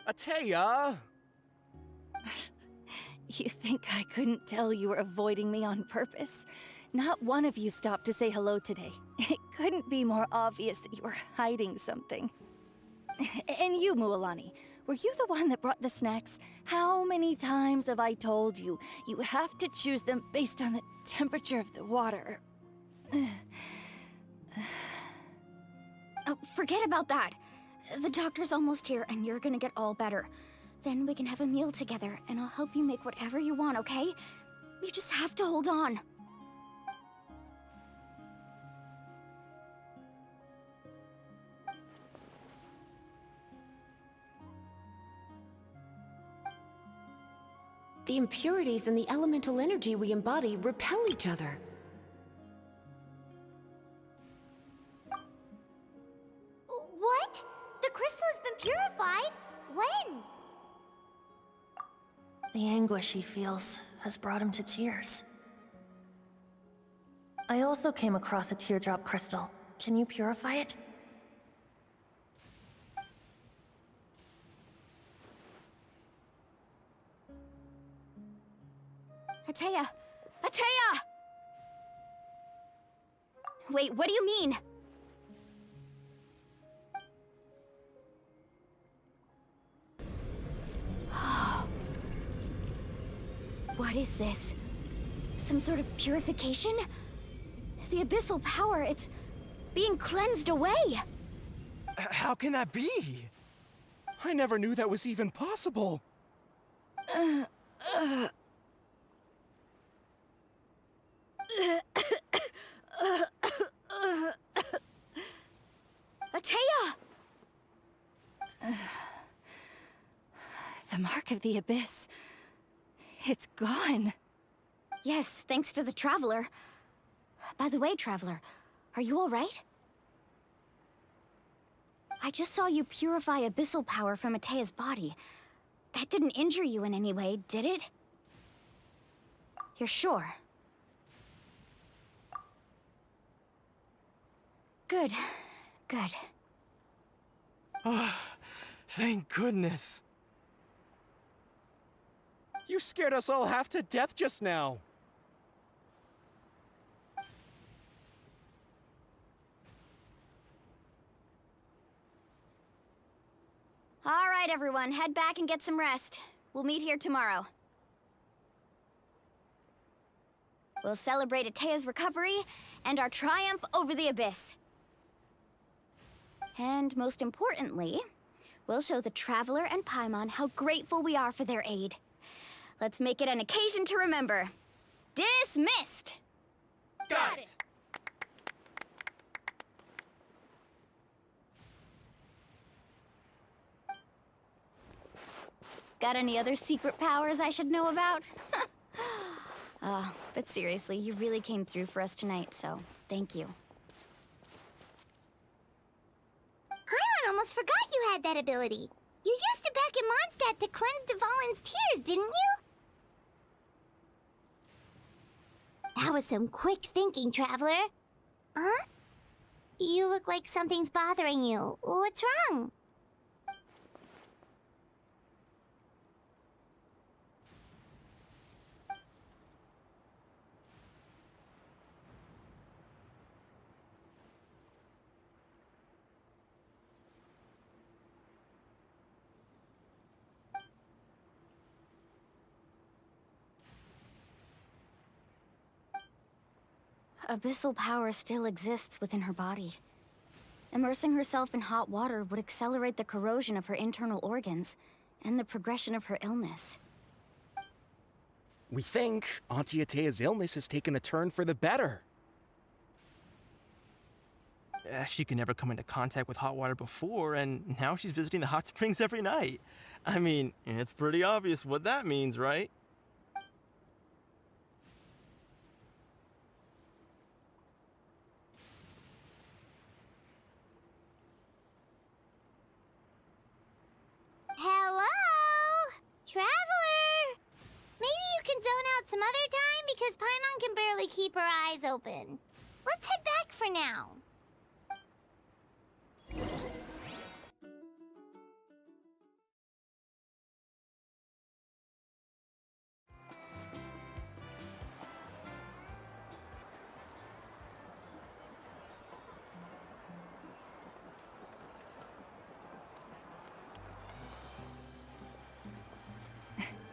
Ateya!
You think I couldn't tell you were avoiding me on purpose? Not one of you stopped to say hello today. It couldn't be more obvious that you were hiding something. And you, Mualani, were you the one that brought the snacks? How many times have I told you, you have to choose them based on the temperature of the water?
Oh, forget about that. The doctor's almost here, and you're gonna get all better. Then we can have a meal together, and I'll help you make whatever you want, okay? You just have to hold on.
The impurities and the elemental energy we embody repel each other.
What? The crystal has been purified? When?
The anguish he feels has brought him to tears. I also came across a teardrop crystal. Can you purify it?
Ateya! Ateya! Wait, what do you mean? What is this? Some sort of purification? The abyssal power, it's being cleansed away!
How can that be?
I never knew that was even possible.
Ateya!
The mark of the abyss. It's gone.
Yes, thanks to the Traveler. By the way, Traveler, are you alright? I just saw you purify abyssal power from Ateya's body. That didn't injure you in any way, did it? You're sure? Good. Good.
Oh, thank goodness.
You scared us all half to death just now.
All right, everyone, head back and get some rest. We'll meet here tomorrow. We'll celebrate Ateya's recovery and our triumph over the abyss. And most importantly, we'll show the Traveler and Paimon how grateful we are for their aid. Let's make it an occasion to remember. Dismissed!
Got it!
Got any other secret powers I should know about? But seriously, you really came through for us tonight, so thank you.
Paimon almost forgot you had that ability. You used it back in Mondstadt to cleanse Dvalin's tears, didn't you? That was some quick thinking, Traveler. Huh? You look like something's bothering you. What's wrong?
Abyssal power still exists within her body. Immersing herself in hot water would accelerate the corrosion of her internal organs and the progression of her illness.
We think Auntie Atea's illness has taken a turn for the better.
She could never come into contact with hot water before, and now she's visiting the hot springs every night. I mean, it's pretty obvious what that means, right?
Hello? Traveler! Maybe you can zone out some other time because Paimon can barely keep her eyes open. Let's head back for now.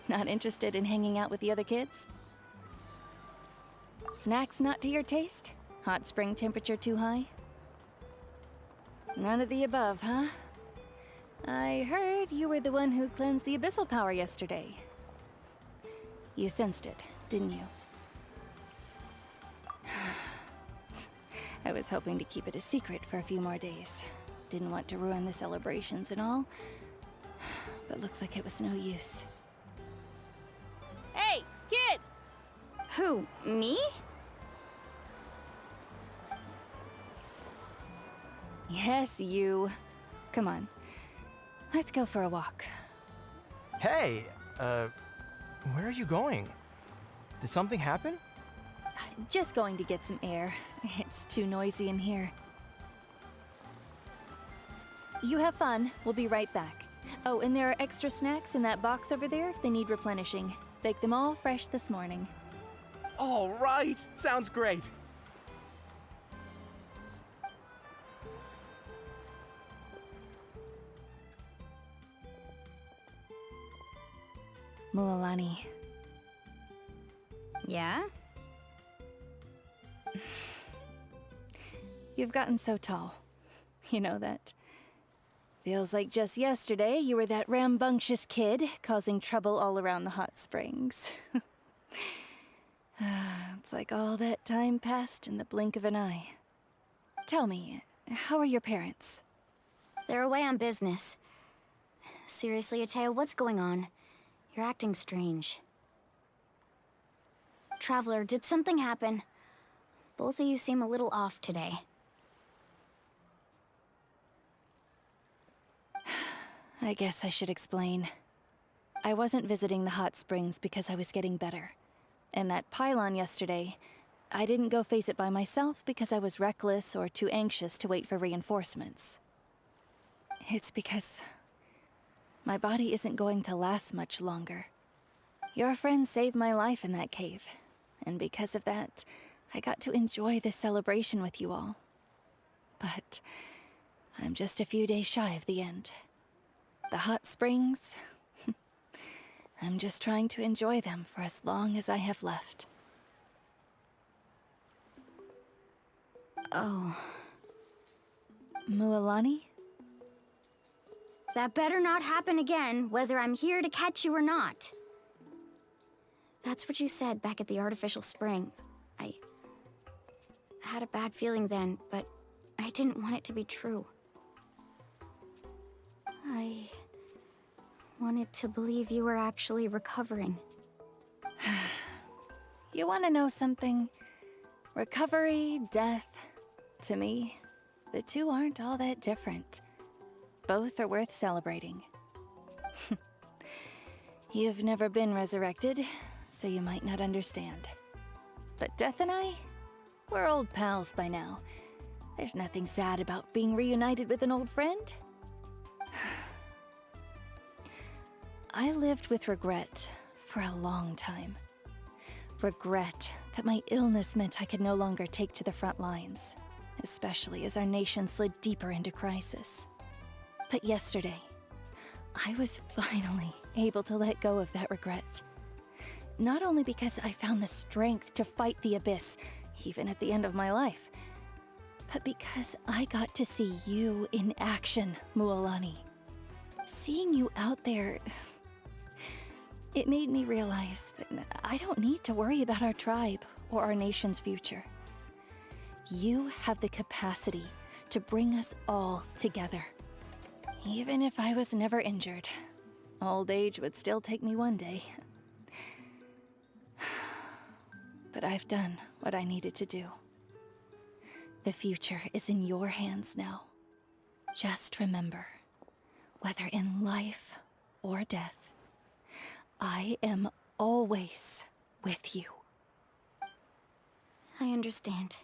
Not interested in hanging out with the other kids? Snacks not to your taste? Hot spring temperature too high? None of the above, huh? I heard you were the one who cleansed the abyssal power yesterday. You sensed it, didn't you? I was hoping to keep it a secret for a few more days. Didn't want to ruin the celebrations and all, but looks like it was no use.
Hey, kid!
Who, me?
Yes, you. Come on. Let's go for a walk.
Hey, where are you going? Did something happen?
Just going to get some air. It's too noisy in here. You have fun. We'll be right back. Oh, and there are extra snacks in that box over there if they need replenishing. Baked them all fresh this morning.
All right, sounds great.
Mualani.
Yeah?
You've gotten so tall. You know that. Feels like just yesterday you were that rambunctious kid causing trouble all around the hot springs. It's like all that time passed in the blink of an eye. Tell me, how are your parents?
They're away on business. Seriously, Atea, what's going on? You're acting strange. Traveler, did something happen? Both of you seem a little off today.
I guess I should explain. I wasn't visiting the hot springs because I was getting better. And that pylon yesterday, I didn't go face it by myself because I was reckless or too anxious to wait for reinforcements. It's because my body isn't going to last much longer. Your friend saved my life in that cave, and because of that, I got to enjoy this celebration with you all. But I'm just a few days shy of the end. The hot springs, I'm just trying to enjoy them for as long as I have left.
Oh.
Mualani?
That better not happen again, whether I'm here to catch you or not. That's what you said back at the artificial spring. I had a bad feeling then, but I didn't want it to be true. I wanted to believe you were actually recovering.
You want to know something? Recovery, death, to me, the two aren't all that different. Both are worth celebrating. You've never been resurrected, so you might not understand. But Death and I, we're old pals by now. There's nothing sad about being reunited with an old friend. I lived with regret for a long time. Regret that my illness meant I could no longer take to the front lines, especially as our nation slid deeper into crisis. But yesterday, I was finally able to let go of that regret. Not only because I found the strength to fight the abyss, even at the end of my life, but because I got to see you in action, Mualani. Seeing you out there, it made me realize that I don't need to worry about our tribe or our nation's future. You have the capacity to bring us all together. Even if I was never injured, old age would still take me one day. But I've done what I needed to do. The future is in your hands now. Just remember, whether in life or death, I am always with you.
I understand.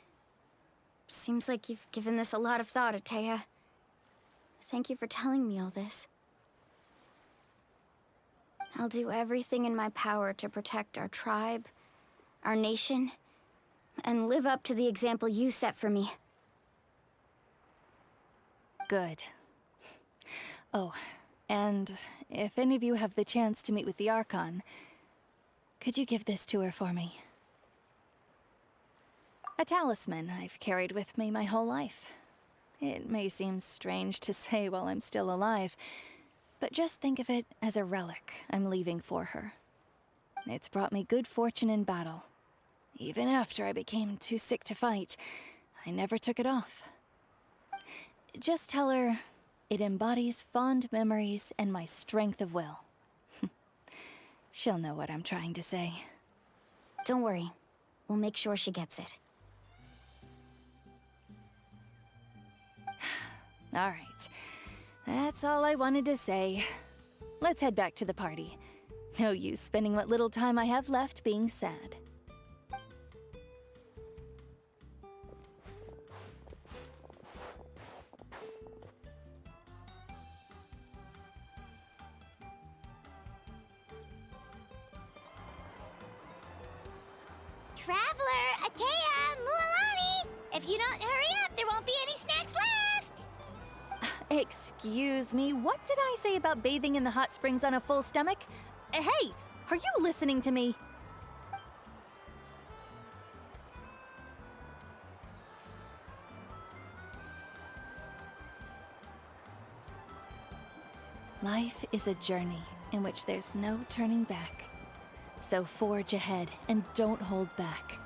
Seems like you've given this a lot of thought, Atea. Thank you for telling me all this. I'll do everything in my power to protect our tribe, our nation, and live up to the example you set for me.
Good. Oh, and if any of you have the chance to meet with the Archon, could you give this to her for me? A talisman I've carried with me my whole life. It may seem strange to say while I'm still alive, but just think of it as a relic I'm leaving for her. It's brought me good fortune in battle. Even after I became too sick to fight, I never took it off. Just tell her it embodies fond memories and my strength of will. She'll know what I'm trying to say.
Don't worry. We'll make sure she gets it.
All right. That's all I wanted to say. Let's head back to the party. No use spending what little time I have left being sad.
Traveler, Atea, Mualani! If you don't hurry up, there won't be any snacks left!
Excuse me, what did I say about bathing in the hot springs on a full stomach? Hey, are you listening to me? Life is a journey in which there's no turning back. So forge ahead and don't hold back.